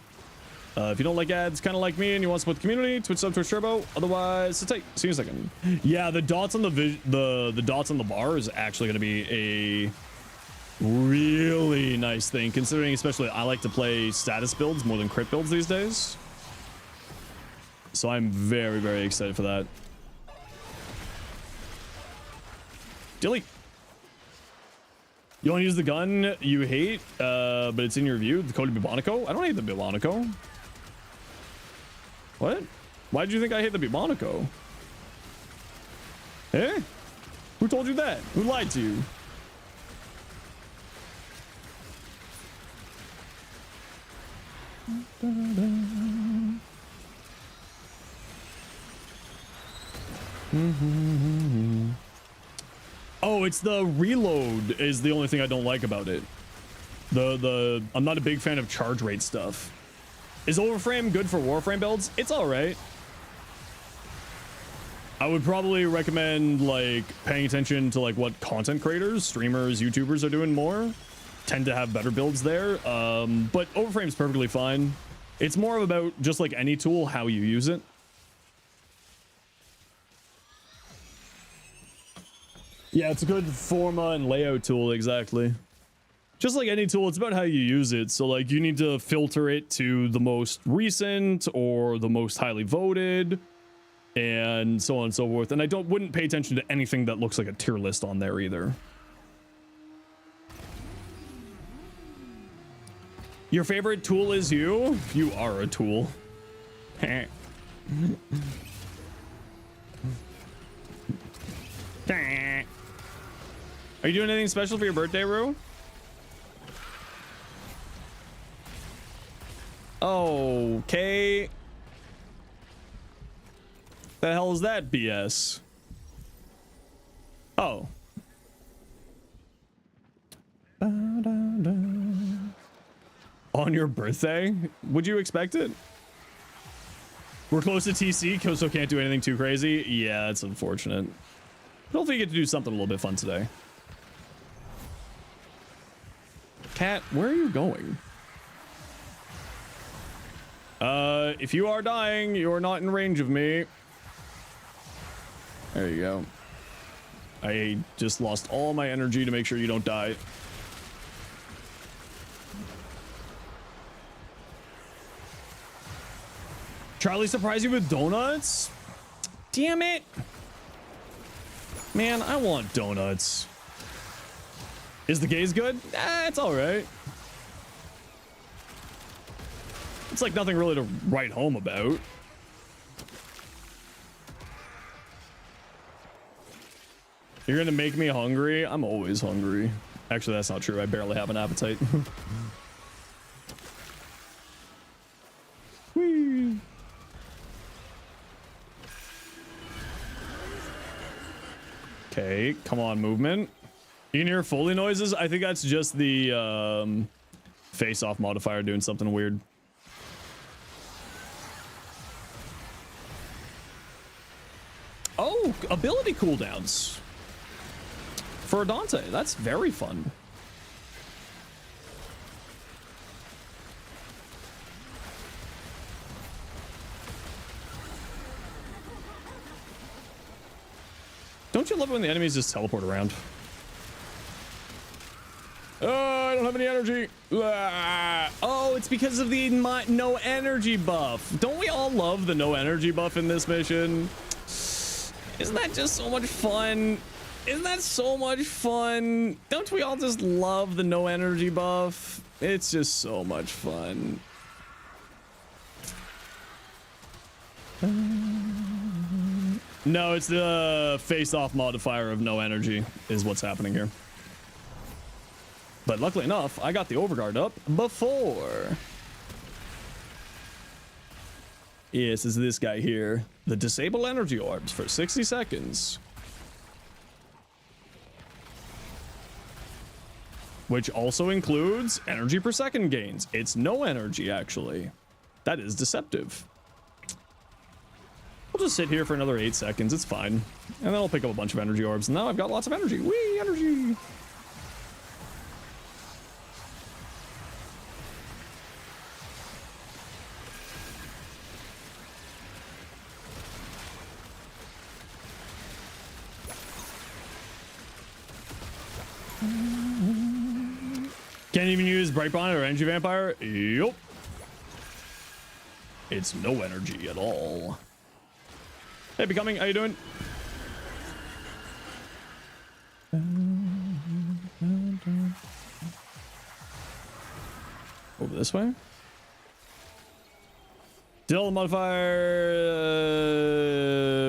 If you don't like ads, kind of like me, and you want to support the community, Twitch sub, Twitch Turbo. Otherwise, sit tight. See you in a second. Yeah, the dots on the dots on the bar is actually gonna be a really nice thing, considering especially I like to play status builds more than crit builds these days. So I'm very, very excited for that. Dilly. You want to use the gun you hate, but it's in your review, the Code of Bibonico? I don't hate the Bibonico. What? Why did you think I hate the Monaco? Eh? Who told you that? Who lied to you? Oh, it's the reload is the only thing I don't like about it. I'm not a big fan of charge rate stuff. Is Overframe good for Warframe builds? It's all right. I would probably recommend like paying attention to like what content creators, streamers, YouTubers are doing more. Tend to have better builds there. But Overframe's perfectly fine. It's more about just like any tool, how you use it. Yeah, it's a good forma and layout tool, exactly. Just like any tool, it's about how you use it. So like you need to filter it to the most recent or the most highly voted and so on and so forth. And I wouldn't pay attention to anything that looks like a tier list on there either. Your favorite tool is you? You are a tool. Are you doing anything special for your birthday, Rue? Okay. The hell is that BS? Oh. On your birthday? Would you expect it? We're close to TC, so can't do anything too crazy. Yeah, it's unfortunate. But hopefully you get to do something a little bit fun today. Cat, where are you going? If you are dying, you're not in range of me. There you go. I just lost all my energy to make sure you don't die. Charlie surprised you with donuts? Damn it. Man, I want donuts. Is the gaze good? It's all right. It's like nothing really to write home about. You're gonna make me hungry? I'm always hungry. Actually, that's not true. I barely have an appetite. Whee. Okay, come on, movement. You can hear Foley noises? I think that's just the face-off modifier doing something weird. Oh, ability cooldowns for Dante. That's very fun. Don't you love it when the enemies just teleport around? Oh, I don't have any energy. Oh, it's because of the no energy buff. Don't we all love the no energy buff in this mission? Isn't that just so much fun? Isn't that so much fun? Don't we all just love the no energy buff? It's just so much fun. No, it's the face-off modifier of no energy is what's happening here. But luckily enough, I got the overguard up before. Yes, is this guy here. The disable energy orbs for 60 seconds. Which also includes energy per second gains. It's no energy, actually. That is deceptive. I'll just sit here for another 8 seconds. It's fine. And then I'll pick up a bunch of energy orbs. And now I've got lots of energy. Whee, energy! Can't even use Brightbond or Energy Vampire? Yup. It's no energy at all. Hey, Becoming, how you doing? Over this way? Still modifier.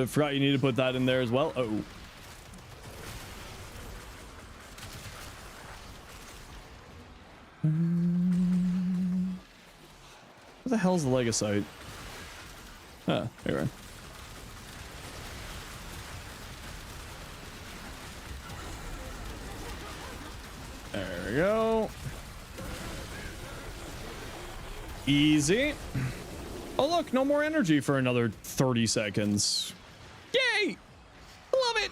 Forgot you need to put that in there as well. Oh. What the hell's the Legosite? Ah, here we are. There we go. Easy. Oh look, no more energy for another 30 seconds. Yay! Love it.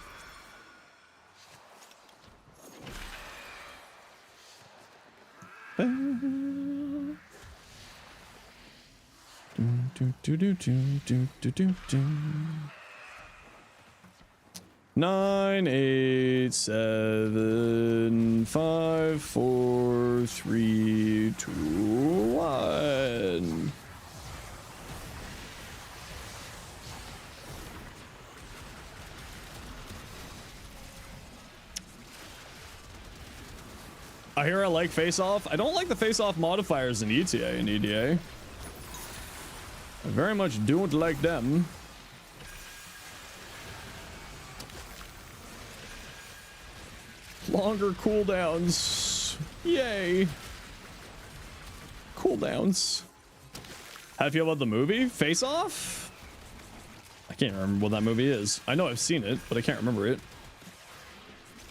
Nine, 8, 7, 5, 4, 3, 2, 1. I hear I like face-off. I don't like the face-off modifiers in ETA and EDA. I very much don't like them. Longer cooldowns. Yay. Cooldowns. How do you feel about the movie? Face-Off? I can't remember what that movie is. I know I've seen it, but I can't remember it.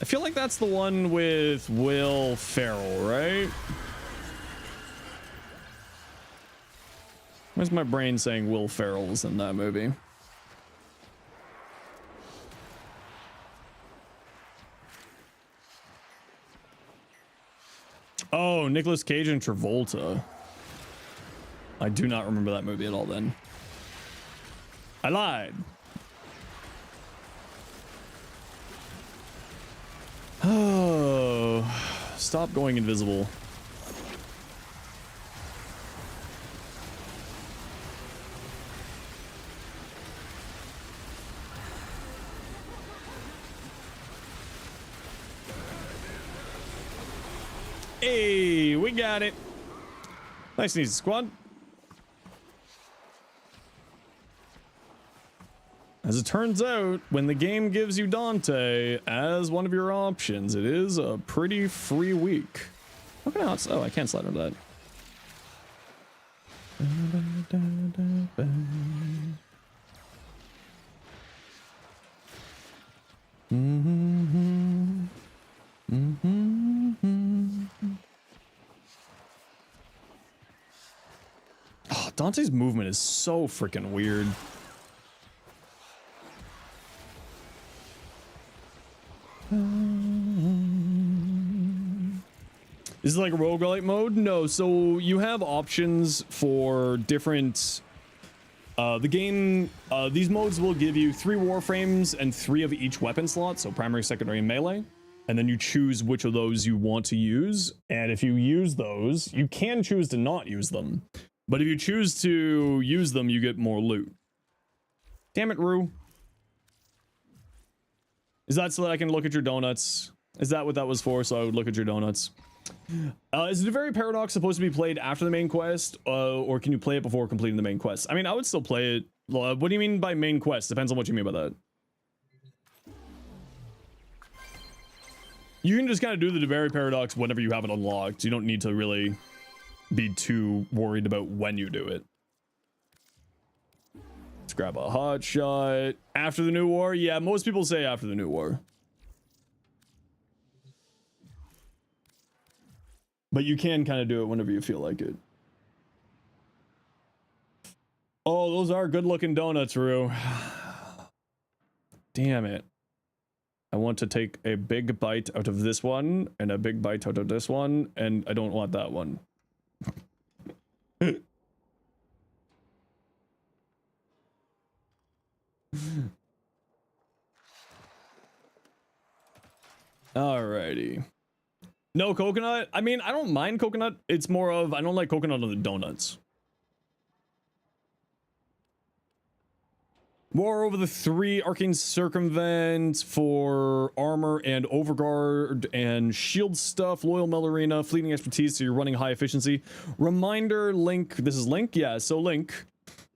I feel like that's the one with Will Ferrell, right? Where's my brain saying Will Ferrell's in that movie? Oh, Nicolas Cage and Travolta. I do not remember that movie at all then. I lied. Oh, stop going invisible. Hey, we got it. Nice and easy, squad. As it turns out, when the game gives you Dante as one of your options, it is a pretty free week. How can I? Oh, I can't slide under that. Oh, Dante's movement is so freaking weird. Is it like a roguelite mode? No, so you have options for different the game. These modes will give you 3 warframes and 3 of each weapon slot, so primary, secondary, and melee, and then you choose which of those you want to use. And if you use those, you can choose to not use them, but if you choose to use them, you get more loot. Damn it, Rue. Is that so that I can look at your donuts? Is that what that was for? So I would look at your donuts. Is the very paradox supposed to be played after the main quest, or can you play it before completing the main quest? I mean, I would still play it. What do you mean by main quest? Depends on what you mean by that. You can just kind of do the very paradox whenever you have it unlocked. You don't need to really be too worried about when you do it. Let's grab a hot shot. After the new war? Yeah, most people say after the new war. But you can kind of do it whenever you feel like it. Oh, those are good looking donuts, Rue. Damn it. I want to take a big bite out of this one and a big bite out of this one, and I don't want that one. Alrighty. No coconut? I mean, I don't mind coconut. It's more of, I don't like coconut on the donuts. War over the 3 arcane circumvent for armor and overguard and shield stuff, loyal meld arena, fleeting expertise, so you're running high efficiency. Reminder, Link, this is Link? Yeah, so Link,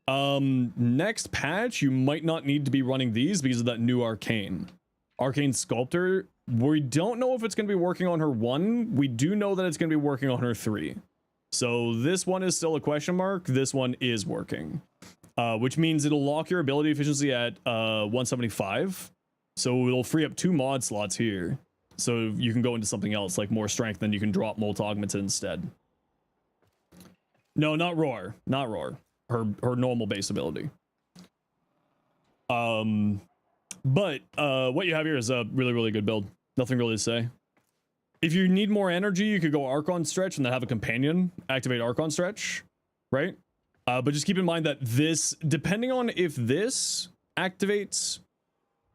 Next patch, you might not need to be running these because of that new Arcane Sculptor. We don't know if it's going to be working on her 1. We do know that it's going to be working on her 3. So this one is still a question mark. This one is working, which means it'll lock your ability efficiency at 175. So it'll free up 2 mod slots here. So you can go into something else like more strength, then you can drop Molt Augmented instead. No, not Roar. Not Roar. Her normal base ability. But what you have here is a really, really good build. Nothing really to say. If you need more energy, you could go Archon Stretch and then have a companion activate Archon Stretch, right? But just keep in mind that this, depending on if this activates,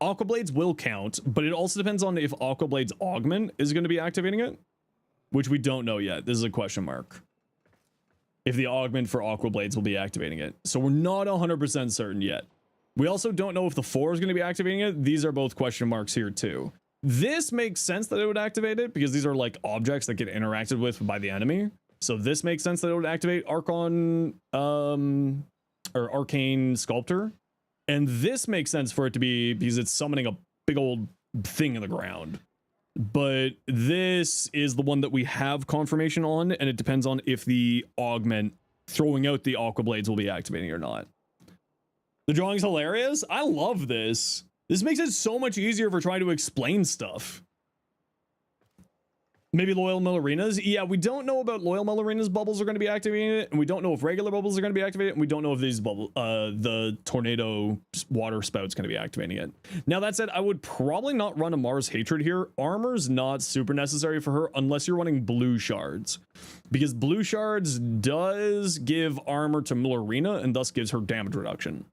Aqua Blades will count, but it also depends on if Aqua Blades Augment is going to be activating it, which we don't know yet. This is a question mark. If the Augment for Aqua Blades will be activating it. So we're not 100% certain yet. We also don't know if the 4 is going to be activating it. These are both question marks here too. This makes sense that it would activate it because these are like objects that get interacted with by the enemy. So this makes sense that it would activate Archon or Arcane Sculptor. And this makes sense for it to be because it's summoning a big old thing in the ground. But this is the one that we have confirmation on, and it depends on if the Augment throwing out the Aqua Blades will be activating or not. The drawing's hilarious. I love this. This makes it so much easier for trying to explain stuff. Maybe Loyal Millerina's. Yeah, we don't know about Loyal Millerina's bubbles are going to be activating it, and we don't know if regular bubbles are going to be activated, and we don't know if these bubble, the tornado water spout's going to be activating it. Now that said, I would probably not run a Mars Hatred here. Armor's not super necessary for her unless you're running blue shards, because blue shards does give armor to Millerina and thus gives her damage reduction.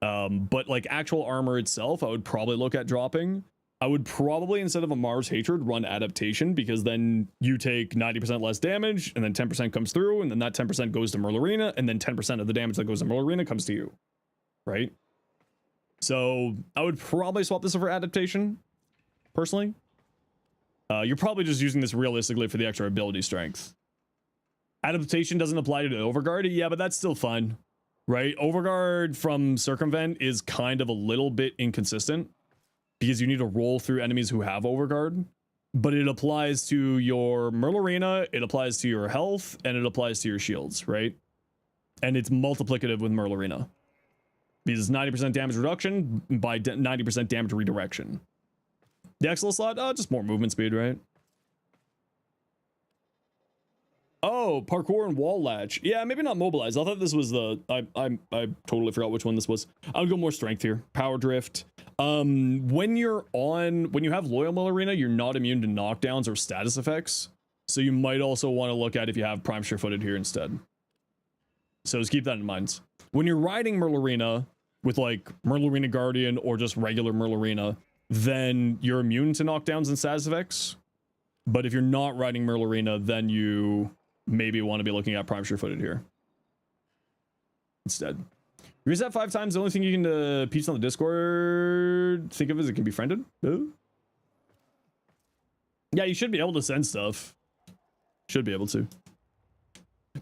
But like actual armor itself, I would probably look at dropping. I would probably, instead of a Mars Hatred, run Adaptation, because then you take 90% less damage, and then 10% comes through, and then that 10% goes to Merlarina, and then 10% of the damage that goes to Merlarina comes to you, right? So I would probably swap this over Adaptation, personally. You're probably just using this realistically for the extra ability strength. Adaptation doesn't apply to the Overguard, yeah, but that's still fun, right? Overguard from Circumvent is kind of a little bit inconsistent, because you need to roll through enemies who have Overguard, but it applies to your Merlarina, it applies to your health, and it applies to your shields, right? And it's multiplicative with Merlarina, because 90% damage reduction by 90% damage redirection. The Excellent slot, just more movement speed, right? Oh, parkour and wall latch. Yeah, maybe not mobilize. I thought this was the... I totally forgot which one this was. I would go more strength here. Power drift. When you have Loyal Millerina, you're not immune to knockdowns or status effects. So you might also want to look at if you have Prime Sure-Footed here instead. So just keep that in mind. When you're riding Merlarina with like Merlarina Guardian or just regular Merlarina, then you're immune to knockdowns and status effects. But if you're not riding Merlarina, then you maybe want to be looking at Prime Sure-Footed here instead. Use that 5 times. The only thing you can piece on the Discord think of is it can be friended. Ooh. Yeah, you should be able to send stuff. Should be able to.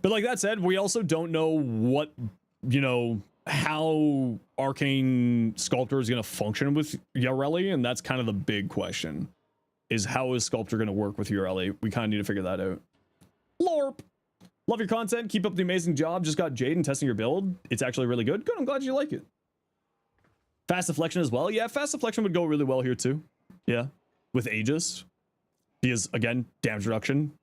But like that said, we also don't know what, you know, how Arcane Sculptor is going to function with Yareli, and that's kind of the big question. Is how is Sculptor going to work with Yareli? We kind of need to figure that out. Lorp! Love your content. Keep up the amazing job. Just got Jaden testing your build. It's actually really good. Good, I'm glad you like it. Fast Deflection as well. Yeah, Fast Deflection would go really well here too. Yeah, with Aegis. Because, again, damage reduction.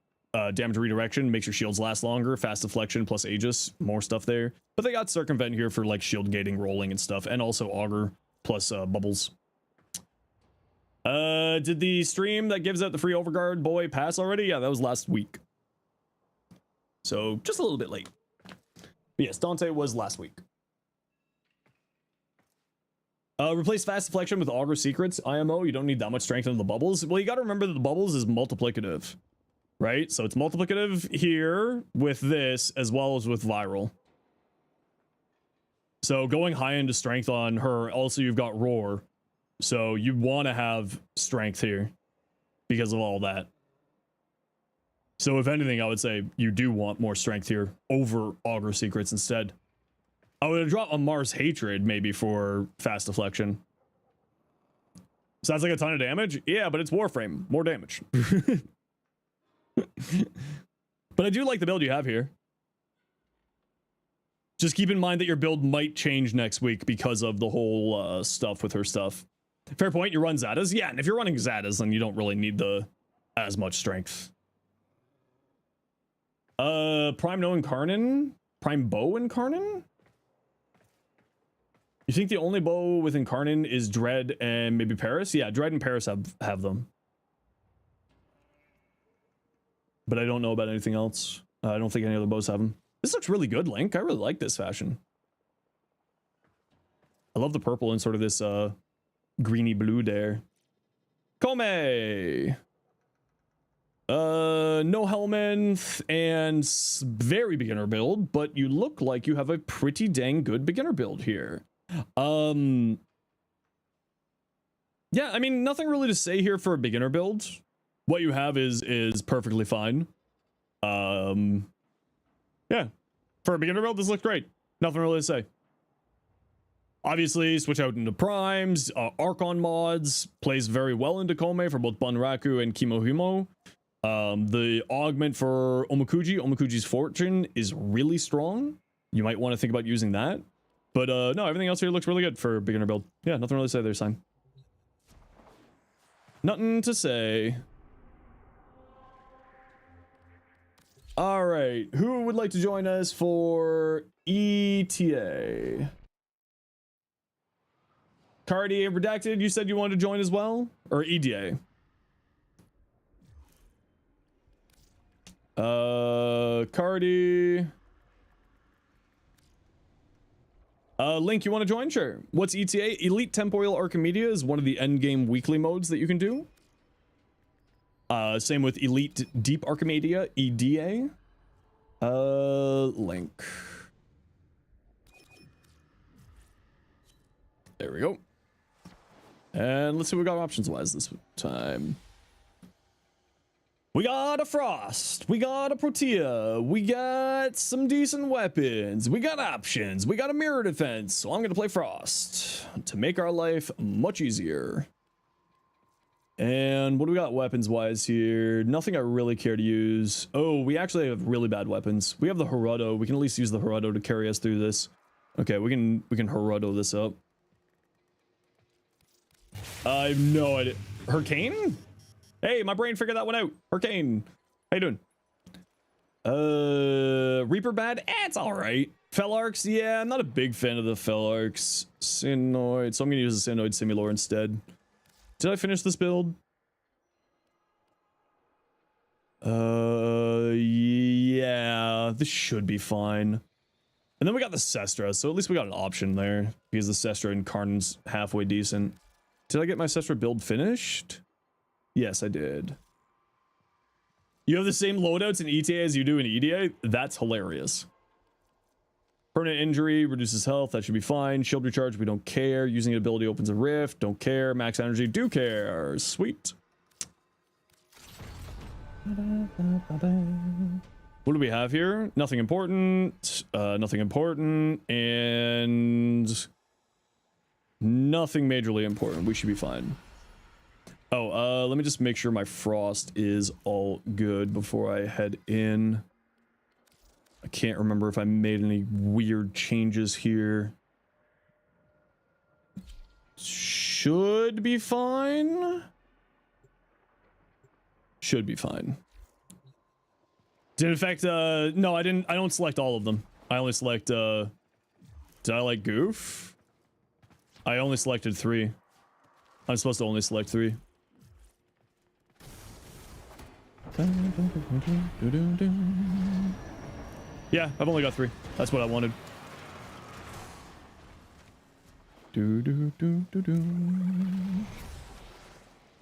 Damage redirection makes your shields last longer. Fast Deflection plus Aegis. More stuff there. But they got Circumvent here for like shield gating, rolling and stuff. And also Augur plus bubbles. Did the stream that gives out the free Overguard boy pass already? Yeah, that was last week. So just a little bit late. But yes, Dante was last week. Replace Fast Deflection with Augur Secrets. IMO, you don't need that much strength into the bubbles. Well, you got to remember that the bubbles is multiplicative, right? So it's multiplicative here with this as well as with Viral. So going high into strength on her. Also, you've got Roar. So you want to have strength here because of all that. So if anything, I would say you do want more strength here over Augur Secrets instead. I would drop a Mars Hatred maybe for fast deflection. So that's like a ton of damage? Yeah, but it's Warframe. More damage. But I do like the build you have here. Just keep in mind that your build might change next week because of the whole stuff with her stuff. Fair point, you run Zatas? Yeah, and if you're running Zatas, then you don't really need the as much strength. Prime No Incarnon? Prime Bow Incarnon? You think the only bow with Incarnon is Dread and maybe Paris? Yeah, Dread and Paris have them. But I don't know about anything else. I don't think any other bows have them. This looks really good, Link. I really like this fashion. I love the purple and sort of this greeny blue there. Kome! No helmet and very beginner build, but you look like you have a pretty dang good beginner build here. Yeah, I mean, nothing really to say here for a beginner build. What you have is perfectly fine. Yeah, for a beginner build, this looks great. Nothing really to say. Obviously, switch out into primes. Archon mods plays very well into Kome for both Bunraku and Kimohimo. The augment for Omokuji's Fortune is really strong. You might want to think about using that. But no, everything else here looks really good for beginner build. Yeah, nothing really to say there, Sign. Nothing to say. All right, who would like to join us for ETA? Cardi and Redacted, you said you wanted to join as well? Or EDA? Cardi. Link, you want to join? Sure. What's ETA? Elite Temporal Archimedia is one of the endgame weekly modes that you can do. Same with Elite Deep Archimedia, EDA. Link. There we go. And let's see what we got options-wise this time. We got a Frost, we got a Protea, we got some decent weapons, we got options, we got a mirror defense, so I'm gonna play Frost to make our life much easier. And what do we got weapons-wise here? Nothing I really care to use. Oh, we actually have really bad weapons. We have the Haruto. We can at least use the Haruto to carry us through this. Okay, we can Haruto this up. I have no idea. Hurricane? Hey, my brain figured that one out. Hurricane. How you doing? Reaper bad? It's alright. Fellarks? Yeah, I'm not a big fan of the Fellarks. Synoid. So I'm gonna use the Synoid Simulor instead. Did I finish this build? Yeah, this should be fine. And then we got the Sestra, so at least we got an option there, because the Sestra and Karn's halfway decent. Did I get my Sestra build finished? Yes, I did. You have the same loadouts in ETA as you do in EDA? That's hilarious. Permanent injury, reduces health, that should be fine. Shield recharge, we don't care. Using an ability opens a rift, don't care. Max energy, do care. Sweet. What do we have here? Nothing important, nothing important, and nothing majorly important. We should be fine. Oh, let me just make sure my Frost is all good before I head in. I can't remember if I made any weird changes here. Should be fine. Should be fine. Did in fact, no, I don't select all of them. I only select, did I like Goof? I only selected 3. I'm supposed to only select 3. Yeah, I've only got 3. That's what I wanted.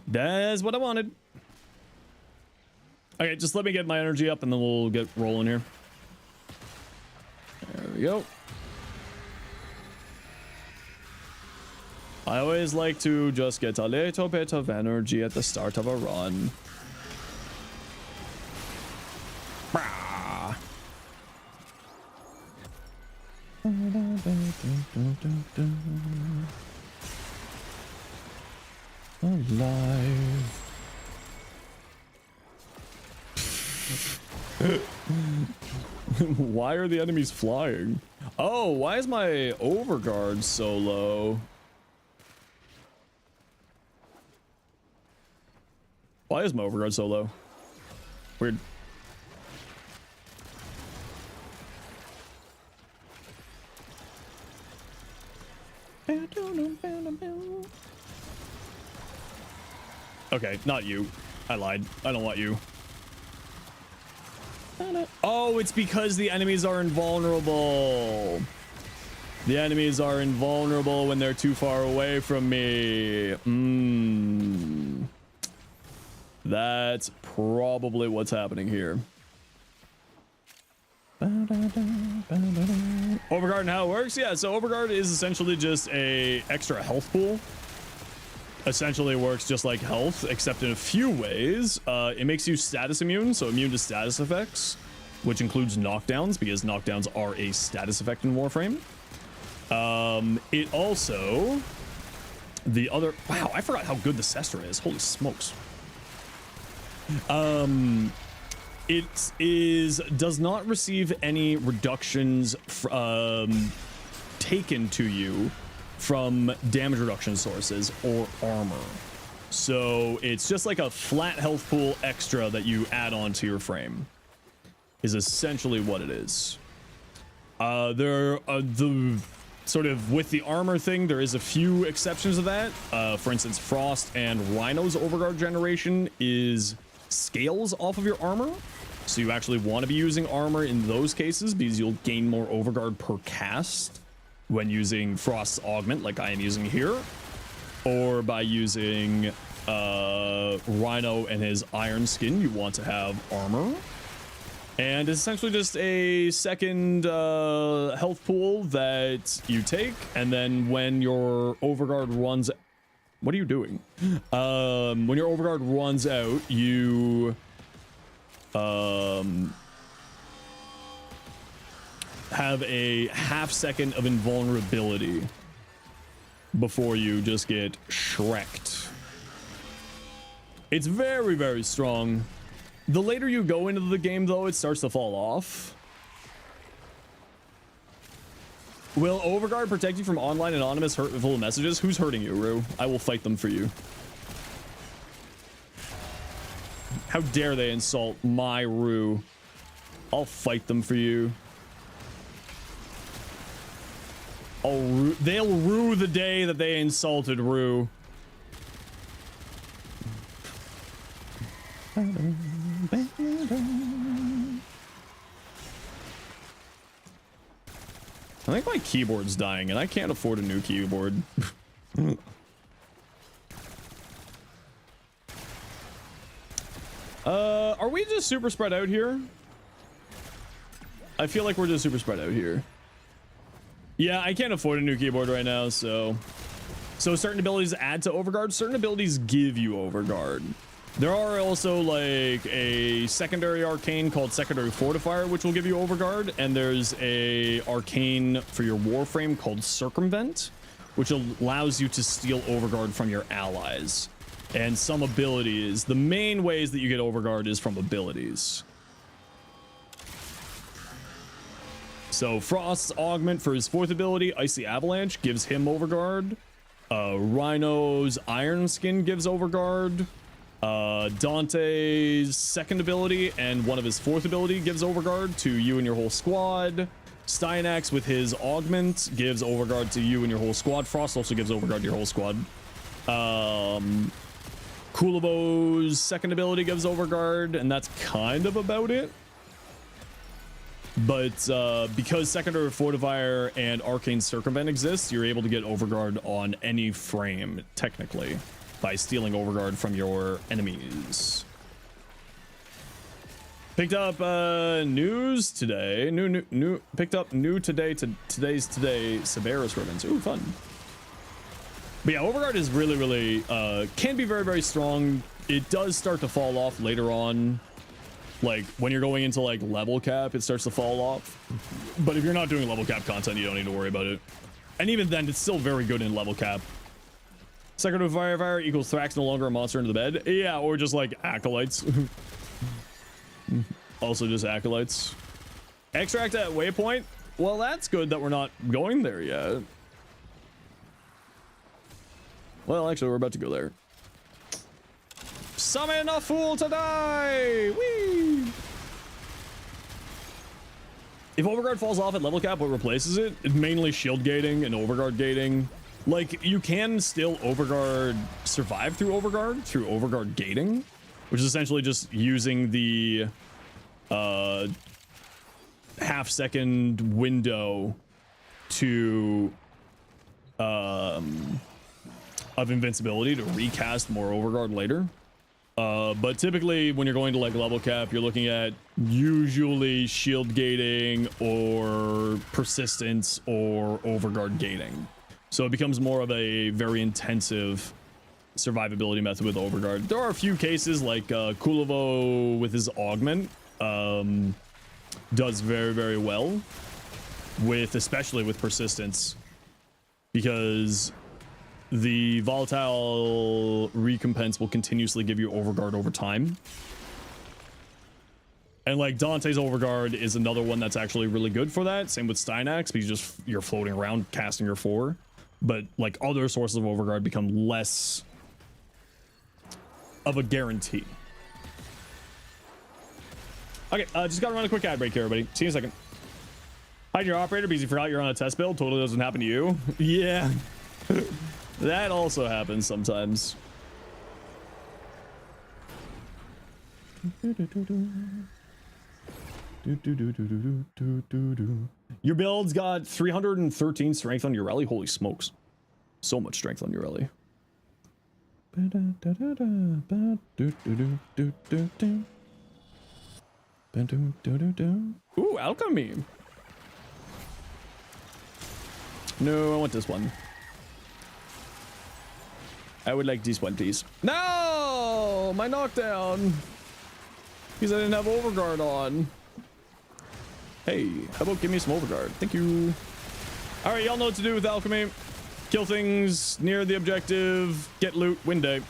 That's what I wanted. Okay, just let me get my energy up and then we'll get rolling here. There we go. I always like to just get a little bit of energy at the start of a run. Alive. Why are the enemies flying? Oh, why is my overguard so low? Why is my overguard so low? Weird. Okay, not you. I lied. I don't want you. Oh, it's because the enemies are invulnerable. The enemies are invulnerable when they're too far away from me. That's probably what's happening here. Overguard and how it works? Yeah, so Overguard is essentially just a extra health pool. Essentially works just like health, except in a few ways. It makes you status immune, so immune to status effects, which includes knockdowns, because knockdowns are a status effect in Warframe. It also... The other... Wow, I forgot how good the Sestra is. Holy smokes. Does not receive any reductions taken to you from damage reduction sources or armor. So it's just like a flat health pool extra that you add on to your frame is essentially what it is. The sort of with the armor thing, there is a few exceptions to that. For instance, Frost and Rhino's overguard generation is scales off of your armor. So you actually want to be using armor in those cases because you'll gain more overguard per cast when using Frost's augment like I am using here, or by using Rhino and his iron skin, you want to have armor. And it's essentially just a second health pool that you take, and then when your overguard runs... What are you doing? When your overguard runs out, you... have a half second of invulnerability before you just get shreked. It's very, very strong. The later you go into the game, though, it starts to fall off. Will Overguard protect you from online anonymous hurtful messages? Who's hurting you, Rue? I will fight them for you. How dare they insult my Rue? I'll fight them for you. They'll rue the day that they insulted Rue. I think my keyboard's dying and I can't afford a new keyboard. Are we just super spread out here? I feel like we're just super spread out here. Yeah, I can't afford a new keyboard right now, so certain abilities add to Overguard, certain abilities give you Overguard. There are also like a secondary arcane called Secondary Fortifier, which will give you Overguard, and there's a arcane for your Warframe called Circumvent, which allows you to steal Overguard from your allies. And some abilities, the main ways that you get Overguard is from abilities. So Frost's augment for his 4th ability, Icy Avalanche, gives him Overguard. Rhino's Iron Skin gives Overguard. Dante's 2nd ability and one of his 4th ability gives Overguard to you and your whole squad. Styanax with his augment gives Overguard to you and your whole squad. Frost also gives Overguard to your whole squad. Kulibo's 2nd ability gives Overguard, and that's kind of about it. But because Secondary Fortifier and Arcane Circumvent exists, you're able to get Overguard on any frame, technically, by stealing Overguard from your enemies. Picked up news today. Picked up new today Severus ribbons. Ooh, fun. But yeah, Overguard is really can be very strong. It does start to fall off later on. Like when you're going into like level cap, it starts to fall off. But if you're not doing level cap content, you don't need to worry about it. And even then, it's still very good in level cap. Second of fire equals Thrax no longer a monster into the bed. Yeah, or just like acolytes. Also just acolytes. Extract at waypoint. Well, that's good that we're not going there yet. Well, actually, we're about to go there. Summon a fool to die! Whee! If Overguard falls off at level cap, what replaces it? It's mainly shield gating and Overguard gating. Like, you can still Overguard survive through Overguard gating, which is essentially just using the half-second window to of invincibility to recast more Overguard later. But typically when you're going to like level cap, you're looking at usually shield gating or persistence or Overguard gating. So it becomes more of a very intensive survivability method with Overguard. There are a few cases like Kulovo with his augment does very, very well with, especially with persistence, because the volatile recompense will continuously give you Overguard over time. And like Dante's Overguard is another one that's actually really good for that. Same with Steinax, because you're floating around casting your 4. But like other sources of Overguard become less of a guarantee. Okay, just gotta run a quick ad break here, everybody. See you in a second. Hide your operator because you forgot you're on a test build. Totally doesn't happen to you. Yeah. That also happens sometimes. Your build's got 313 strength on your rally. Holy smokes. So much strength on your rally. Ooh, alchemy. No, I want this one. I would like this one, please. No! My knockdown! Because I didn't have Overguard on. Hey, how about give me some Overguard? Thank you. Alright, y'all know what to do with alchemy. Kill things near the objective. Get loot. Win day.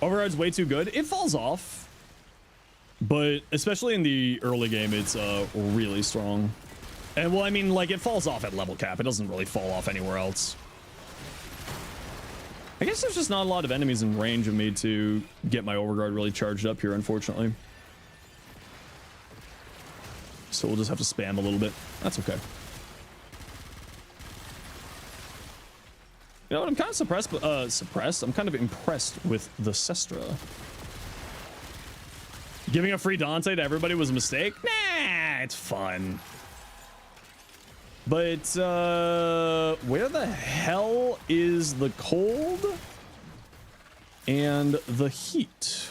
Overguard's way too good. It falls off. But especially in the early game, it's really strong. And well, I mean, like, it falls off at level cap. It doesn't really fall off anywhere else. I guess there's just not a lot of enemies in range of me to get my Overguard really charged up here, unfortunately. So we'll just have to spam a little bit. That's okay. You know what? I'm kind of suppressed. I'm kind of impressed with the Sestra. Giving a free Dante to everybody was a mistake? Nah, it's fun. But, where the hell is the cold and the heat?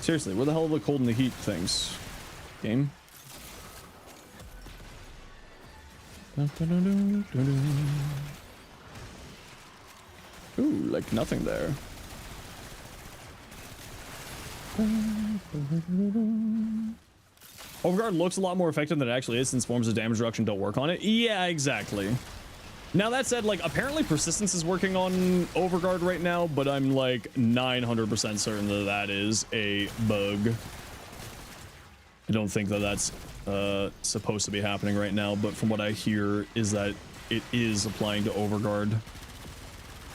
Seriously, where the hell are the cold and the heat things? Game? Ooh, like nothing there. Overguard looks a lot more effective than it actually is since forms of damage reduction don't work on it. Yeah, exactly. Now that said, like, apparently persistence is working on Overguard right now, but I'm like 900% certain that that is a bug. I don't think that that's supposed to be happening right now, but from what I hear is that it is applying to Overguard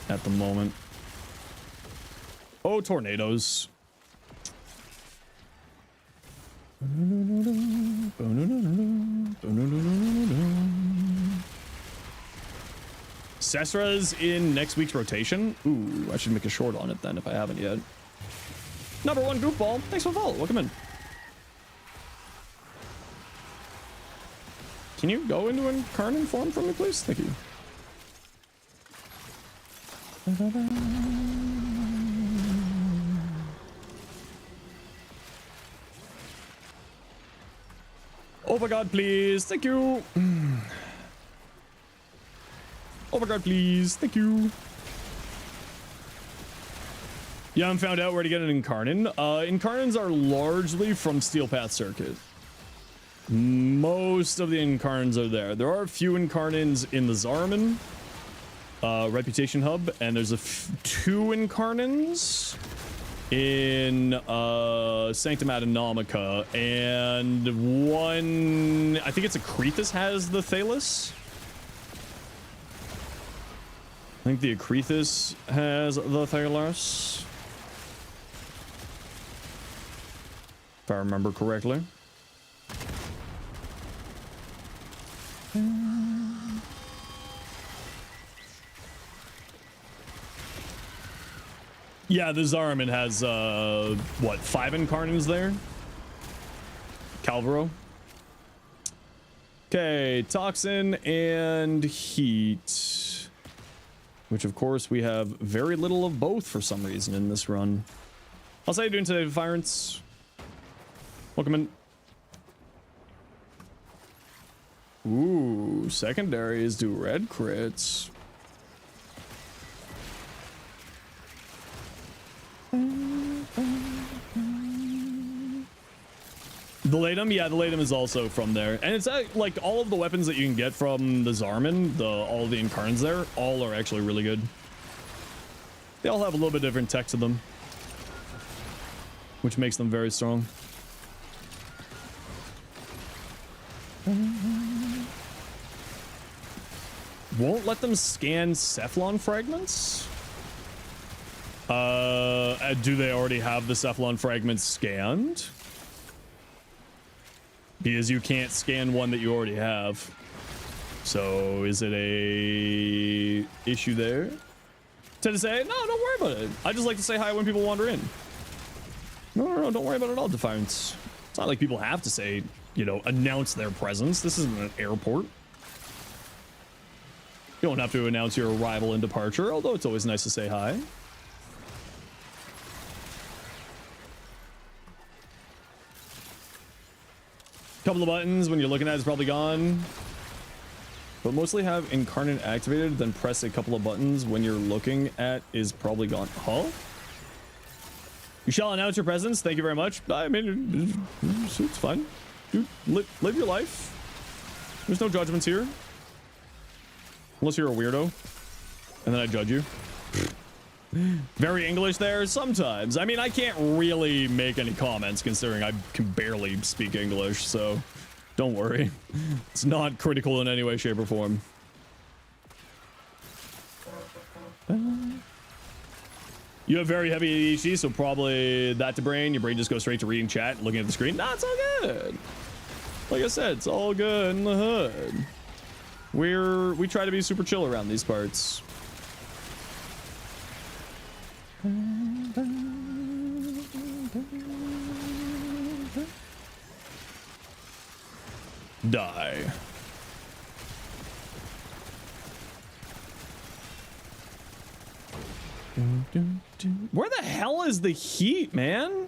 at the moment. Oh, tornadoes. Sesra's in next week's rotation. Ooh, I should make a short on it then if I haven't yet. Number 1 goofball. Thanks for the follow. Welcome in. Can you go into Incarnate form for me, please? Thank you. Oh my god, please. Thank you. Oh my god, please. Thank you. Yeah, I haven't found out where to get an Incarnon. Incarnons are largely from Steel Path Circuit. Most of the Incarnons are there. There are a few Incarnons in the Zariman Reputation Hub, and there's two Incarnons in Sanctum Adenomica, and one, I think it's a Akrithis has the Thalos. I think the Akrithis has the Thalos, if I remember correctly. Yeah, the Zariman has what, 5 Incarnons there? Calvaro. Okay, Toxin and Heat, which of course we have very little of both for some reason in this run. How's how you doing today, Defiance? Welcome in. Ooh, secondaries do red crits. The Latum, yeah, the Latum is also from there, and it's like all of the weapons that you can get from the Zariman, all the Incarns there, all are actually really good. They all have a little bit different tech to them, which makes them very strong. Won't let them scan Cephalon fragments? Do they already have the Cephalon fragments scanned? Because you can't scan one that you already have. So is it a issue there? To say, no, don't worry about it. I just like to say hi when people wander in. No, don't worry about it at all, Defiance. It's not like people have to say, you know, announce their presence. This isn't an airport. You don't have to announce your arrival and departure, although it's always nice to say hi. Couple of buttons when you're looking at it's probably gone, but mostly have Incarnate activated, then press a couple of buttons when you're looking at is probably gone. Huh? You shall announce your presence. Thank you very much. I mean, it's fine. Dude, live your life. There's no judgments here. Unless you're a weirdo. And then I judge you. Very English there sometimes. I mean, I can't really make any comments considering I can barely speak English, so don't worry. It's not critical in any way, shape, or form. You have very heavy ADHD, so probably that to brain. Your brain just goes straight to reading chat, looking at the screen. Nah, it's all good. Like I said, it's all good in the hood. We try to be super chill around these parts. Die. Where the hell is the heat, man?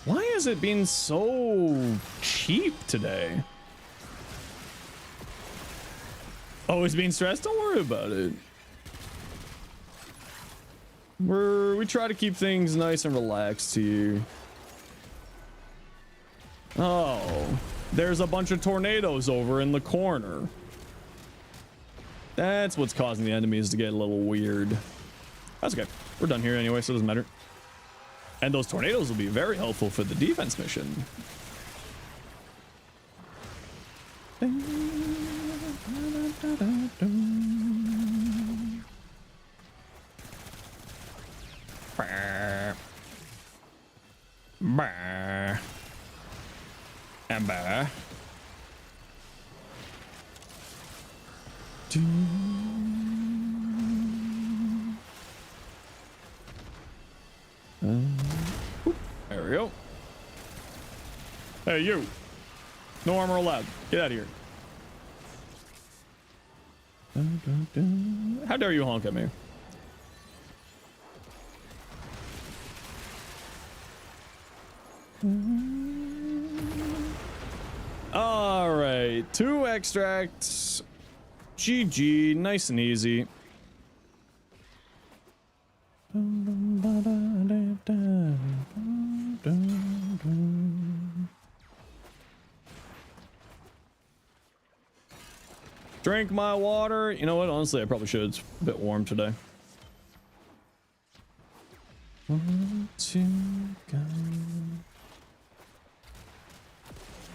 Why is it being so cheap today? Oh, it's being stressed? Don't worry about it. We try to keep things nice and relaxed here. Oh, there's a bunch of tornadoes over in the corner. That's what's causing the enemies to get a little weird. That's okay. We're done here anyway, so it doesn't matter. And those tornadoes will be very helpful for the defense mission. Amber. There we go. Hey, you. No armor allowed. Get out of here. How dare you honk at me? All right, 2 extracts. GG, nice and easy. Drink my water. You know what? Honestly, I probably should. It's a bit warm today. 1, 2, go.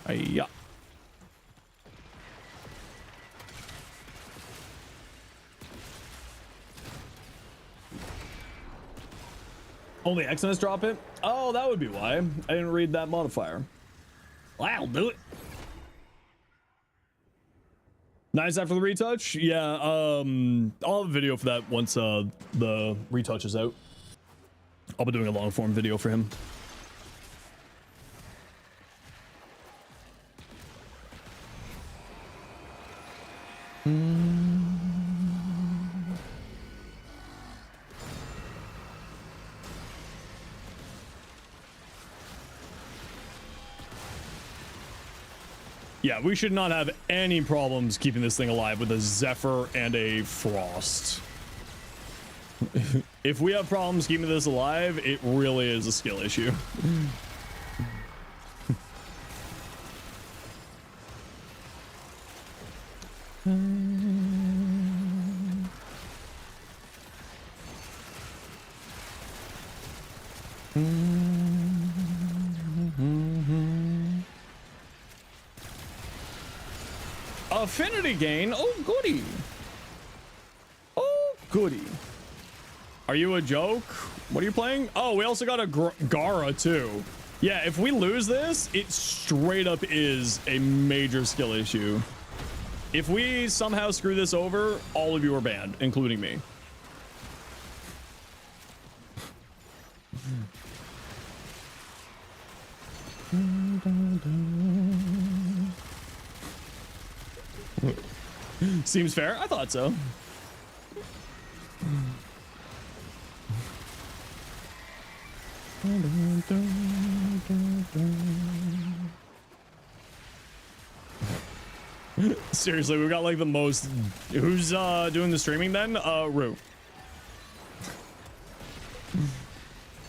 Hiya. Only Exodus drop it? Oh, that would be why. I didn't read that modifier. Well, I'll do it. Nice after the retouch? Yeah, I'll have a video for that once the retouch is out. I'll be doing a long form video for him. Yeah, we should not have any problems keeping this thing alive with a Zephyr and a Frost. If we have problems keeping this alive, it really is a skill issue. Affinity gain? Oh, goody. Oh, goody. Are you a joke? What are you playing? Oh, we also got a Gara too. Yeah, if we lose this, it straight up is a major skill issue. If we somehow screw this over, all of you are banned, including me. Seems fair. I thought so. Seriously, we've got like the most. Who's doing the streaming then? Rue.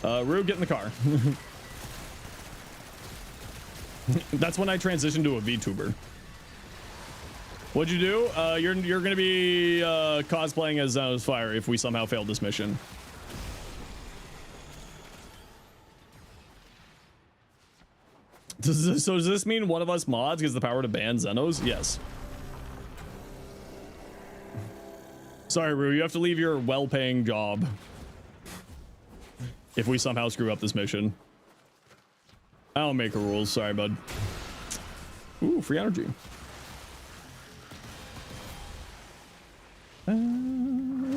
Rue, get in the car. That's when I transitioned to a VTuber. What'd you do? You're gonna be cosplaying as Zenosfire if we somehow failed this mission. So does this mean one of us mods gets the power to ban Zenos? Yes. Sorry, Rue, you have to leave your well-paying job if we somehow screw up this mission. I don't make rules. Sorry, bud. Ooh, free energy.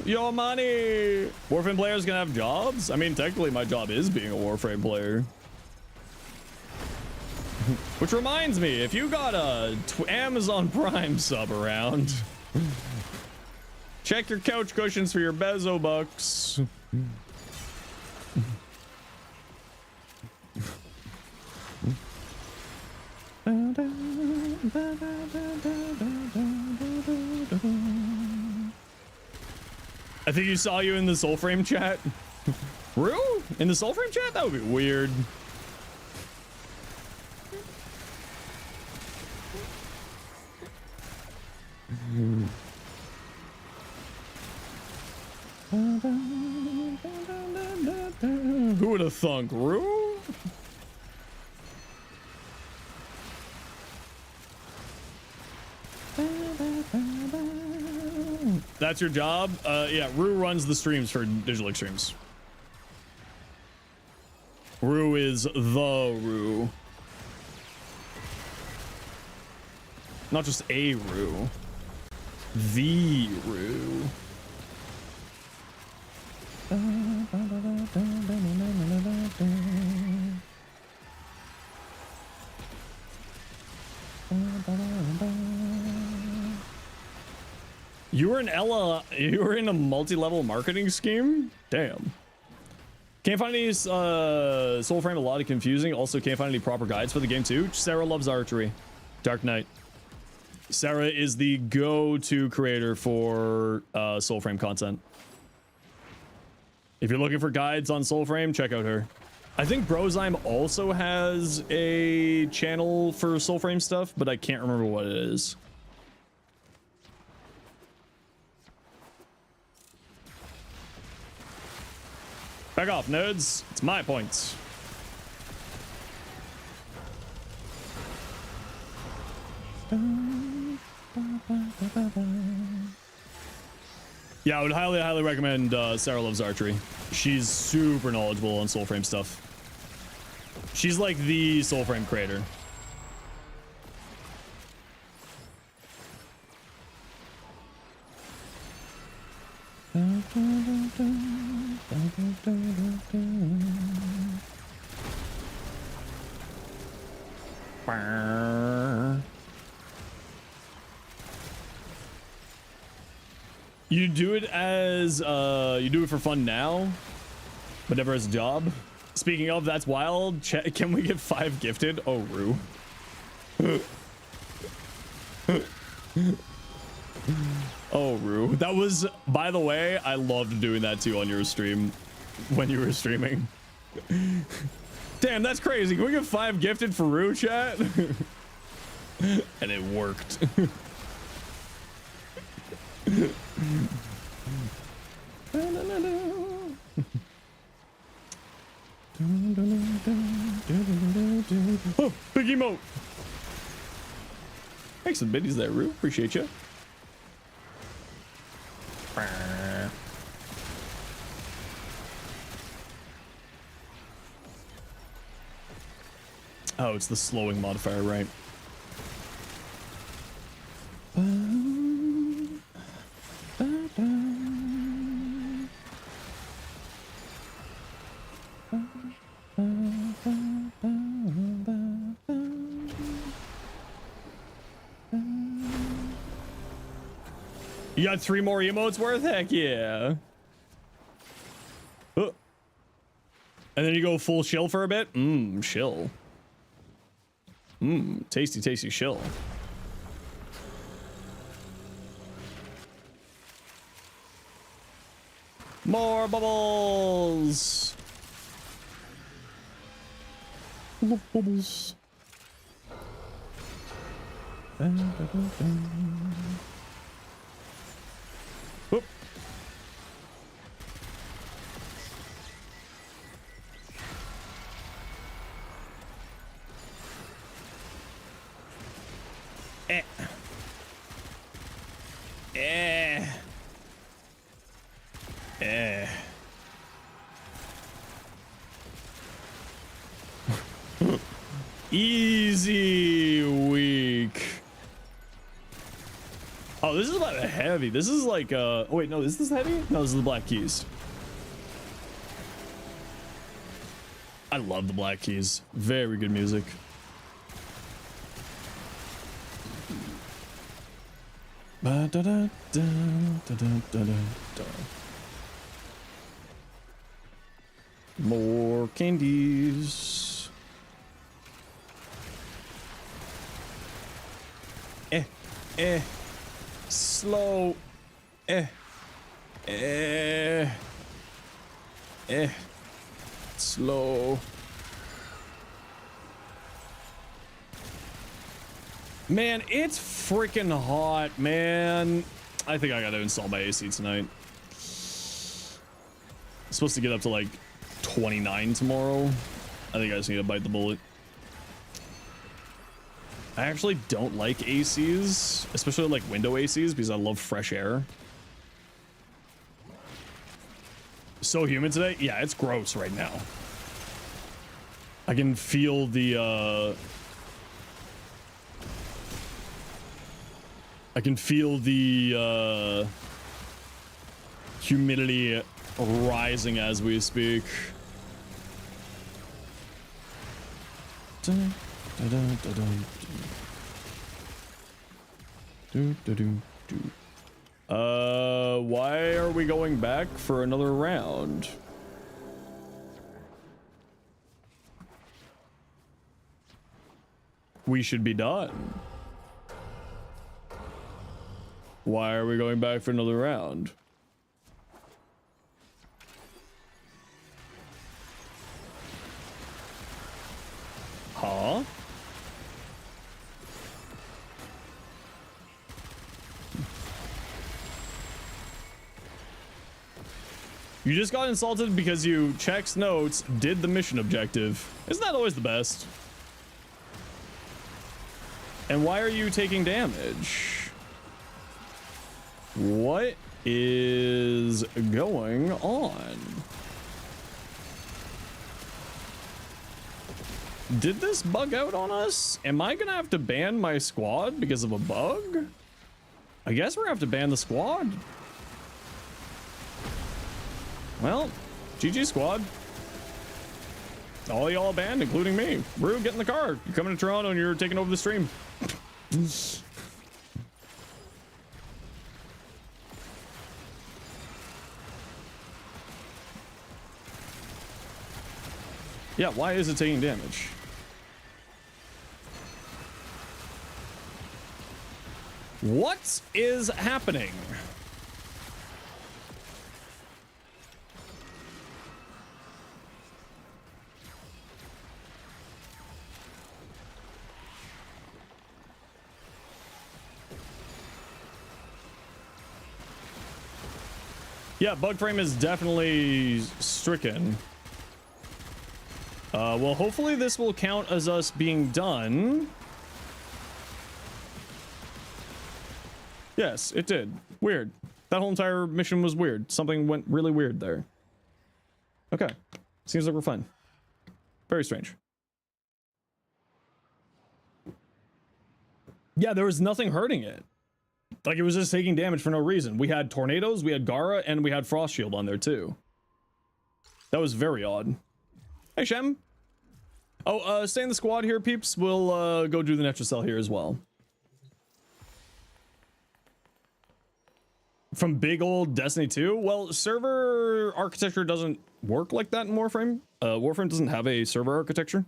Your money. Warframe players gonna have jobs? I mean, technically my job is being a Warframe player. Which reminds me, if you got a Amazon Prime sub around, check your couch cushions for your Bezo bucks. I think you saw you in the Soulframe chat. Rue? In the Soulframe chat? That would be weird. Who would have thunk? Rue? That's your job? Yeah, Rue runs the streams for Digital Extremes. Rue is the Rue. Not just a Rue. The Rue. You were in a multi-level marketing scheme? Damn. Can't find any Soulframe, a lot of confusing. Also can't find any proper guides for the game too. Sarah loves archery. Dark Knight. Sarah is the go-to creator for Soulframe content. If you're looking for guides on Soulframe, check out her. I think Brozyme also has a channel for Soulframe stuff, but I can't remember what it is. Back off, nerds. It's my points. Yeah, I would highly recommend Sarah Loves Archery. She's super knowledgeable on Soulframe stuff. She's like the Soulframe creator. You do it as you do it for fun now, but never as a job. Speaking of, that's wild. Can we get 5 gifted? Oh, Rue. Oh, Rue. That was, by the way, I loved doing that too on your stream when you were streaming. Damn, that's crazy. Can we get 5 gifted for Rue, chat? And it worked. Oh, big emote. Thanks some biddies there, Rue. Appreciate you. Oh, it's the slowing modifier, right? You got 3 more emotes worth? Heck yeah. And then you go full shill for a bit? Shill. Tasty, tasty shill. More bubbles. Bubbles. Whoop. Easy week. Oh, this is about heavy. This is like oh wait, no, is this heavy? No, this is the Black Keys. I love the Black Keys. Very good music. Ba da da da da da da da. More candies. Slow. Slow. Man, it's freaking hot, man. I think I gotta install my AC tonight. It's supposed to get up to like 29 tomorrow. I think I just need to bite the bullet. I actually don't like ACs, especially like window ACs, because I love fresh air. So humid today? Yeah, it's gross right now. I can feel the humidity rising as we speak. Why are we going back for another round? we should be done. Why are we going back for another round? Huh? You just got insulted because you checked notes, did the mission objective. Isn't that always the best? And why are you taking damage? What is going on? Did this bug out on us? Am I gonna have to ban my squad because of a bug? I guess we're gonna have to ban the squad. Well, GG squad. All y'all banned, including me. Rue, get in the car. You're coming to Toronto and you're taking over the stream. Yeah, why is it taking damage? What is happening? Yeah, Bugframe is definitely stricken. Well, hopefully this will count as us being done. Yes, it did. Weird. That whole entire mission was weird. Something went really weird there. Okay. Seems like we're fine. Very strange. Yeah, there was nothing hurting it. Like, it was just taking damage for no reason. We had tornadoes, we had Gara, and we had Frost Shield on there, too. That was very odd. Hey, Shem. Oh, stay in the squad here, peeps. We'll, go do the Netracell here as well. From big old Destiny 2? Well, server architecture doesn't work like that in Warframe. Warframe doesn't have a server architecture.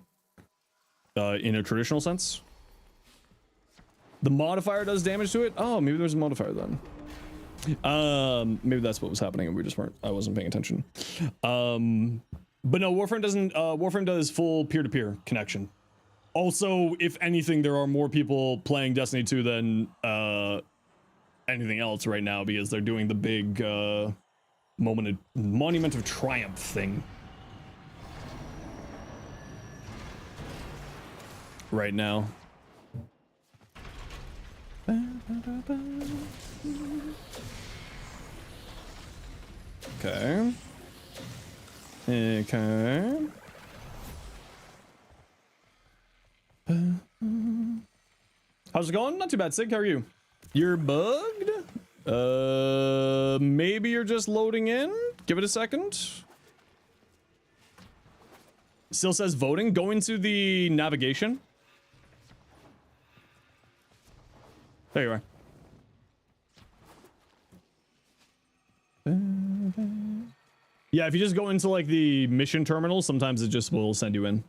In a traditional sense. The modifier does damage to it? Oh, maybe there's a modifier then. Maybe that's what was happening and we just weren't, I wasn't paying attention. But no, Warframe doesn't, Warframe does full peer-to-peer connection. Also, if anything, there are more people playing Destiny 2 than, anything else right now because they're doing the big, Monument of Triumph thing. Right now. Okay. Okay. How's it going? Not too bad, Sig. How are you? You're bugged? Maybe you're just loading in? Give it a second. Still says voting. Go into the navigation. There you are. Yeah, if you just go into like the mission terminal, sometimes it just will send you in.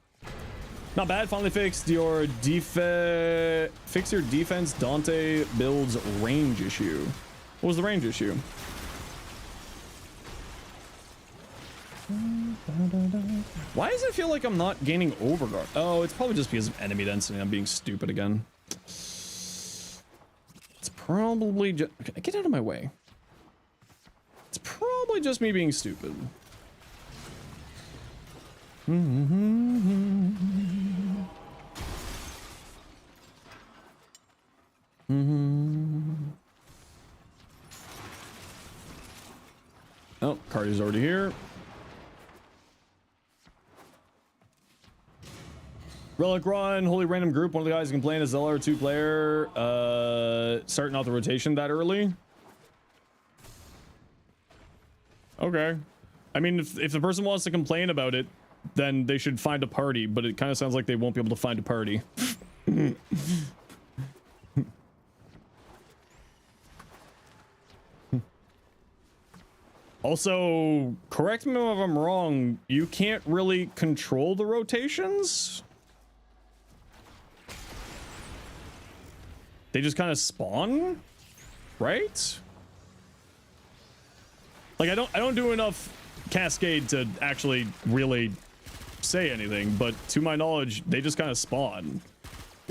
Not bad. Finally fixed your fix your defense Dante builds range issue. What was the range issue? Why does it feel like I'm not gaining overguard? Oh, it's probably just because of enemy density. I'm being stupid again. It's probably just... Okay, get out of my way. It's probably just me being stupid. Oh, Cardi's already here. Relic Run, Holy Random Group. One of the guys complained as LR2 player starting out the rotation that early. Okay. I mean, if the person wants to complain about it, then they should find a party, but it kind of sounds like they won't be able to find a party. Also, correct me if I'm wrong, you can't really control the rotations? they just kind of spawn, right? Like I don't do enough Cascade to actually really say anything, but to my knowledge, they just kind of spawn.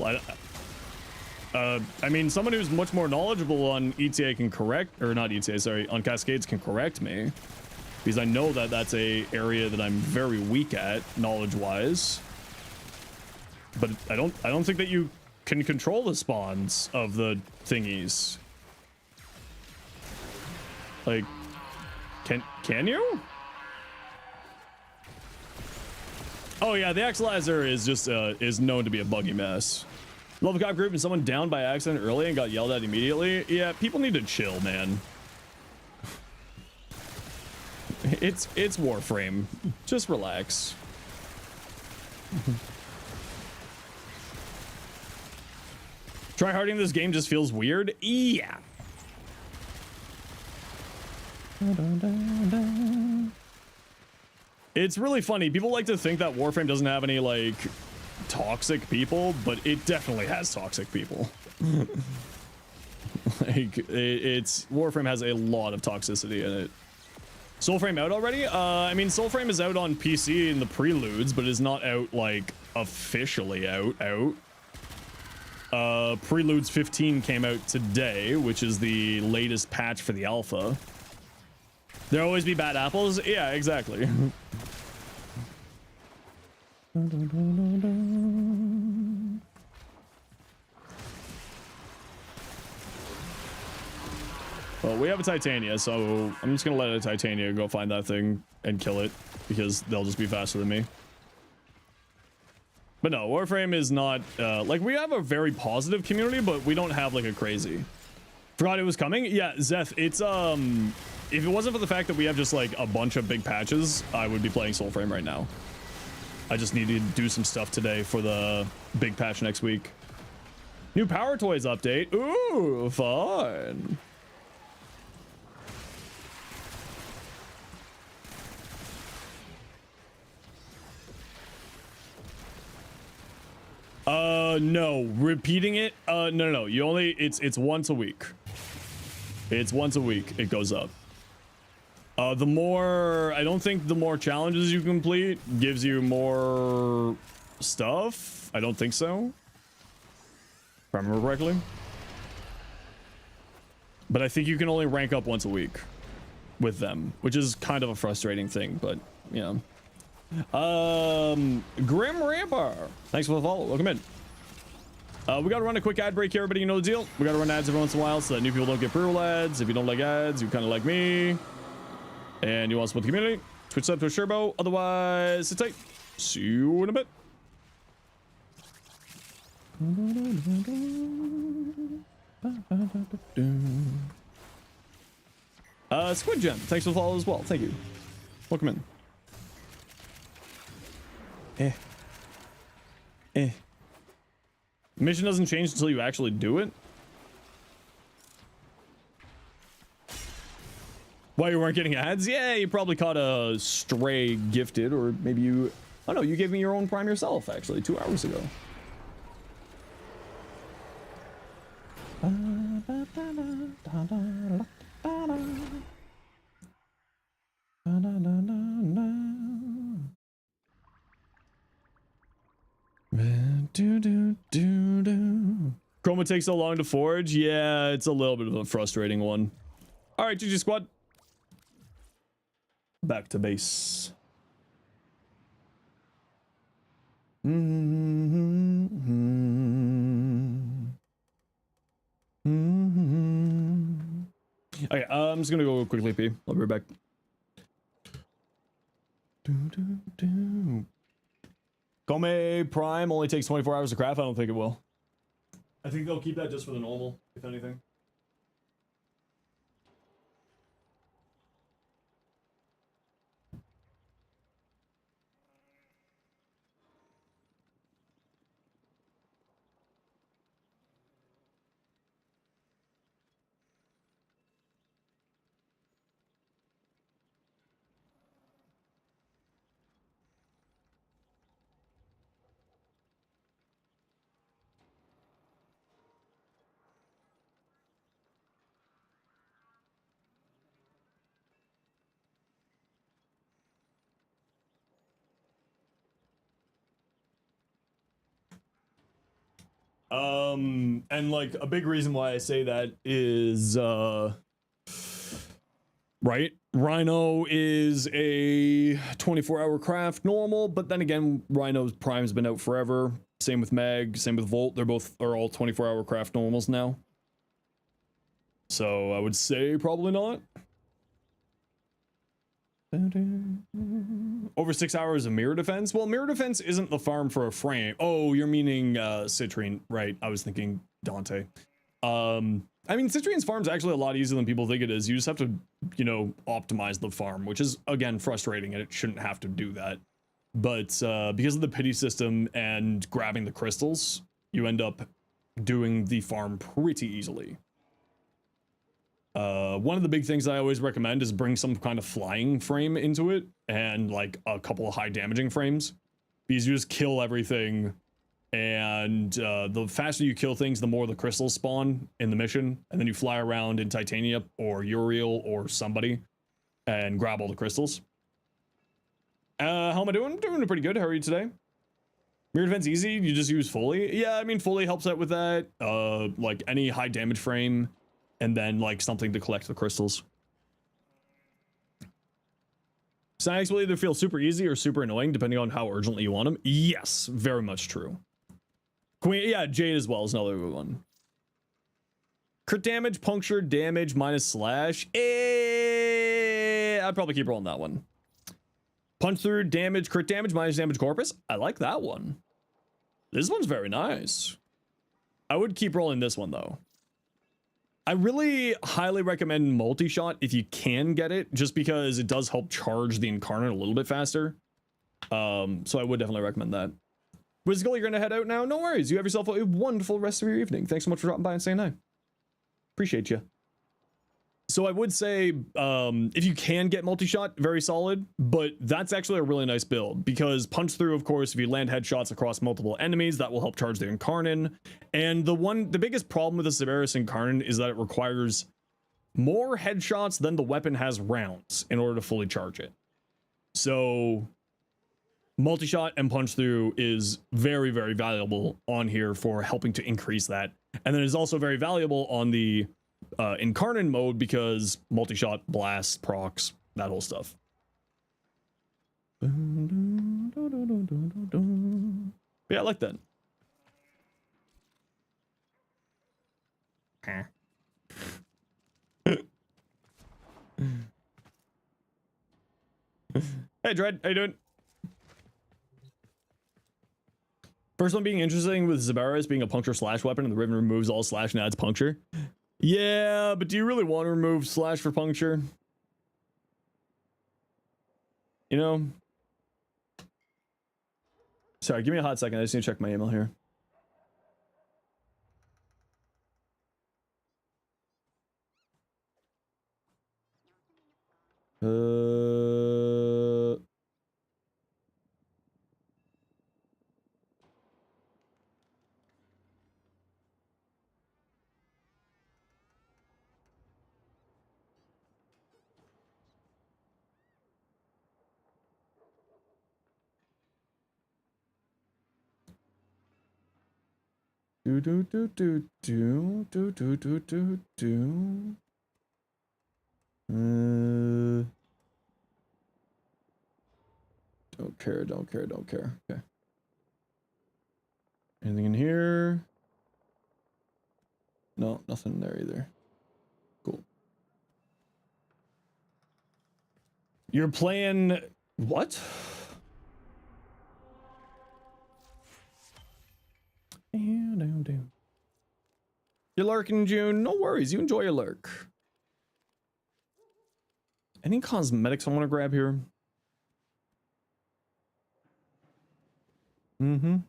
I mean, someone who's much more knowledgeable on ETA can correct, or not ETA, sorry, on Cascades can correct me, because I know that that's a area that I'm very weak at knowledge-wise. But I don't think that you can control the spawns of the thingies. Like, can you? Oh yeah, the Axelizer is just is known to be a buggy mess. Love Cop group and someone down by accident early and got yelled at immediately. Yeah, people need to chill, man. It's Warframe. Just relax. Tryharding this game just feels weird. Yeah. It's really funny. People like to think that Warframe doesn't have any like toxic people, but it definitely has toxic people. Like it's Warframe has a lot of toxicity in it. Soulframe out already? I mean, Soulframe is out on PC in the preludes, but is not out like officially out. Preludes 15 came out today, which is the latest patch for the alpha. There'll always be bad apples? Yeah, exactly. Well, we have a Titania, so I'm just gonna let a Titania go find that thing and kill it, because they'll just be faster than me. But no, Warframe is not, like, we have a very positive community, but we don't have, like, a crazy. Forgot it was coming? Yeah, Zeth, it's, if it wasn't for the fact that we have just, like, a bunch of big patches, I would be playing Soulframe right now. I just need to do some stuff today for the big patch next week. New Power Toys update. Ooh, fun. No, repeating it, no, you only, it's once a week. It's once a week it goes up. The more, I don't think the more challenges you complete gives you more stuff. I don't think so, if I remember correctly. But I think you can only rank up once a week with them, which is kind of a frustrating thing, but yeah. Grim Reaper, thanks for the follow. Welcome in. We gotta run a quick ad break here, everybody. You know the deal. We gotta run ads every once in a while so that new people don't get pre-roll ads. If you don't like ads, you kind of like me, and you want to support the community, Twitch sub to a Sherbo. Otherwise, sit tight. See you in a bit. Squid Gem, thanks for the follow as well. Thank you. Welcome in. Mission doesn't change until you actually do it. Why you weren't getting ads? Yeah, you probably caught a stray gifted, or maybe you, oh no, you gave me your own Prime yourself actually 2 hours ago. Chroma takes so long to forge. Yeah, it's a little bit of a frustrating one. All right, GG squad. Back to base. Okay, I'm just gonna go quickly pee. I'll be right back. Come Prime only takes 24 hours to craft. I don't think it will. I think they'll keep that just for the normal, if anything. And like a big reason why I say that is right, Rhino is a 24-hour craft normal, but then again, Rhino's Prime's been out forever. Same with Mag, same with Volt. They're all 24-hour craft normals now. So I would say probably not. Over 6 hours of mirror defense. Well, mirror defense isn't the farm for a frame. Oh, you're meaning Citrine, right? I was thinking Dante. I mean, Citrine's farm's actually a lot easier than people think it is. You just have to, you know, optimize the farm, which is again frustrating, and it shouldn't have to do that. But because of the pity system and grabbing the crystals, you end up doing the farm pretty easily. One of the big things I always recommend is bring some kind of flying frame into it and like a couple of high damaging frames, because you just kill everything, and the faster you kill things, the more the crystals spawn in the mission, and then you fly around in Titania or Uriel or somebody and grab all the crystals. How am I doing? Doing pretty good. How are you today? Mirror defense easy. You just use Foley. Yeah, I mean Foley helps out with that. Like any high damage frame, and then like something to collect the crystals. Snacks will either feel super easy or super annoying depending on how urgently you want them. Yes, very much true. Queen, yeah, Jade as well is another good one. Crit damage, puncture, damage, minus slash. I'd probably keep rolling that one. Punch through, damage, crit damage, minus damage, corpus. I like that one. This one's very nice. I would keep rolling this one though. I really highly recommend multi-shot if you can get it, just because it does help charge the Incarnate a little bit faster. So I would definitely recommend that. Wizgull, you're gonna head out now? No worries. You have yourself a wonderful rest of your evening. Thanks so much for dropping by and saying hi. Appreciate you. So I would say, if you can get multi-shot, very solid, but that's actually a really nice build, because punch through, of course, if you land headshots across multiple enemies, that will help charge the Incarnate. And the biggest problem with the Severus Incarnate is that it requires more headshots than the weapon has rounds in order to fully charge it. So multi-shot and punch through is very, very valuable on here for helping to increase that. And then it's also very valuable on the Incarnate mode, because multi-shot, blast, procs, that whole stuff. But yeah, I like that. Hey Dread, how you doing? First one being interesting with Zabaris being a puncture slash weapon, and the Riven removes all slash and adds puncture. Yeah, but do you really want to remove slash for puncture? You know? Sorry, give me a hot second. I just need to check my email here. Do do do do do do do do do do. Don't care, don't care, don't care. Okay. Anything in here? No, nothing in there either. Cool. You're playing what? You're lurking in June. No worries. You enjoy your lurk. Any cosmetics I want to grab here? Only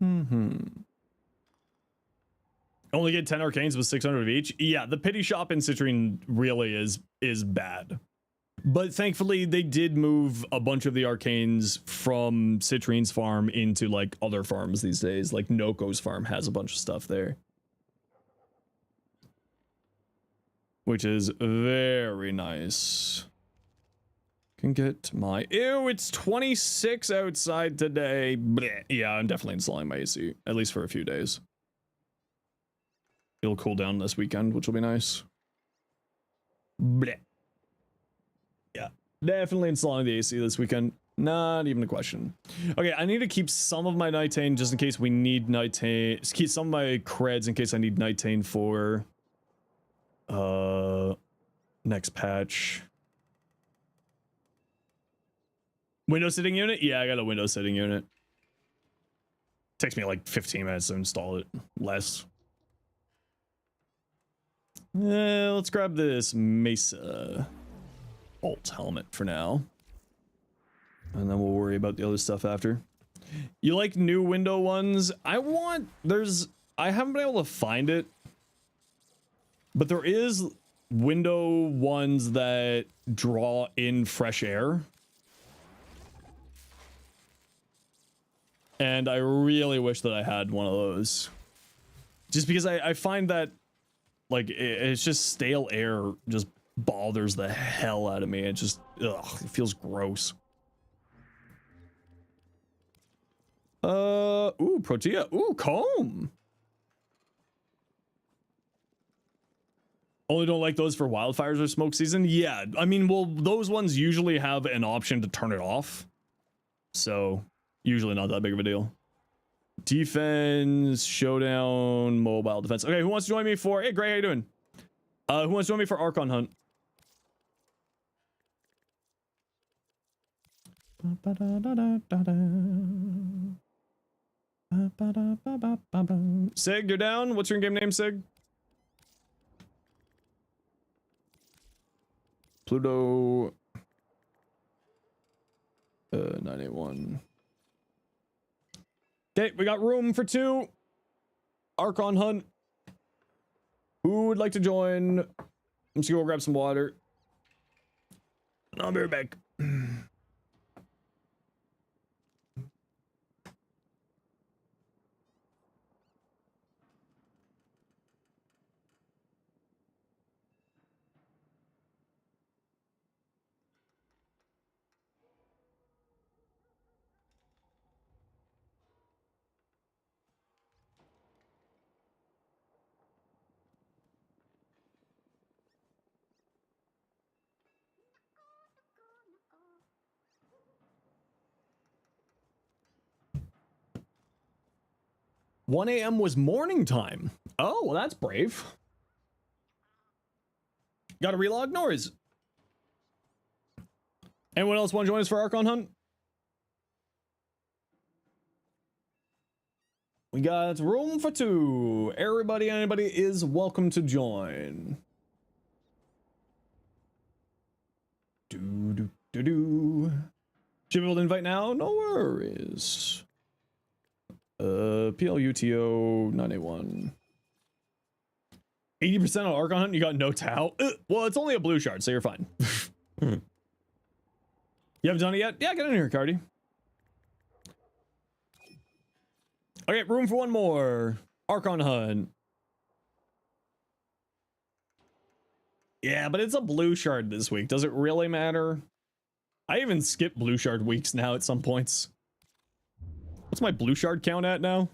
get 10 arcanes with 600 of each. Yeah, the pity shop in Citrine really is bad. But thankfully, they did move a bunch of the arcanes from Citrine's farm into like other farms these days. Like Noko's farm has a bunch of stuff there, which is very nice. Can get my... Ew, it's 26 outside today. Blech. Yeah, I'm definitely installing my AC, at least for a few days. It'll cool down this weekend, which will be nice. Blech. Yeah, definitely installing the AC this weekend. Not even a question. Okay, I need to keep some of my Nitane just in case we need Nitane. Keep some of my creds in case I need Nitane for next patch. Window sitting unit? Yeah, I got a window sitting unit. Takes me like 15 minutes to install it. Less. Let's grab this Mesa Bolt helmet for now. And then we'll worry about the other stuff after. You like new window ones? I haven't been able to find it. But there is window ones that draw in fresh air. And I really wish that I had one of those. Just because I find that, like, it's just stale air just bothers the hell out of me. It just, ugh, it feels gross. Ooh, Protea. Ooh, comb. Only don't like those for wildfires or smoke season? Yeah, I mean, well, those ones usually have an option to turn it off. So, usually not that big of a deal. Defense, showdown, mobile defense. Okay, who wants to join me for... Hey, Gray, how you doing? Who wants to join me for Archon Hunt? Sig, you're down? What's your in-game name, Sig? Pluto 981. Okay, we got room for 2. Archon Hunt. Who would like to join? I'm just gonna go grab some water. I'll be right back. 1 a.m. was morning time. Oh, well, that's brave. Got a relog? No worries. Anyone else want to join us for Archon Hunt? We got room for 2. Anybody is welcome to join. Do. Should be able to invite now? No worries. PLUTO 981. 80% on Archon Hunt, you got no Tau? Well, it's only a blue shard, so you're fine. You haven't done it yet? Yeah, get in here, Cardi. Okay, room for 1 more. Archon Hunt. Yeah, but it's a blue shard this week. Does it really matter? I even skip blue shard weeks now at some points. What's my blue shard count at now?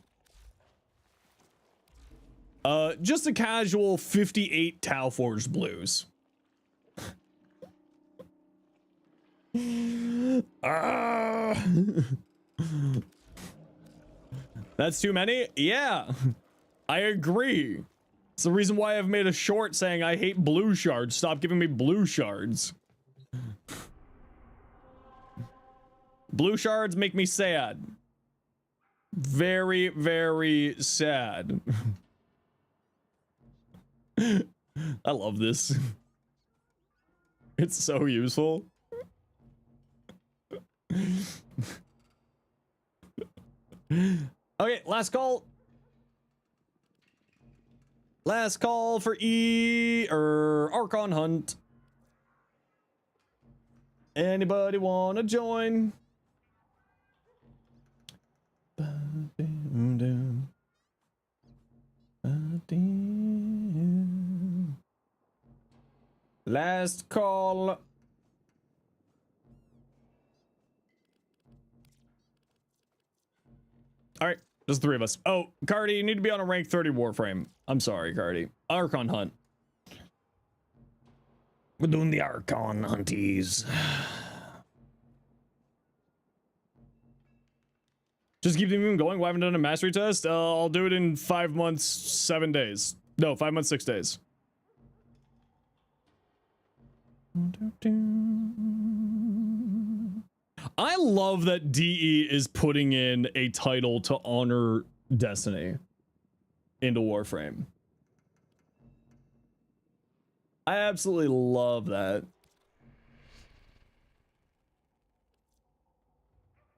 Just a casual 58 Tau Forged blues. That's too many? Yeah, I agree. It's the reason why I've made a short saying I hate blue shards. Stop giving me blue shards. Blue shards make me sad. Very, very sad. I love this. It's so useful. Okay, last call. Last call for Archon Hunt. Anybody want to join? Last call. All right, Just 3 of us. Oh, Cardi, you need to be on a rank 30 Warframe. I'm sorry, Cardi. Archon hunt. We're doing the Archon hunties. Just keep the moon going. Why haven't done a mastery test? I'll do it in 5 months, 7 days. No, 5 months, 6 days. I love that DE is putting in a title to honor Destiny into Warframe. I absolutely love that.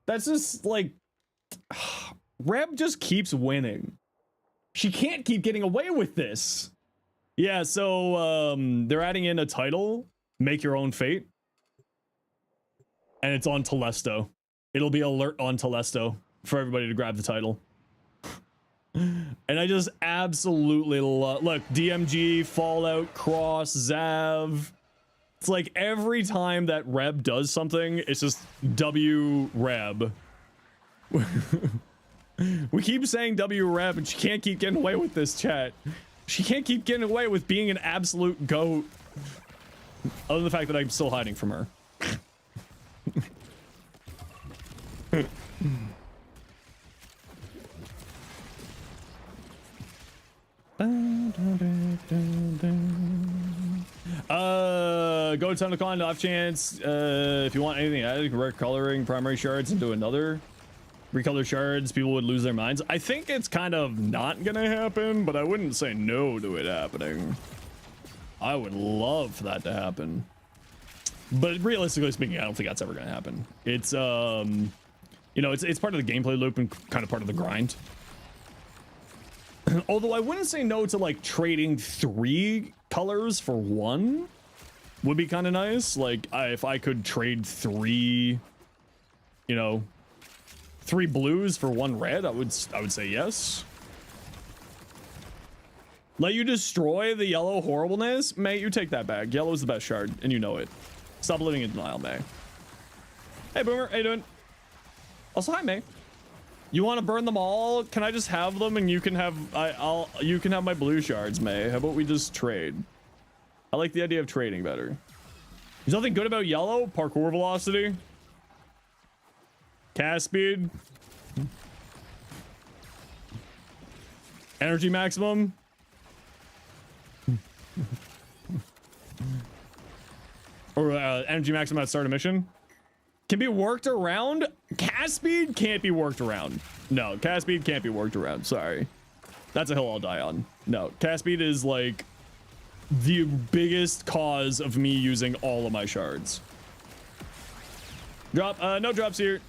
That's just like Reb just keeps winning. She can't keep getting away with this. Yeah, so they're adding in a title, Make Your Own Fate. And it's on Telesto. It'll be alert on Telesto for everybody to grab the title. And I just absolutely love, look, DMG, Fallout, Cross, Zav. It's like every time that Reb does something, it's just W Reb. We keep saying W Reb and she can't keep getting away with this, chat. She can't keep getting away with being an absolute goat. Other than the fact that I'm still hiding from her. Go to TunnelCon, off chance. If you want anything added, correct coloring primary shards into another. Recolor shards, people would lose their minds. I think it's kind of not gonna happen, but I wouldn't say no to it happening. I would love for that to happen. But realistically speaking, I don't think that's ever gonna happen. It's you know, it's part of the gameplay loop and kind of part of the grind. Although I wouldn't say no to like trading 3 colors for 1 would be kind of nice. Like if I could trade 3, you know, 3 blues for 1 red, I would say yes. Let you destroy the yellow horribleness? May, you take that back. Yellow is the best shard, and you know it. Stop living in denial, May. Hey, Boomer. How you doing? Also, hi, May. You want to burn them all? Can I just have them, and you can have you can have my blue shards, May. How about we just trade? I like the idea of trading better. There's nothing good about yellow. Parkour velocity. Cast speed. Energy maximum. Or energy maximum at start of mission. Can be worked around. Cast speed can't be worked around. No, cast speed can't be worked around. Sorry. That's a hill I'll die on. No, cast speed is like the biggest cause of me using all of my shards. Drop. No drops here.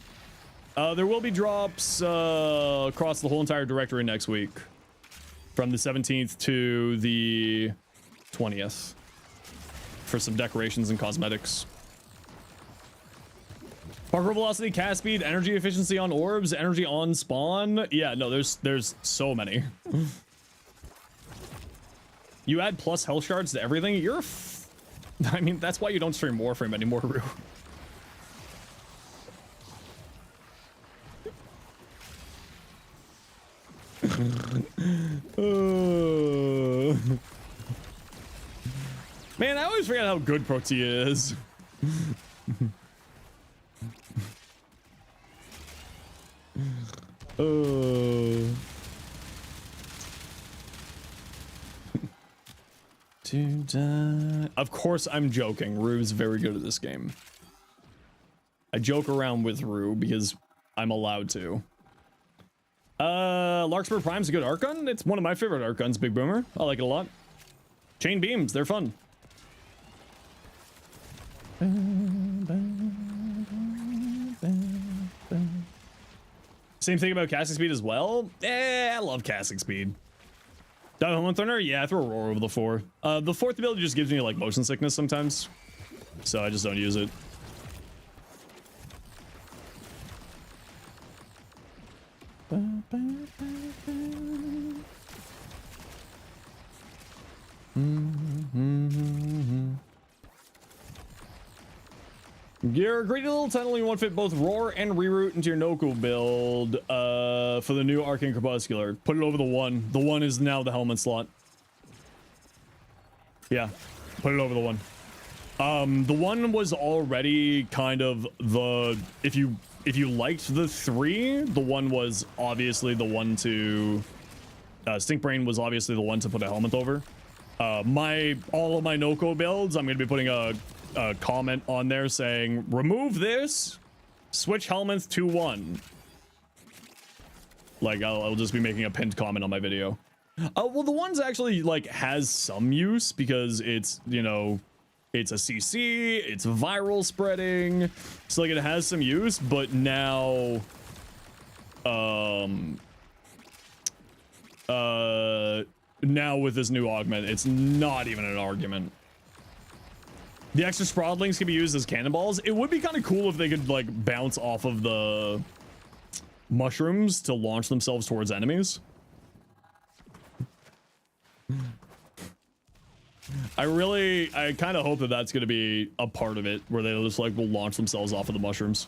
There will be drops across the whole entire directory next week. From the 17th to the 20th. For some decorations and cosmetics. Parkour velocity, cast speed, energy efficiency on orbs, energy on spawn. Yeah, no, there's so many. You add plus health shards to everything. You're I mean, that's why you don't stream Warframe anymore, Rue. Man, I always forget how good Protea is. Of course I'm joking. Rue's very good at this game. I joke around with Rue because I'm allowed to. Larkspur Prime's a good arc gun. It's one of my favorite arc guns, Big Boomer. I like it a lot. Chain beams, they're fun. Same thing about casting speed as well. I love casting speed. Diamond Thunder, yeah, I throw a roar over the 4. The 4th ability just gives me like motion sickness sometimes, so I just don't use it. Your greedy little tunnel, you want to fit both roar and reroute into your Noko build for the new Arcane Crepuscular. Put it over the one. The one is now the helmet slot. Yeah, put it over the one. The one was already kind of the, if you liked the 3, the one was obviously the one to Stinkbrain was obviously the one to put a helmet over. All of my Noko builds, I'm gonna be putting a comment on there saying remove this, switch helmets to 1. Like I'll just be making a pinned comment on my video. Well, the one's actually like has some use because it's, you know, it's a CC, it's viral spreading, so like it has some use, but now now with this new augment, it's not even an argument. The extra Sprawlings can be used as cannonballs. It would be kind of cool if they could like bounce off of the mushrooms to launch themselves towards enemies. I kind of hope that that's going to be a part of it, where they just like will launch themselves off of the mushrooms.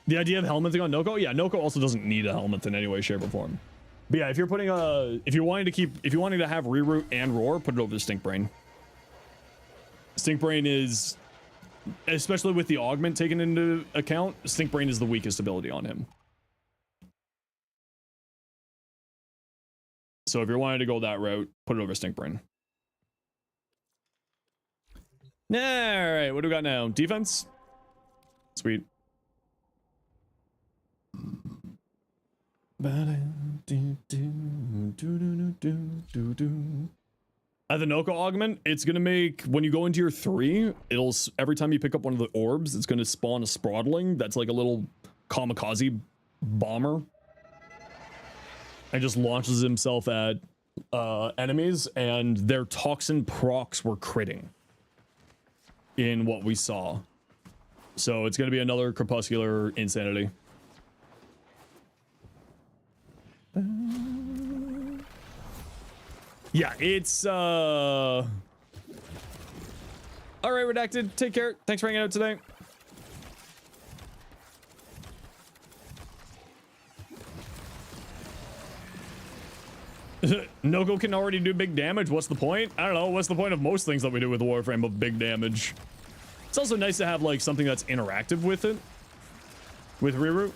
The idea of helmeting on Noko, yeah, Noko also doesn't need a helmet in any way, shape, or form. But yeah, if you're putting if you're wanting to have reroute and roar, put it over to Stinkbrain. Stinkbrain is, especially with the augment taken into account, Stinkbrain is the weakest ability on him. So if you're wanting to go that route, put it over Stinkbrain. All right, what do we got now? Defense? Sweet. The Noko augment, it's gonna make, when you go into your 3, it'll, every time you pick up one of the orbs, it's gonna spawn a Sprawling that's like a little kamikaze bomber. And just launches himself at enemies, and their toxin procs were critting in what we saw. So it's gonna be another crepuscular insanity. Yeah, it's all right, Redacted, take care. Thanks for hanging out today. Noko can already do big damage. What's the point? I don't know. What's the point of most things that we do with Warframe of big damage? It's also nice to have like something that's interactive with it, with reroute,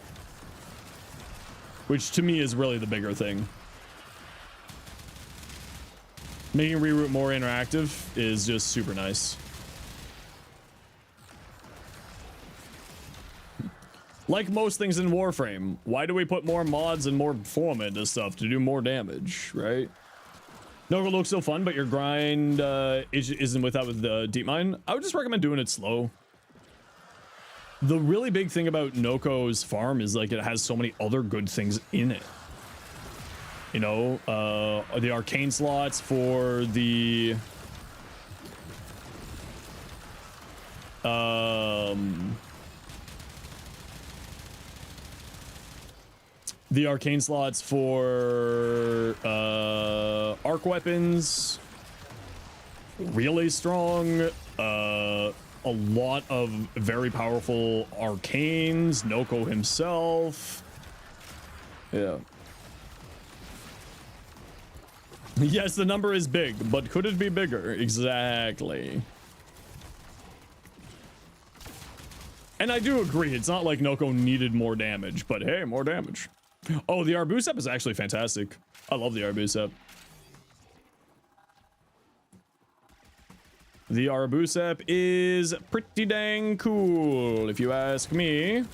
which to me is really the bigger thing. Making reroute more interactive is just super nice. Like most things in Warframe, why do we put more mods and more form into stuff to do more damage, right? Noko looks so fun, but your grind isn't with that with the deep mine. I would just recommend doing it slow. The really big thing about Noko's farm is like it has so many other good things in it. You know, the arcane slots for the arcane slots for arc weapons, really strong. A lot of very powerful arcanes. Noko himself. Yeah. Yes, the number is big, but could it be bigger? Exactly. And I do agree, it's not like Noko needed more damage, but hey, more damage. Oh, the Arbusep is actually fantastic. I love the Arbusep. The Arbusep is pretty dang cool, if you ask me.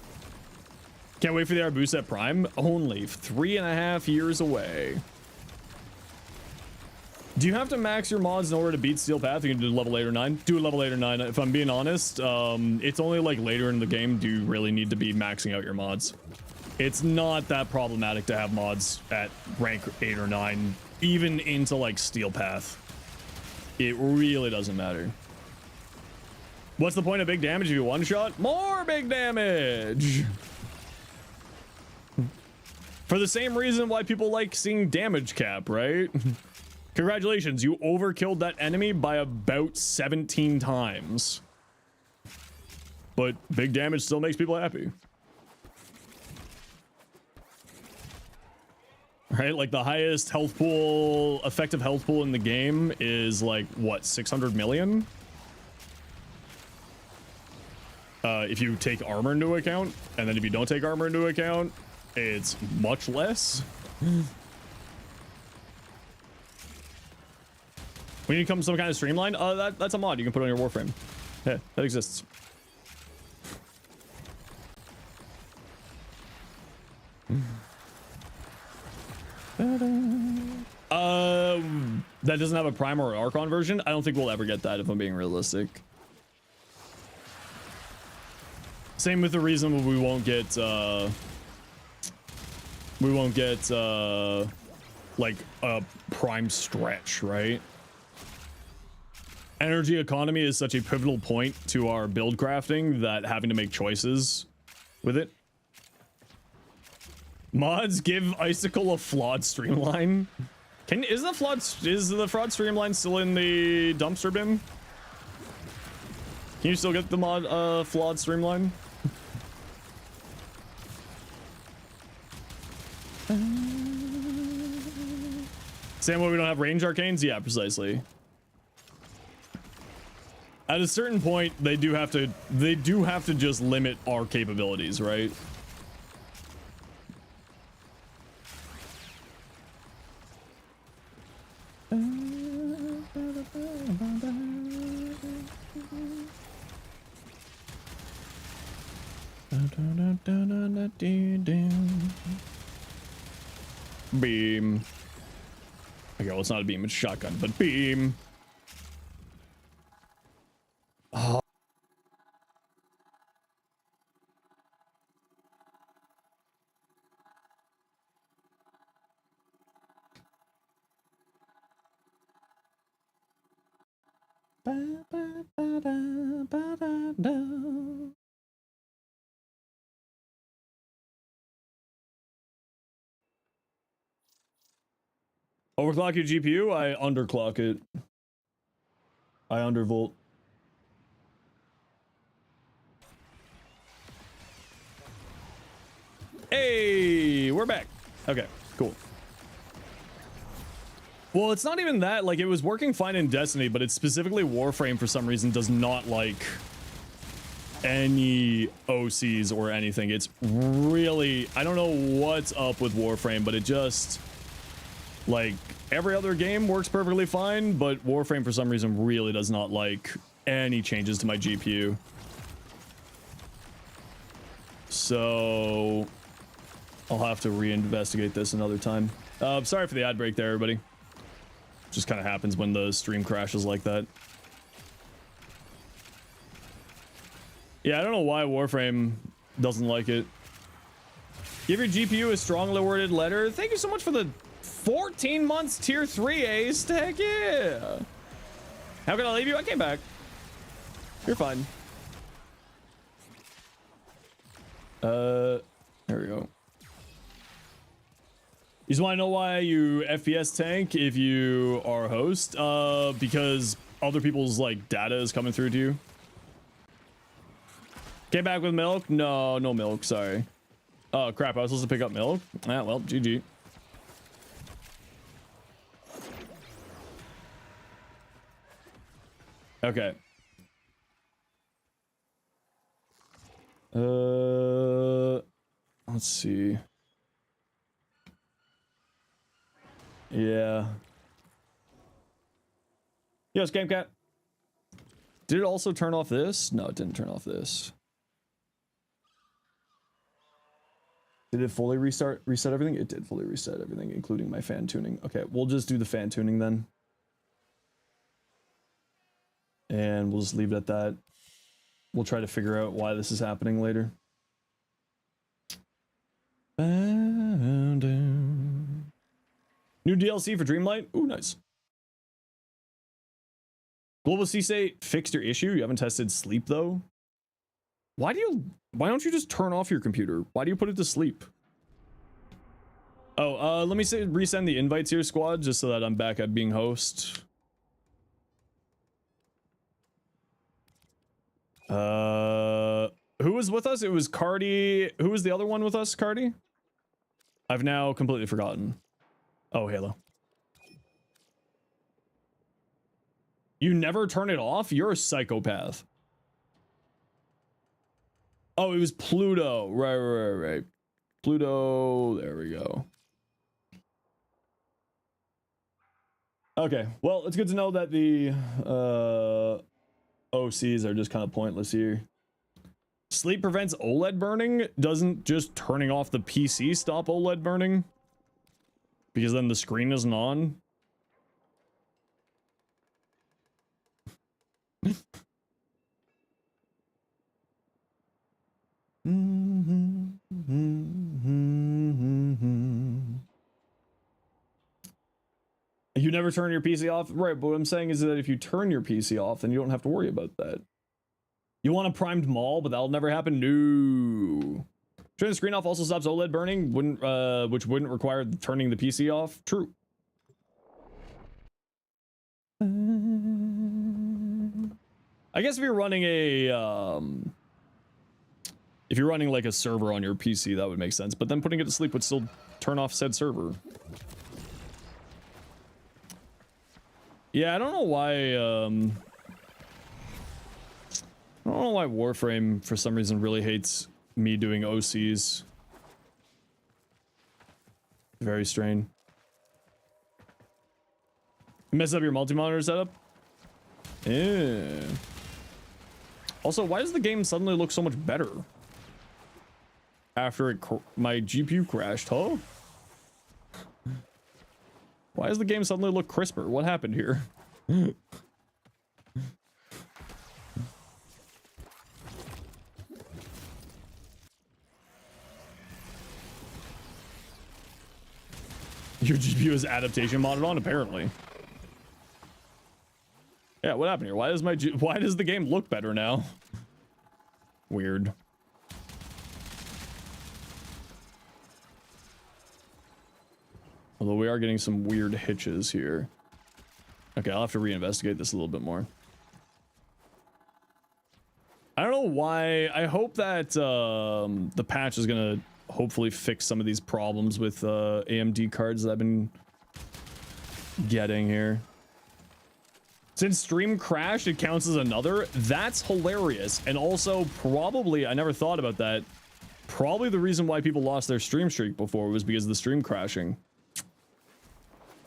Can't wait for the Arbusep Prime. Only 3.5 years away. Do you have to max your mods in order to beat Steel Path? You can do level 8 or 9. Do a level 8 or 9. If I'm being honest, it's only like later in the game do you really need to be maxing out your mods. It's not that problematic to have mods at rank 8 or 9, even into like Steel Path. It really doesn't matter. What's the point of big damage if you one shot? More big damage! For the same reason why people like seeing damage cap, right? Congratulations, you overkilled that enemy by about 17 times. but big damage still makes people happy. Right, like the highest health pool, effective health pool in the game is like what, 600 million? If you take armor into account, and then if you don't take armor into account, it's much less. We need to come to some kind of streamline. That's a mod you can put on your Warframe. Yeah, that exists. That doesn't have a Prime or Archon version. I don't think we'll ever get that if I'm being realistic. Same with the reason we won't get like a Prime stretch, right? Energy economy is such a pivotal point to our build crafting that having to make choices with it. Mods give Icicle a flawed streamline. Is the fraud streamline still in the dumpster bin? Can you still get the mod flawed streamline? Same way we don't have range arcanes? Yeah, precisely. At a certain point, they do have to just limit our capabilities, right? Beam. Okay, well, it's not a beam, it's a shotgun, but beam. Oh. Overclock your GPU? I underclock it. I undervolt. Hey, we're back. Okay, cool. Well, it's not even that. Like, it was working fine in Destiny, but it's specifically Warframe for some reason does not like any OCs or anything. It's really, I don't know what's up with Warframe, but it just, like, every other game works perfectly fine, but Warframe for some reason really does not like any changes to my GPU. So I'll have to reinvestigate this another time. Sorry for the ad break there, everybody. Just kind of happens when the stream crashes like that. Yeah, I don't know why Warframe doesn't like it. Give your GPU a strongly worded letter. Thank you so much for the 14 months tier 3 ace. Heck yeah. How can I leave you? I came back. You're fine. There we go. You just want to know why you FPS tank if you are a host? Because other people's like data is coming through to you. Came back with milk? No, no milk. Sorry. Oh crap! I was supposed to pick up milk. Ah, well, GG. Okay. Let's see. Yeah. Yo, Scam Cat. Did it also turn off this? No, it didn't turn off this. Did it fully reset everything? It did fully reset everything, including my fan tuning. Okay, we'll just do the fan tuning then. And we'll just leave it at that. We'll try to figure out why this is happening later. New DLC for Dreamlight? Ooh, nice. Global C-State fixed your issue? You haven't tested sleep though? Why don't you just turn off your computer? Why do you put it to sleep? Oh, let me resend the invites here, squad, just so that I'm back at being host. who was with us? It was Cardi. Who was the other one with us, Cardi? I've now completely forgotten. Oh, Halo. You never turn it off? You're a psychopath. Oh, it was Pluto. Right. Pluto. There we go. Okay. Well, it's good to know that the OCs are just kind of pointless here. Sleep prevents OLED burning. Doesn't just turning off the PC stop OLED burning? Because then the screen isn't on? You never turn your PC off? Right, but what I'm saying is that if you turn your PC off, then you don't have to worry about that. You want a primed mall, but that'll never happen? No. Turning the screen off also stops OLED burning, which wouldn't require turning the PC off. True. I guess if you're running a if you're running like a server on your PC, that would make sense, but then putting it to sleep would still turn off said server. Yeah, I don't know why Warframe for some reason really hates me doing OCs. Very strange. You mess up your multi-monitor setup? Yeah. Also, why does the game suddenly look so much better? After my GPU crashed, huh? Why does the game suddenly look crisper? What happened here? Your GPU is adaptation modded on, apparently. Yeah, what happened here? Why does the game look better now? Weird. Although we are getting some weird hitches here. Okay, I'll have to reinvestigate this a little bit more. I don't know why. I hope that the patch is gonna hopefully fix some of these problems with AMD cards that I've been getting here. Since stream crashed, it counts as another. That's hilarious. And also probably, I never thought about that. Probably the reason why people lost their stream streak before was because of the stream crashing.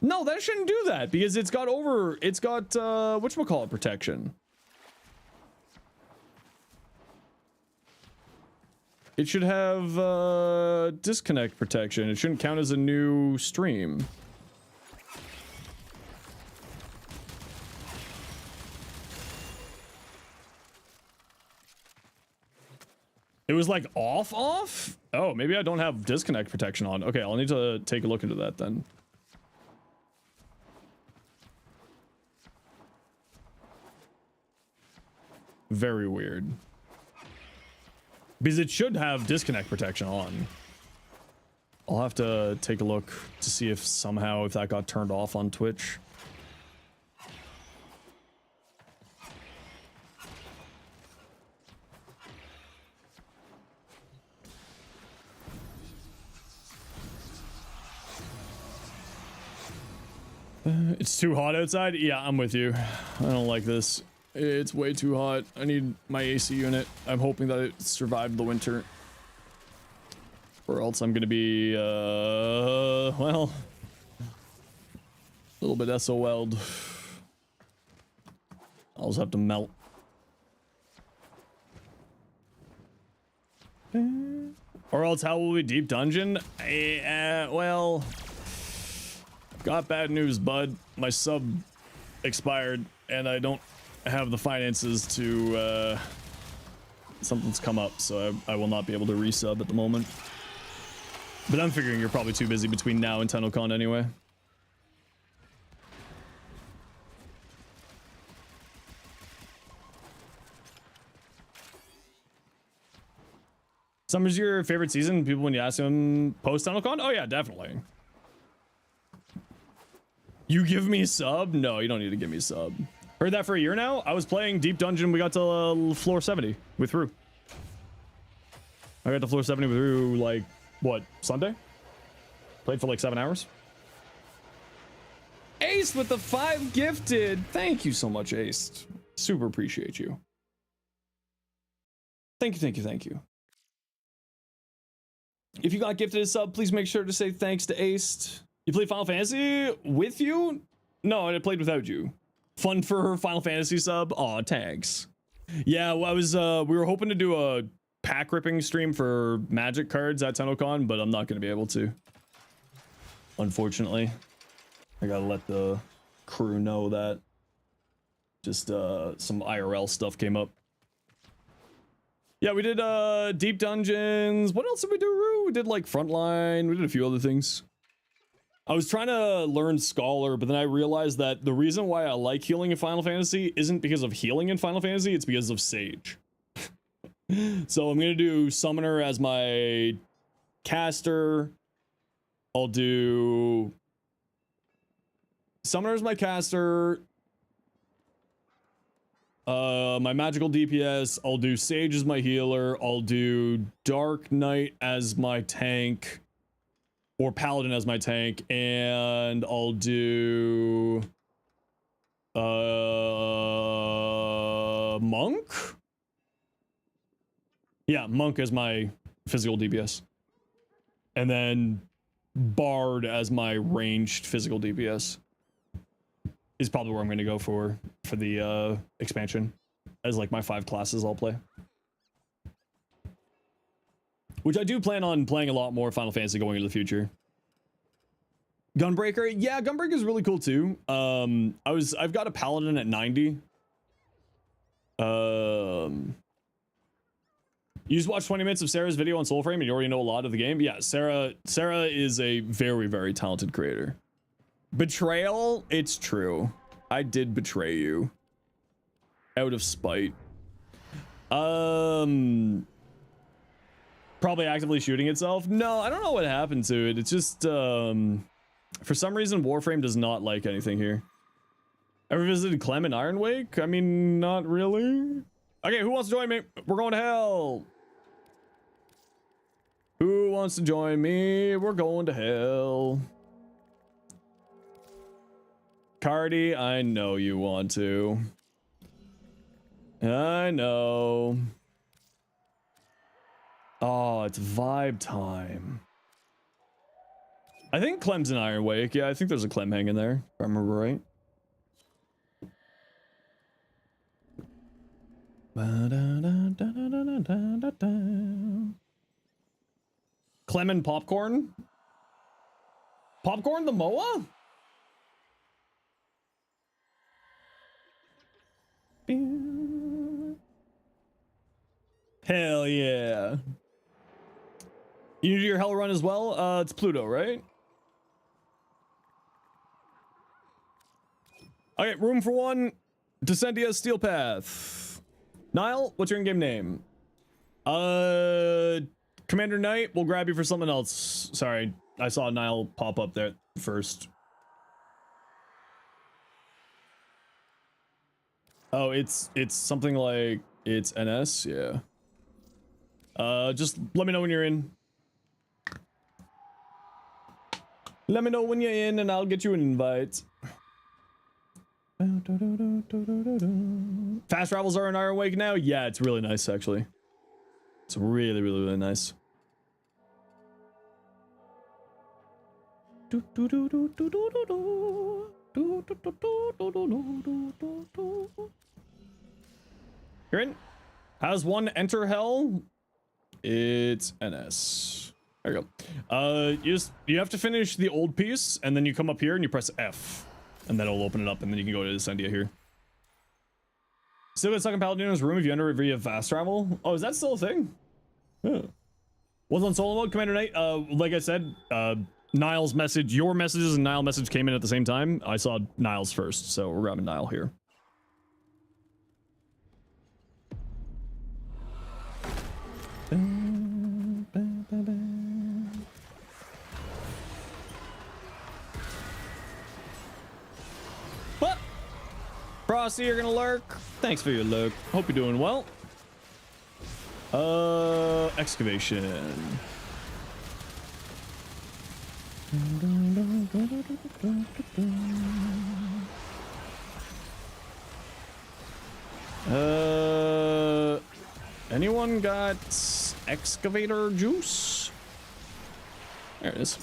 No, that shouldn't do that because it's got whatchamacallit protection. It should have disconnect protection. It shouldn't count as a new stream. It was like off? Oh, maybe I don't have disconnect protection on. Okay, I'll need to take a look into that then. Very weird. Because it should have disconnect protection on. I'll have to take a look to see if somehow if that got turned off on Twitch. It's too hot outside? Yeah, I'm with you. I don't like this. It's way too hot. I need my AC unit. I'm hoping that it survived the winter. Or else I'm gonna be, well, a little bit SOL'd. I'll just have to melt. Or else how will we deep dungeon? Well, got bad news, bud. My sub expired and I don't have the finances to, something's come up, so I will not be able to resub at the moment. But I'm figuring you're probably too busy between now and TennoCon anyway. Summer's your favorite season? People, when you ask them post TennoCon? Oh yeah, definitely. You give me a sub? No, you don't need to give me a sub. Heard that for a year now? I was playing Deep Dungeon. We got to floor 70 with Rue. I got to floor 70 through like what, Sunday? Played for like 7 hours. Ace with the 5 gifted. Thank you so much, Ace. Super appreciate you. Thank you, thank you, thank you. If you got gifted a sub, please make sure to say thanks to Ace. You played Final Fantasy with you? No, I played without you. Fun for her Final Fantasy sub. Aw, thanks. Yeah, well, I was we were hoping to do a pack ripping stream for Magic cards at TennoCon, but I'm not going to be able to. Unfortunately. I gotta let the crew know that. Just some IRL stuff came up. Yeah, we did deep dungeons. What else did we do, Rue? We did like frontline. We did a few other things. I was trying to learn Scholar, but then I realized that the reason why I like healing in Final Fantasy isn't because of healing in Final Fantasy, it's because of Sage. So I'm gonna do Summoner as my caster. I'll do Summoner as my caster. My magical DPS. I'll do Sage as my healer. I'll do Dark Knight as my tank. Or Paladin as my tank. And I'll do... Monk? Yeah, Monk as my physical DPS. And then Bard as my ranged physical DPS. Is probably where I'm going to go for the expansion. As like my 5 classes I'll play. Which I do plan on playing a lot more Final Fantasy going into the future. Gunbreaker, yeah, Gunbreaker is really cool too. I've got a Paladin at 90. You just watched 20 minutes of Sarah's video on Soulframe and you already know a lot of the game. Yeah, Sarah is a very, very talented creator. Betrayal, it's true. I did betray you. Out of spite. Probably actively shooting itself. No, I don't know what happened to it. It's just, for some reason, Warframe does not like anything here. Ever visited Clem in Ironwake? I mean, not really. Okay, who wants to join me? We're going to hell. Who wants to join me? We're going to hell. Cardi, I know you want to. I know. Oh, it's vibe time. I think Clem's in Ironwake. Yeah, I think there's a Clem hanging there, if I remember right. Clem and Popcorn? Popcorn the MOA? Hell yeah. You do your hell run as well? It's Pluto, right? Okay, room for one. Descendia Steel Path. Nile, what's your in-game name? Commander Knight, we'll grab you for something else. Sorry, I saw Nile pop up there first. Oh, it's something like it's NS, yeah. Just let me know when you're in. Let me know when you're in and I'll get you an invite. Fast travels are in Ironwake now? Yeah, it's really nice actually. It's really, really, really nice. You're in? Has one enter hell? It's NS. There you go. You have to finish the old piece, and then you come up here and you press F, and then it'll open it up, and then you can go to Descendia here. Still got stuck in Paladino's room if you enter via fast travel. Oh, is that still a thing? Yeah. Was on solo mode, Commander Knight. Like I said, Niall's message, your messages and Niall's message came in at the same time. I saw Niall's first, so we're grabbing Niall here. What? Frosty, you're gonna lurk. Thanks for your lurk. Hope you're doing well. Excavation. Anyone got excavator juice? There it is.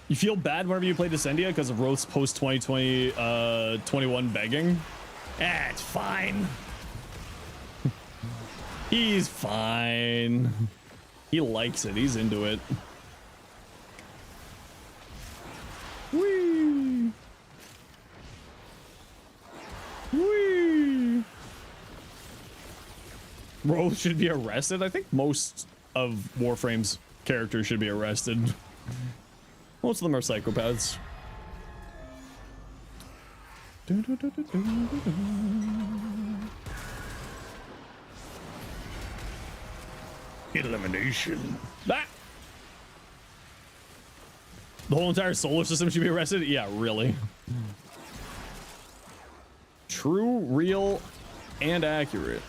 You feel bad whenever you play Descendia because of Roth's post 2020 21 begging? It's fine. He's fine. He likes it. He's into it. Whee! Whee! Roth should be arrested. I think most of Warframe's characters should be arrested. Most of them are psychopaths. Elimination. Ah! The whole entire solar system should be arrested? Yeah, really. True, real, and accurate.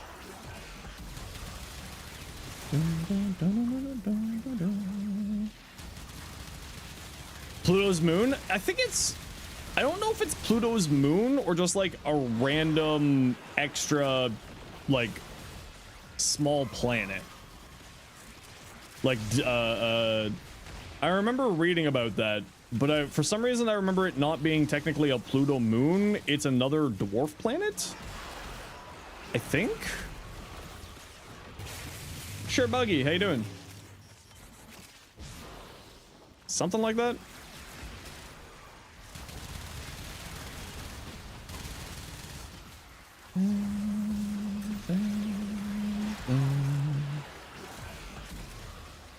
Pluto's moon? I think it's... I don't know if it's Pluto's moon or just like a random extra, like, small planet. Like, I remember reading about that, but for some reason I remember it not being technically a Pluto moon. It's another dwarf planet, I think. Sure, Buggy, how you doing? Something like that.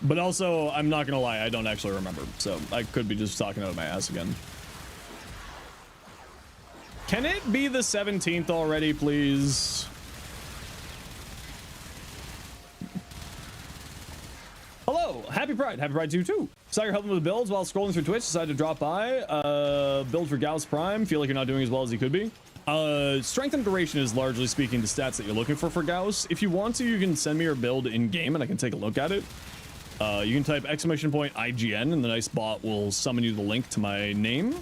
But also, I'm not gonna lie, I don't actually remember, so I could be just talking out of my ass again. Can it be the 17th already, please? Hello, happy Pride to you too. Saw you're helping with builds while scrolling through Twitch, decided to drop by. Build for Gauss Prime, feel like you're not doing as well as you could be. Strength and duration is largely speaking the stats that you're looking for Gauss. If you want to, you can send me your build in game and I can take a look at it. You can type !IGN and the nice bot will summon you the link to my name.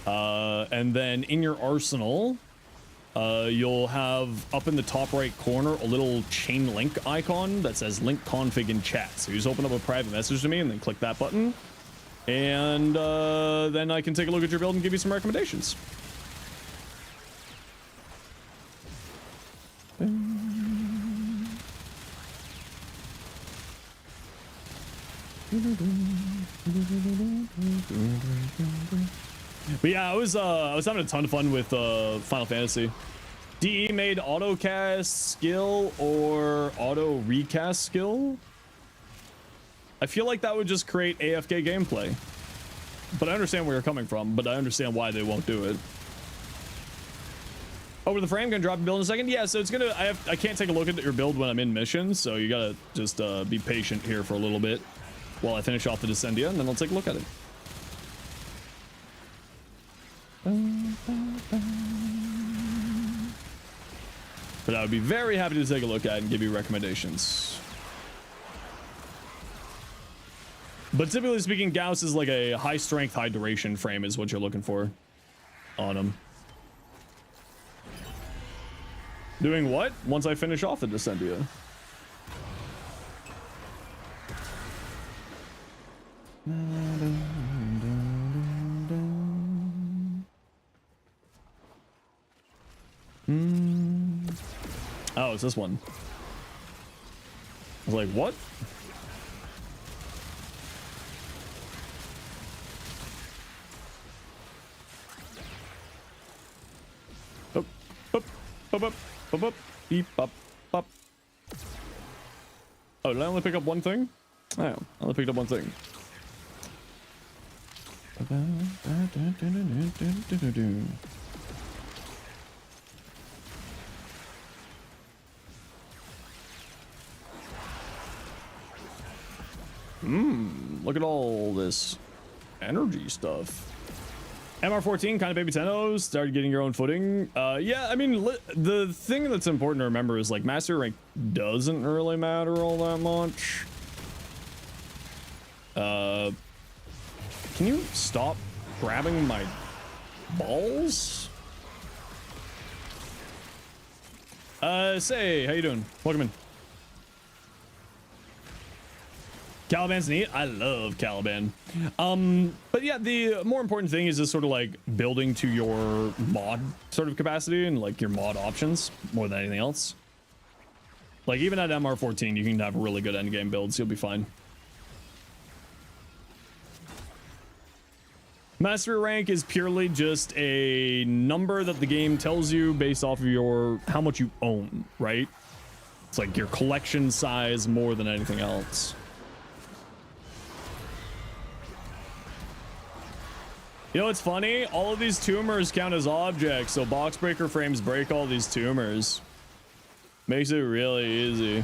And then in your arsenal, you'll have up in the top right corner a little chain link icon that says link config in chat. So you just open up a private message to me and then click that button. And then I can take a look at your build and give you some recommendations. But yeah, I was having a ton of fun with Final Fantasy. DE made auto cast skill or auto recast skill. I feel like that would just create AFK gameplay. But I understand where you're coming from, but I understand why they won't do it. Over the frame, gonna drop your build in a second. Yeah, so it's gonna I can't take a look at your build when I'm in mission, so you gotta just be patient here for a little bit while I finish off the Descendia, and then I'll take a look at it. But I would be very happy to take a look at it and give you recommendations. But typically speaking, Gauss is like a high strength, high duration frame is what you're looking for on him. Doing what? Once I finish off the Descendia. Oh, it's this one. I was like, what? Up, up, up, up, up, up, beep, up, up. Oh, did I only pick up one thing? Oh, I only picked up one thing. Look at all this energy stuff. MR14 kind of baby Tennos started getting your own footing. Yeah, I mean, the thing that's important to remember is like master rank doesn't really matter all that much. Can you stop grabbing my balls? Say, how you doing? Welcome in. Caliban's neat. I love Caliban. But yeah, the more important thing is just sort of like building to your mod sort of capacity and like your mod options more than anything else. Like even at MR14, you can have really good endgame builds. You'll be fine. Mastery rank is purely just a number that the game tells you based off of your how much you own, right? It's like your collection size more than anything else. You know, it's funny. All of these tumors count as objects, so box breaker frames break all these tumors. Makes it really easy.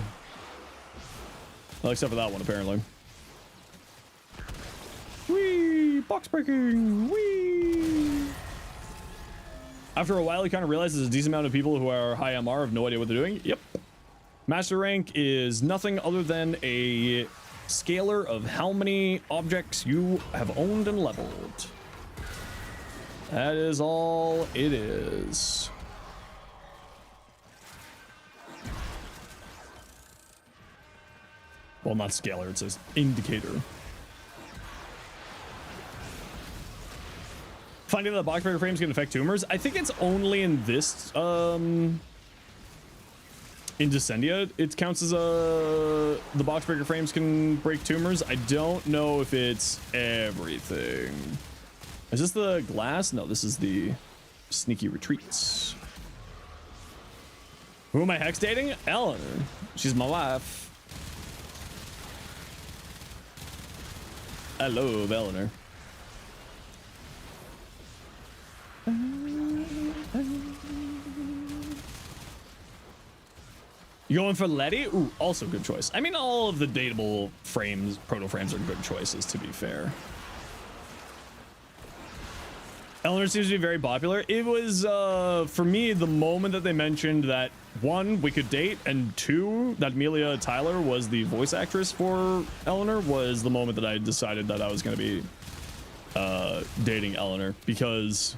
Well, except for that one, apparently. Whee! Box breaking! Whee! After a while, you kind of realize there's a decent amount of people who are high MR have no idea what they're doing. Yep. Master rank is nothing other than a scaler of how many objects you have owned and leveled. That is all it is. Well, not scalar, it says indicator. Finding that the box breaker frames can affect tumors. I think it's only in this in Descendia it counts as the box breaker frames can break tumors. I don't know if it's everything. Is this the glass? No, this is the sneaky retreats. Who am I hex dating? Eleanor. She's my wife. I love Eleanor. You going for Letty? Ooh, also good choice. I mean, all of the dateable frames, proto frames are good choices, to be fair. Eleanor seems to be very popular. It was, for me, the moment that they mentioned that, one, we could date, and two, that Amelia Tyler was the voice actress for Eleanor, was the moment that I decided that I was going to be dating Eleanor, because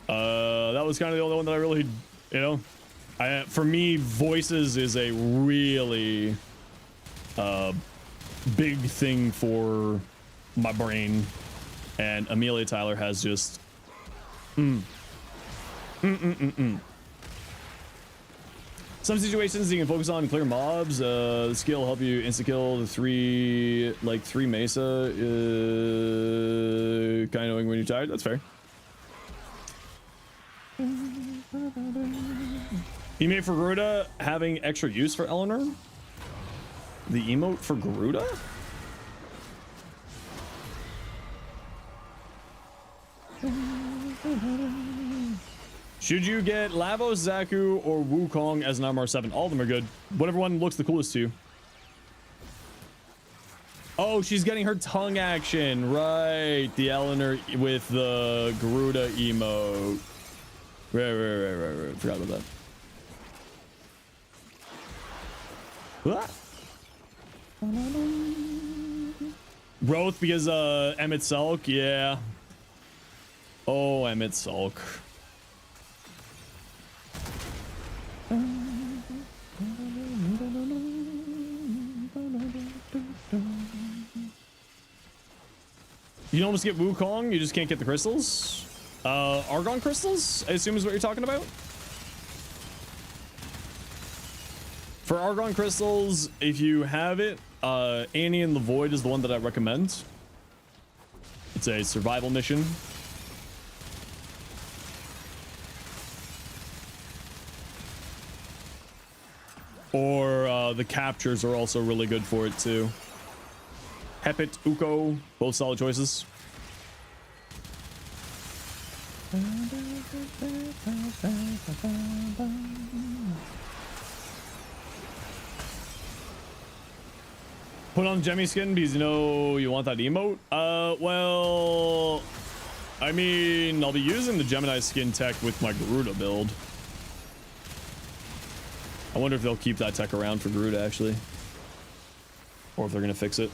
that was kind of the only one that I really, you know, for me, voices is a really big thing for my brain. And Amelia Tyler has just Some situations you can focus on clear mobs. The skill will help you insta kill the three Mesa. Kind of annoying when you're tired. That's fair. Emote for Garuda having extra use for Eleanor. The emote for Garuda? Should you get Lavos, Zaku, or Wukong as an MR7? All of them are good. Whatever one looks the coolest to you. Oh, she's getting her tongue action. Right. The Eleanor with the Garuda emote. Right. Forgot about that. What? Roth because Emmett Sulk, yeah. Oh, Emmett Sulk. You can almost get Wukong, you just can't get the crystals. Argon crystals, I assume is what you're talking about. For Argon crystals, if you have it, Annie in the Void is the one that I recommend. It's a survival mission. Or the captures are also really good for it too. Hepit, Uko, both solid choices. Put on Jemmy skin because you know you want that emote. Well, I mean, I'll be using the Gemini skin tech with my Garuda build. I wonder if they'll keep that tech around for Garuda, actually. Or if they're going to fix it.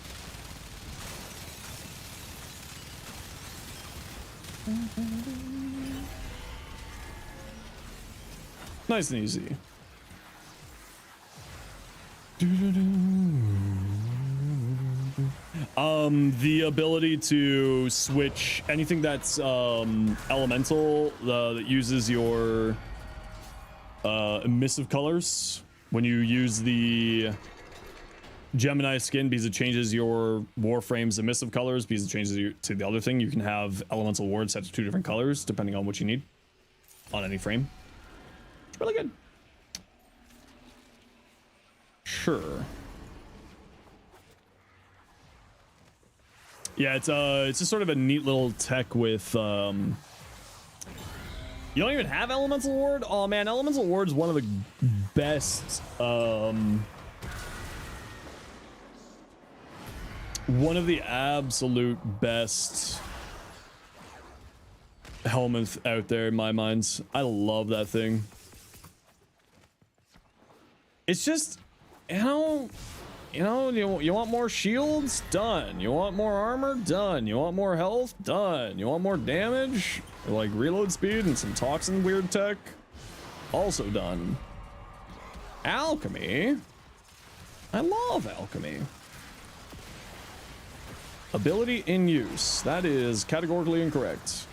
Nice and easy. The ability to switch anything that's elemental that uses your emissive colors when you use the Gemini skin, because it changes your Warframe's emissive colors, because it changes you to the other thing. You can have elemental wards set to 2 different colors depending on what you need on any frame. It's really good. Sure. Yeah, it's just sort of a neat little tech with you don't even have elemental ward? Oh man, elemental ward's one of the best one of the absolute best helmets out there in my mind. I love that thing. It's just, you want more shields? Done. You want more armor? Done. You want more health? Done. You want more damage? Like reload speed and some toxin weird tech? Also done. Alchemy? I love alchemy. Ability in use. That is categorically incorrect.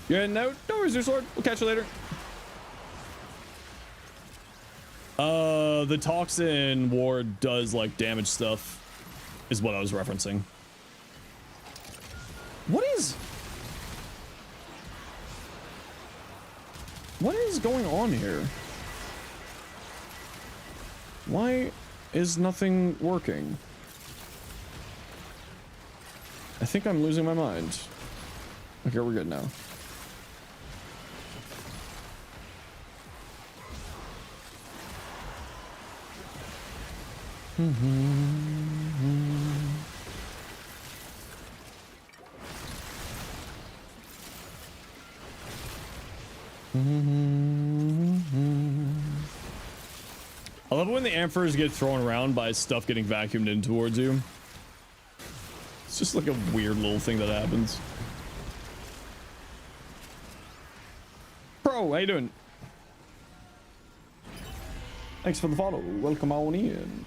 You're heading out? No worries, your sword. We'll catch you later. The toxin ward does like damage stuff, is what I was referencing. What is going on here? Why is nothing working? I think I'm losing my mind. Okay, we're good now. I love it when the amphors get thrown around by stuff getting vacuumed in towards you. It's just like a weird little thing that happens. Bro, how you doing? Thanks for the follow. Welcome on in.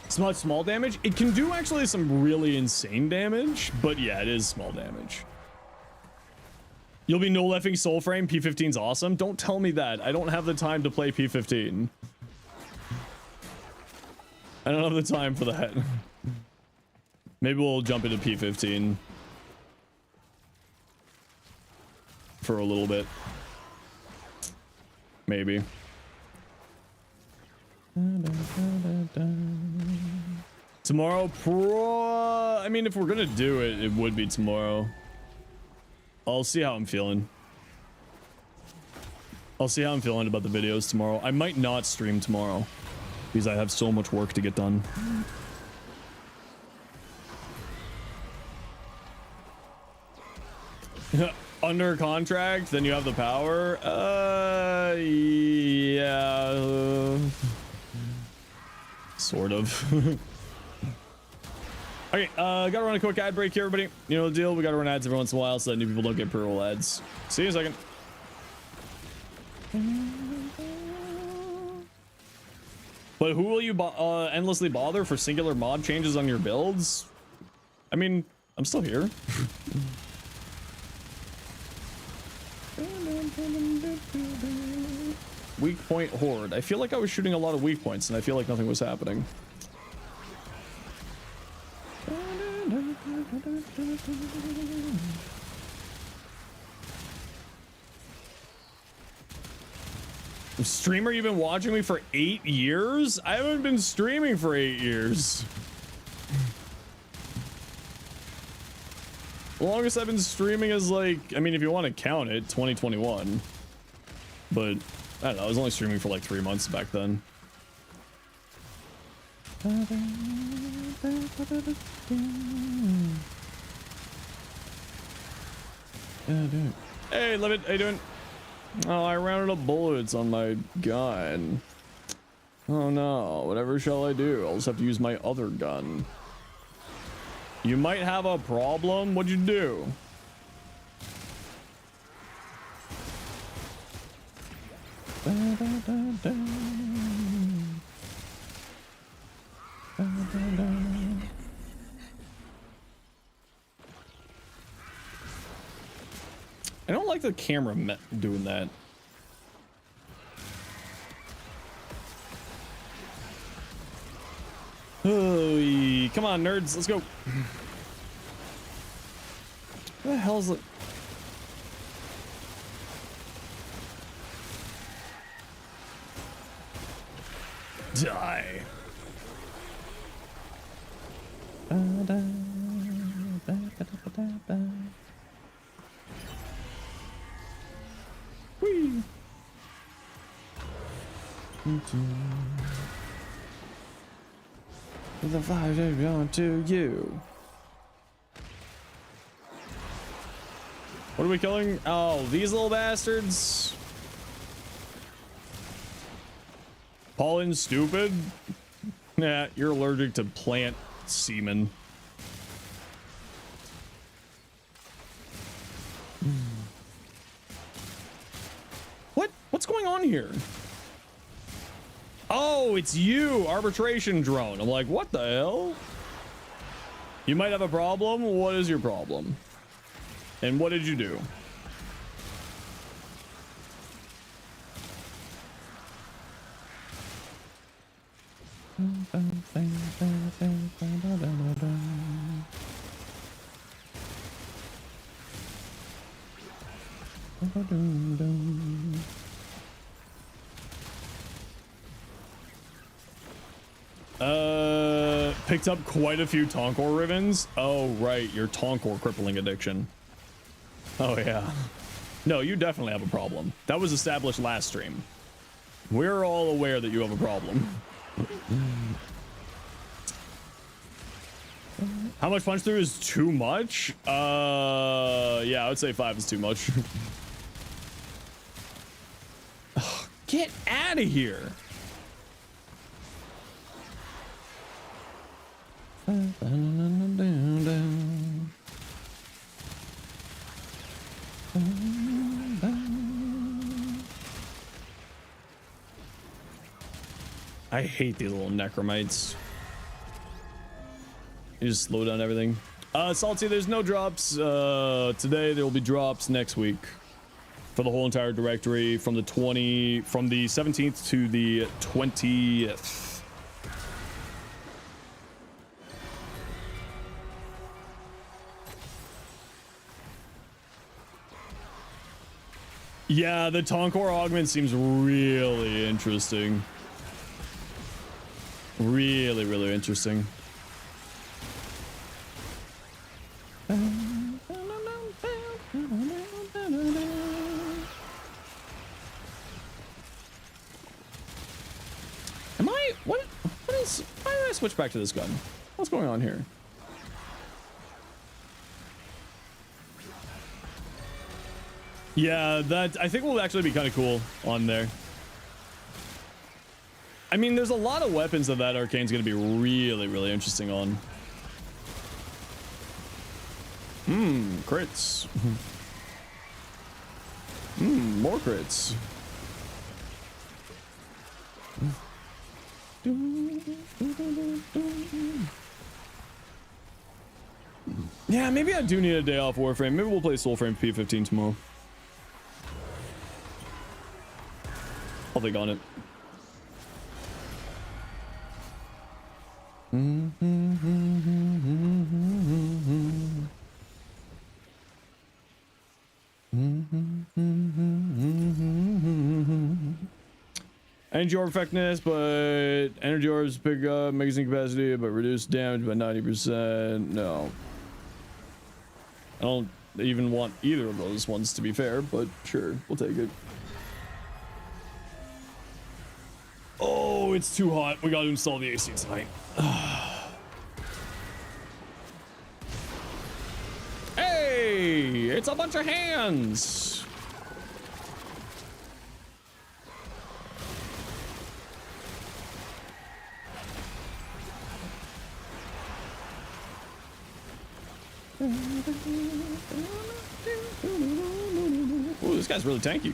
It's not small damage. It can do actually some really insane damage, but yeah, it is small damage. You'll be no-leffing Soulframe. P15's awesome. Don't tell me that. I don't have the time to play P15. I don't have the time for that. Maybe we'll jump into P15 for a little bit. Maybe. Tomorrow, I mean, if we're gonna do it, it would be tomorrow. I'll see how I'm feeling. I'll see how I'm feeling about the videos tomorrow. I might not stream tomorrow because I have so much work to get done. Under contract, then you have the power. Yeah. Sort of. Okay, gotta run a quick ad break here, everybody. You know the deal. We gotta run ads every once in a while so that new people don't get pre-roll ads. See you in a second. But who will you endlessly bother for singular mod changes on your builds? I mean, I'm still here. Weak point horde. I feel like I was shooting a lot of weak points and I feel like nothing was happening. Streamer, you've been watching me for 8 years? I haven't been streaming for 8 years. The longest I've been streaming is like, I mean, if you want to count it, 2021. But I don't know, I was only streaming for like 3 months back then. Hey, Limit, how you doing? Oh, I ran out of bullets on my gun. Oh no, whatever shall I do? I'll just have to use my other gun. You might have a problem. What'd you do? I don't like the camera doing that. Oh, come on, nerds, let's go. What the hell is it? Die. Whee. The fire is going to you. What are we killing? Oh, these little bastards. Pollen stupid? Nah, you're allergic to plant semen. What's going on here? Oh, it's you, arbitration drone. I'm like, what the hell? You might have a problem. What is your problem? And what did you do? Picked up quite a few Tonkor ribbons. Oh, right, your Tonkor crippling addiction. Oh, yeah. No, you definitely have a problem. That was established last stream. We're all aware that you have a problem. How much punch through is too much? Yeah, I would say 5 is too much. Ugh, get out of here. I hate these little necromites. You just slow down everything. Salty, there's no drops today. There will be drops next week for the whole entire directory from the 17th to the 20th. Yeah, the Tonkor augment seems really interesting. Really, really interesting. What is, why did I switch back to this gun? What's going on here? Yeah, that I think will actually be kind of cool on there. I mean, there's a lot of weapons that arcane's going to be really, really interesting on. Crits. More crits. Yeah, maybe I do need a day off Warframe. Maybe we'll play Soulframe P15 tomorrow. I'll think on it. Energy orb effectiveness, but energy orbs pick up magazine capacity, but reduce damage by 90%. No. I don't even want either of those ones to be fair, but sure, we'll take it. Oh, it's too hot. We gotta install the AC tonight. Hey, It's a bunch of hands. Ooh, this guy's really tanky.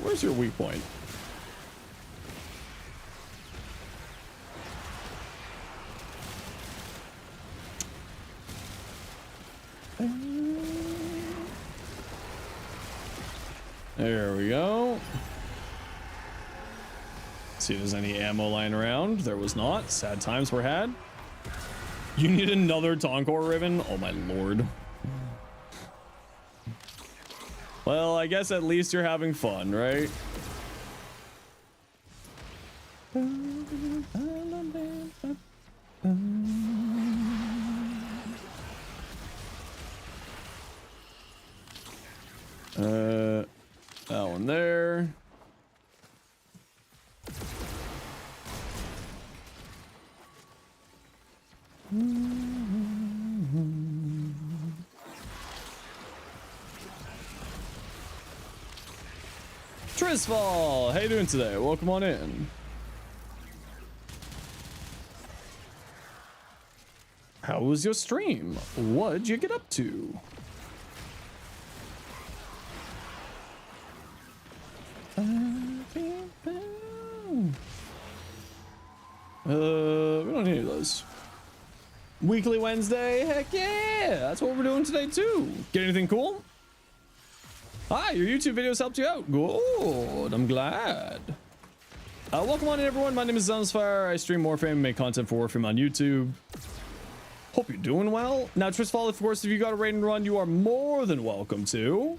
Where's your weak point? There we go. See if there's any ammo lying around. There was not. Sad times were had. You need another Tonkor ribbon? Oh my lord. Well, I guess at least you're having fun, right? That one there. Trisfall, how you doing today? Welcome on in. How was your stream? What'd you get up to? We don't need those. Weekly Wednesday, heck yeah! That's what we're doing today too. Get anything cool? Hi, your YouTube videos helped you out. Good, I'm glad. Welcome on in, everyone. My name is Zenosfire. I stream Warframe and make content for Warframe on YouTube. Hope you're doing well. Now, Trisfall, of course, if you got a raid and run, you are more than welcome to.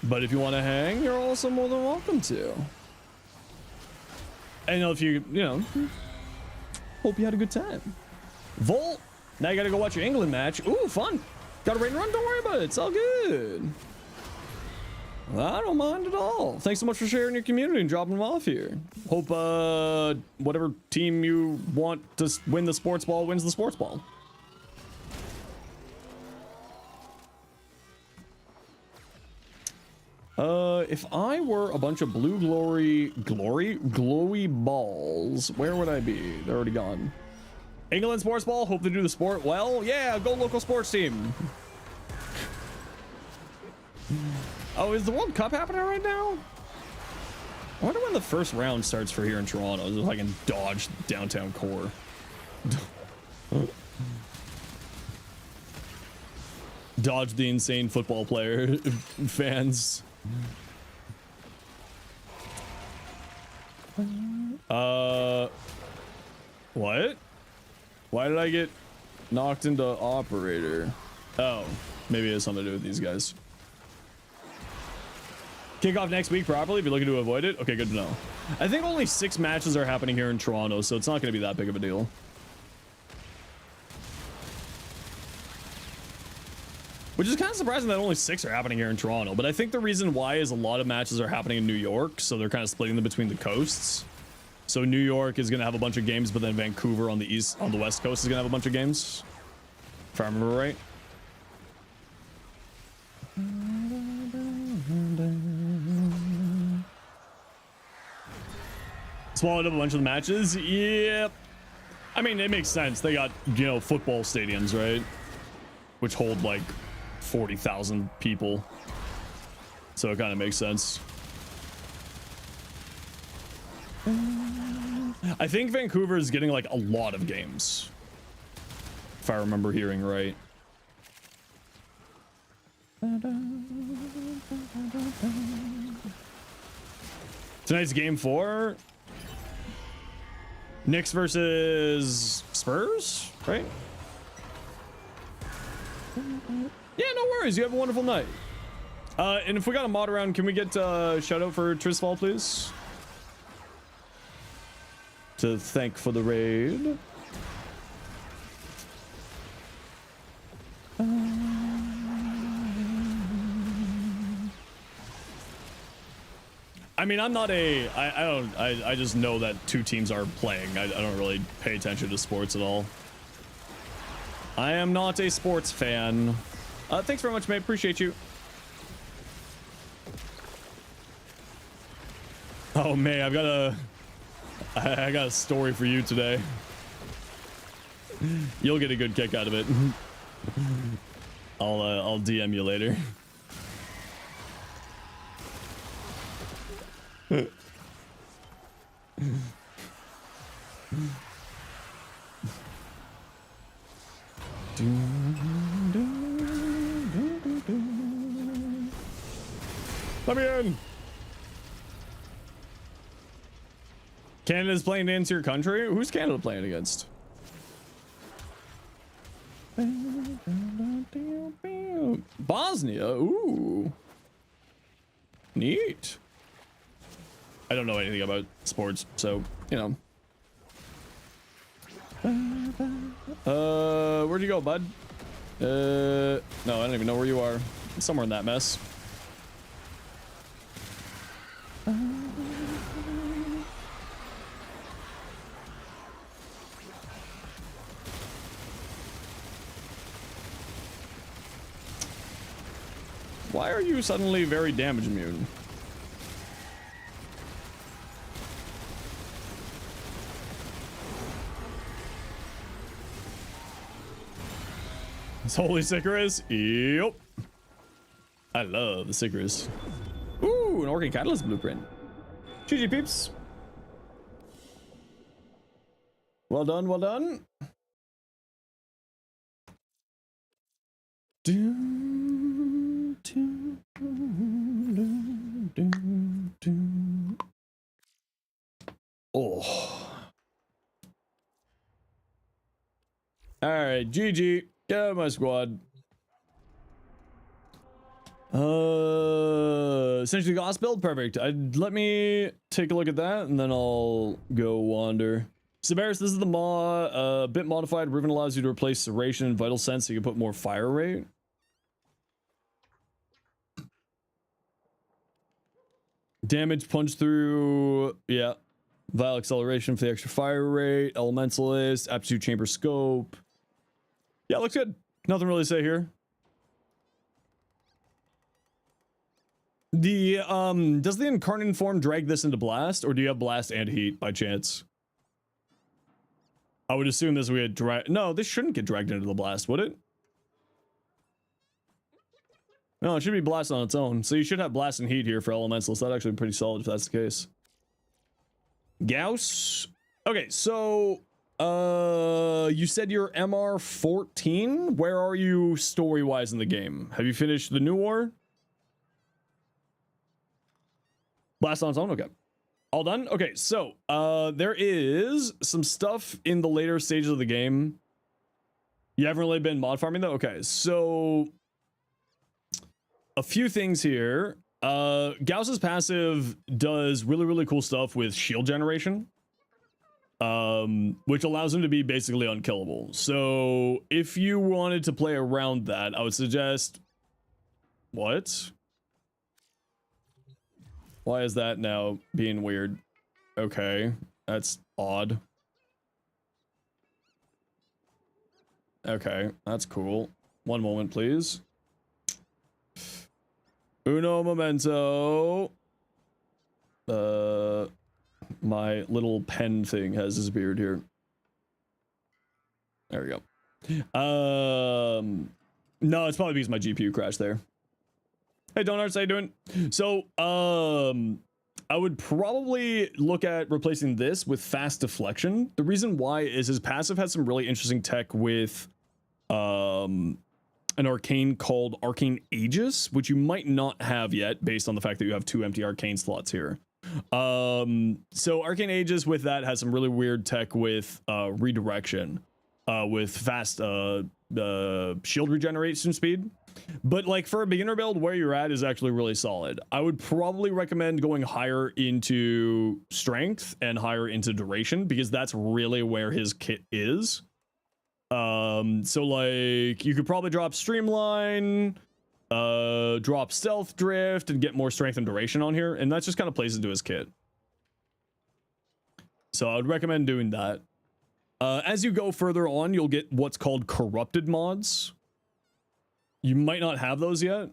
But if you want to hang, you're also more than welcome to. And if you know, hope you had a good time. Volt, now you gotta go watch your England match. Ooh, fun. Got a raid and run, don't worry about it. It's all good. I don't mind at all. Thanks so much for sharing your community and dropping them off here. Hope whatever team you want to win the sports ball wins the sports ball. If I were a bunch of blue glowy balls, where would I be? They're already gone. England sports ball, hope they do the sport well. Yeah, go local sports team. Oh, is the World Cup happening right now? I wonder when the first round starts for here in Toronto. Is it like in Dodge downtown core? Dodge the insane football player fans. What? Why did I get knocked into operator? Oh, maybe it has something to do with these guys. Kick off next week properly if you're looking to avoid it. Okay, good to know. I think only 6 matches are happening here in Toronto, so it's not going to be that big of a deal. Which is kind of surprising that only 6 are happening here in Toronto. But I think the reason why is a lot of matches are happening in New York, so they're kind of splitting them between the coasts. So New York is going to have a bunch of games, but then Vancouver on the west coast is going to have a bunch of games. If I remember right. Swallowed up a bunch of the matches. Yep. I mean, it makes sense. They got, you know, football stadiums, right? Which hold like 40,000 people. So it kind of makes sense. I think Vancouver is getting like a lot of games. If I remember hearing right. Tonight's game 4. Knicks versus Spurs, right? Yeah, no worries. You have a wonderful night. And if we got a mod around, can we get a shout out for Trisfall, please? To thank for the raid. I mean, I'm not a, I just know that two teams are playing. I don't really pay attention to sports at all. I am not a sports fan. Thanks very much, mate. Appreciate you. Oh, man, I got a story for you today. You'll get a good kick out of it. I'll DM you later. Let me in. Canada's playing against your country? Who's Canada playing against? Bosnia. Ooh. Neat. I don't know anything about sports, so, you know. Where'd you go, bud? No, I don't even know where you are. I'm somewhere in that mess. Why are you suddenly very damage immune? It's Holy Sicarus? Yep. I love the Sicarus. Ooh, an Orchid Catalyst blueprint. GG peeps. Well done, well done. Oh. Alright, GG. Get out of my squad. Essentially Goss build, perfect. Let me take a look at that and then I'll go wander. Severus, this is the bit modified. Riven allows you to replace Serration and Vital Sense so you can put more fire rate. Damage punch through, yeah. Vile acceleration for the extra fire rate. Elementalist, Aptitude Chamber Scope. Yeah, looks good. Nothing really to say here. Does the Incarnate Form drag this into Blast, or do you have Blast and Heat by chance? I would assume this would drag. No, this shouldn't get dragged into the Blast, would it? No, it should be Blast on its own. So you should have Blast and Heat here for Elementals. That's actually pretty solid if that's the case. Gauss. Okay, so you said you're MR 14. Where are you story-wise in the game? Have you finished the new war? Blast on its own. Okay. All done? Okay, so there is some stuff in the later stages of the game. You haven't really been mod farming though? Okay, so a few things here. Gauss's passive does really cool stuff with shield generation, which allows him to be basically unkillable. So if you wanted to play around that, I would suggest... What? Why is that now being weird? Okay, that's odd. Okay, that's cool. One moment, please. Uno momento. My little pen thing has disappeared here. There we go. No, it's probably because my GPU crashed there. Hey, Donuts, how you doing? So, I would probably look at replacing this with fast deflection. The reason why is his passive has some really interesting tech with an arcane called Arcane Aegis, which you might not have yet based on the fact that you have 2 empty arcane slots here. So Arcane Aegis with that has some really weird tech with redirection, with fast shield regeneration speed. But like for a beginner build, where you're at is actually really solid. I would probably recommend going higher into strength and higher into duration, because that's really where his kit is. So like you could probably drop Streamline, drop stealth drift and get more strength and duration on here, and that just kind of plays into his kit. So I would recommend doing that. As you go further on, you'll get what's called corrupted mods. You might not have those yet.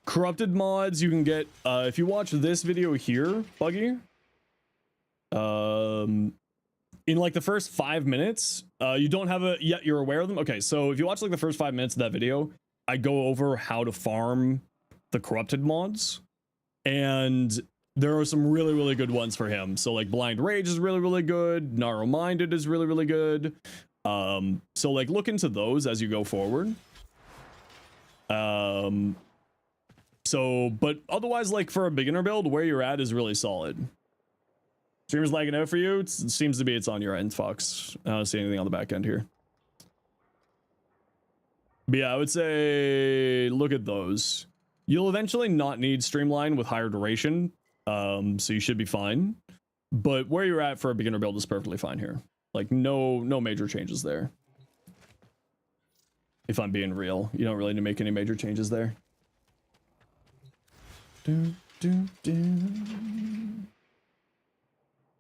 Corrupted mods you can get if you watch this video here, Buggy. In like the first 5 minutes, you don't have a yet you're aware of them. Okay, so if you watch like the first 5 minutes of that video, I go over how to farm the corrupted mods, and there are some really, really good ones for him. So like Blind Rage is really, really good. Narrow Minded is really, really good. So like look into those as you go forward. So, but otherwise, like for a beginner build, where you're at is really solid. Streamer's lagging out for you. It seems to be it's on your end, Fox. I don't see anything on the back end here. But yeah, I would say look at those. You'll eventually not need Streamline with higher duration, so you should be fine. But where you're at for a beginner build is perfectly fine here. Like no major changes there. If I'm being real, you don't really need to make any major changes there.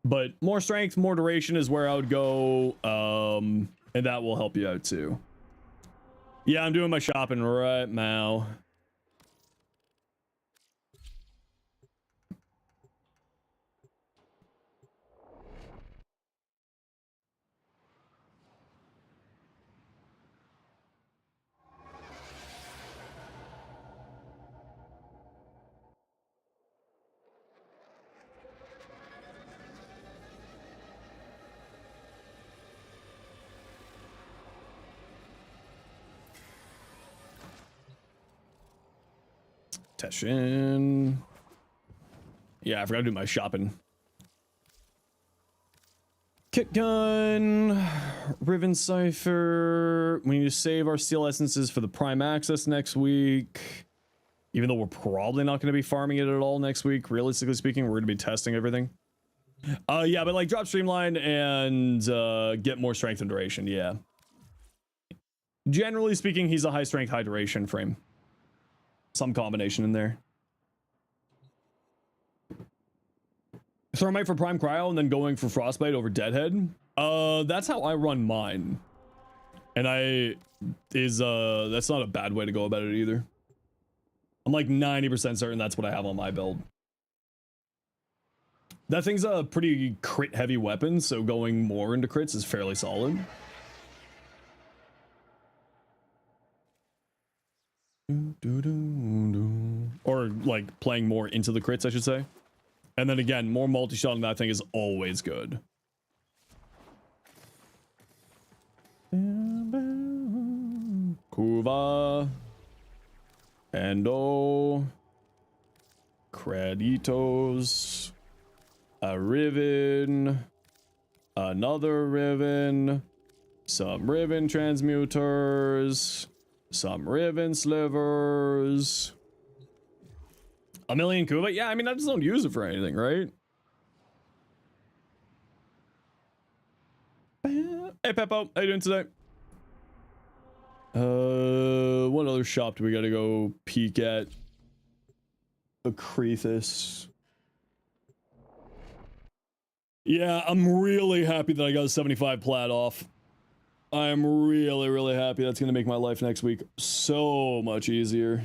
But more strength, more duration is where I would go, and that will help you out too. Yeah, I'm doing my shopping right now. Teshin. Yeah, I forgot to do my shopping. Kit gun, Riven Cipher. We need to save our steel essences for the Prime Access next week. Even though we're probably not going to be farming it at all next week, realistically speaking, we're going to be testing everything. Yeah, but like drop Streamline and get more strength and duration. Yeah. Generally speaking, he's a high strength, high duration frame. Some combination in there. Thermite for Prime Cryo and then going for Frostbite over Deadhead. That's how I run mine. And that's not a bad way to go about it either. I'm like 90% certain that's what I have on my build. That thing's a pretty crit heavy weapon, so going more into crits is fairly solid. Or like playing more into the crits, I should say. And then again, more multi-shot on that thing is always good. Kuva. Endo. Creditos. A Riven. Another Riven. Some Riven transmuters. Some Riven slivers. A million Kuva? Yeah, I mean, I just don't use it for anything, right? Hey, Peppo. How you doing today? What other shop do we gotta go peek at? Acrethus. Yeah, I'm really happy that I got a 75 plat off. I am really, really happy. That's going to make my life next week so much easier.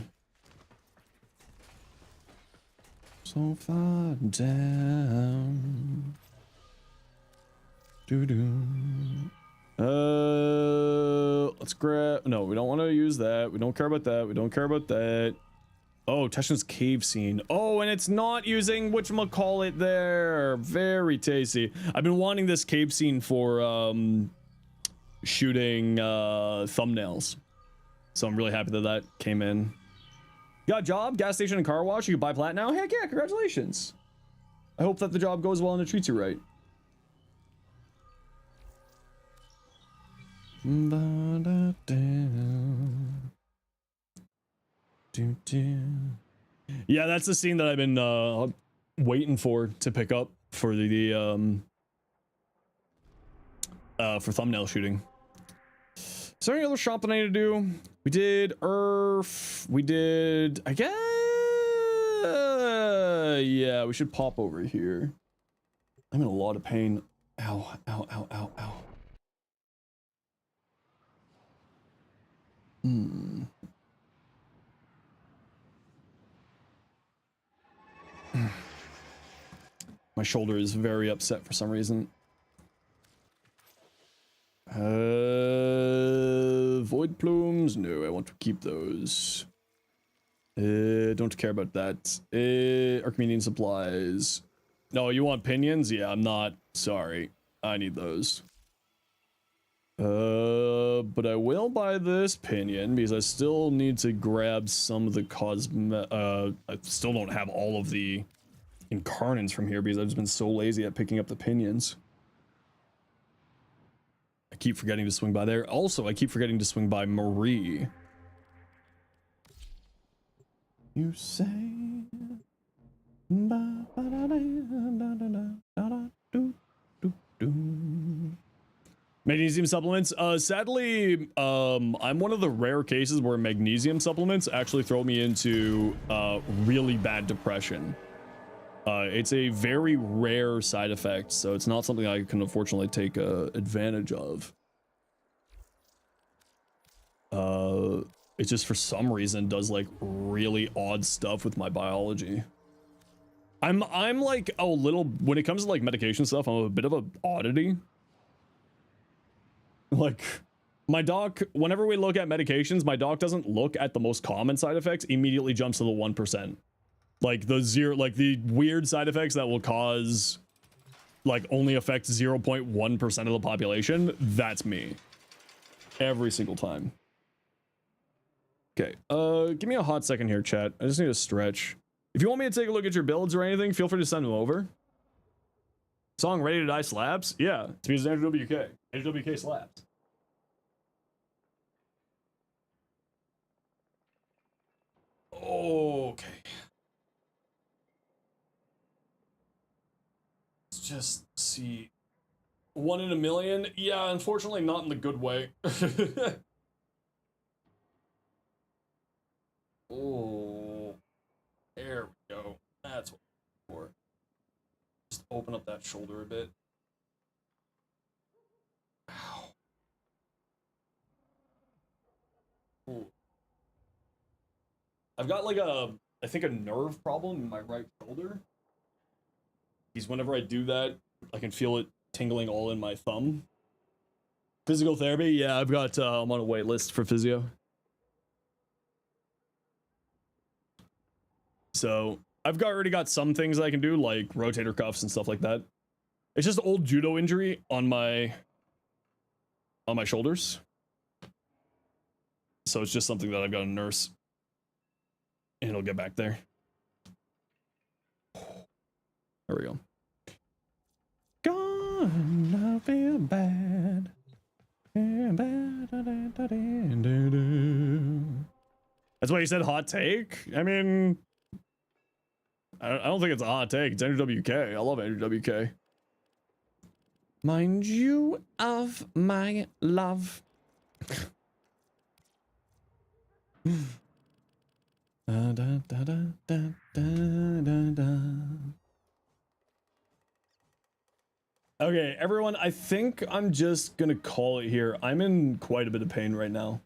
So far down. Let's grab... No, we don't want to use that. We don't care about that. We don't care about that. Oh, Teshin's cave scene. Oh, and it's not using whatchamacallit there. Very tasty. I've been wanting this cave scene for shooting thumbnails. So I'm really happy that that came in. You got a job, gas station and car wash. You can buy plat now. Heck yeah, congratulations. I hope that the job goes well and it treats you right. Yeah, that's the scene that I've been waiting for to pick up for the for thumbnail shooting. Is there any other shop that I need to do? We did Earth. We did, I guess. Yeah, we should pop over here. I'm in a lot of pain. Ow, ow, ow, ow, ow. My shoulder is very upset for some reason. Void plumes? No, I want to keep those. Don't care about that. Archimedean supplies. No, you want pinions? Yeah, I'm not. Sorry. I need those. But I will buy this pinion because I still need to grab some of the I still don't have all of the incarnates from here because I've just been so lazy at picking up the pinions. I keep forgetting to swing by there. Also, I keep forgetting to swing by Marie. You say... Magnesium supplements. Sadly, I'm one of the rare cases where magnesium supplements actually throw me into really bad depression. It's a very rare side effect, so it's not something I can unfortunately take advantage of. It just for some reason does like really odd stuff with my biology. I'm like a little, when it comes to like medication stuff, I'm a bit of a oddity. Like my doc, whenever we look at medications, my doc doesn't look at the most common side effects, immediately jumps to the 1%. Like the weird side effects that will cause, like only affect 0.1% of the population. That's me. Every single time. Okay, give me a hot second here, chat. I just need to stretch. If you want me to take a look at your builds or anything, feel free to send them over. Song Ready to Die slaps? Yeah, it's because of Andrew WK. Andrew WK slaps. Okay. Let's just see. 1 in a million? Yeah, unfortunately not in the good way. Oh, there we go. That's what I'm for. Just open up that shoulder a bit. Ow. Ooh. I've got like I think a nerve problem in my right shoulder. Because whenever I do that, I can feel it tingling all in my thumb. Physical therapy? Yeah, I've got, I'm on a wait list for physio. So I've already got some things I can do, like rotator cuffs and stuff like that. It's just old judo injury on my shoulders. So it's just something that I've got to nurse. And it'll get back there. There we go. Gonna feel bad. That's why you said hot take? I mean, I don't think it's a hot take. It's Andrew WK. I love Andrew WK. Mind you of my love. Da, da, da, da, da, da, da. Okay, everyone, I think I'm just gonna call it here. I'm in quite a bit of pain right now.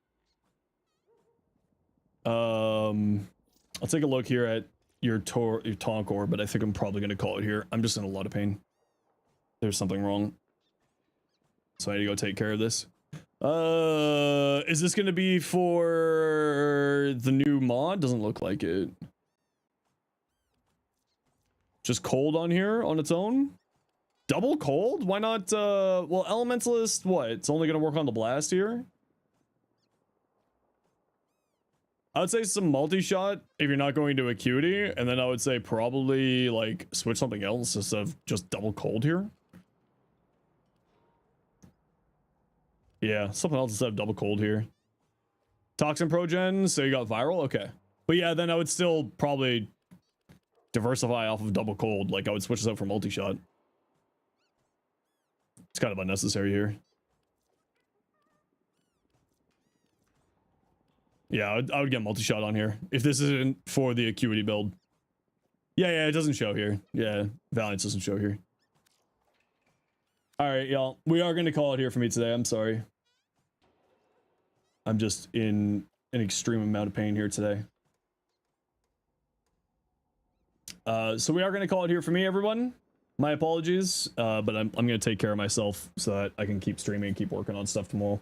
I'll take a look here at your Tonkor, but I think I'm probably gonna call it here. I'm just in a lot of pain. There's something wrong. So I need to go take care of this. Is this gonna be for the new mod? Doesn't look like it. Just cold on here on its own? Double cold? Why not, well, Elementalist, what? It's only gonna work on the blast here? I would say some multi-shot if you're not going to Acuity, and then I would say probably, like, switch something else instead of just double cold here. Yeah, something else instead of double cold here. Toxin Progen, so you got viral? Okay. But yeah, then I would still probably diversify off of double cold. Like, I would switch this out for multi-shot. It's kind of unnecessary here. Yeah, I would get multi-shot on here if this isn't for the Acuity build. Yeah, it doesn't show here. Yeah, Valiance doesn't show here. All right, y'all. We are going to call it here for me today. I'm sorry. I'm just in an extreme amount of pain here today. So we are going to call it here for me, everyone. My apologies, but I'm going to take care of myself so that I can keep streaming and keep working on stuff tomorrow.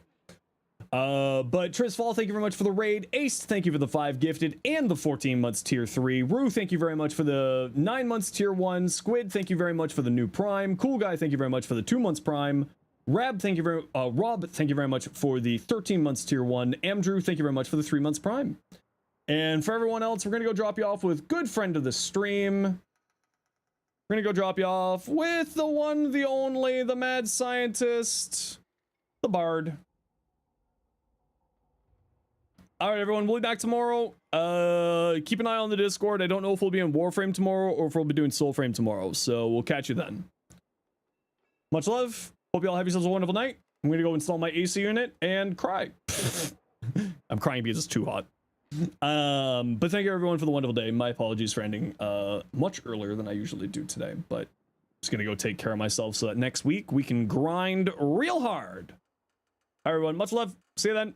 But Trisfall, thank you very much for the raid. Ace, thank you for the 5 gifted and the 14 months tier 3. Rue, thank you very much for the 9 months tier 1. Squid, thank you very much for the new prime. Cool Guy, thank you very much for the 2 months prime. Rob, thank you very much for the 13 months tier 1. Amdrew, thank you very much for the 3 months prime. And for everyone else, we're gonna go drop you off with good friend of the stream. We're gonna go drop you off with the one, the only, the mad scientist, the bard. All right, everyone, we'll be back tomorrow. Keep an eye on the Discord. I don't know if we'll be in Warframe tomorrow or if we'll be doing Soulframe tomorrow, so we'll catch you then. Much love. Hope you all have yourselves a wonderful night. I'm gonna go install my AC unit and cry. I'm crying because it's too hot. But thank you everyone for the wonderful day. My apologies for ending much earlier than I usually do today, but just gonna go take care of myself so that next week we can grind real hard. All right, everyone, much love. See you then.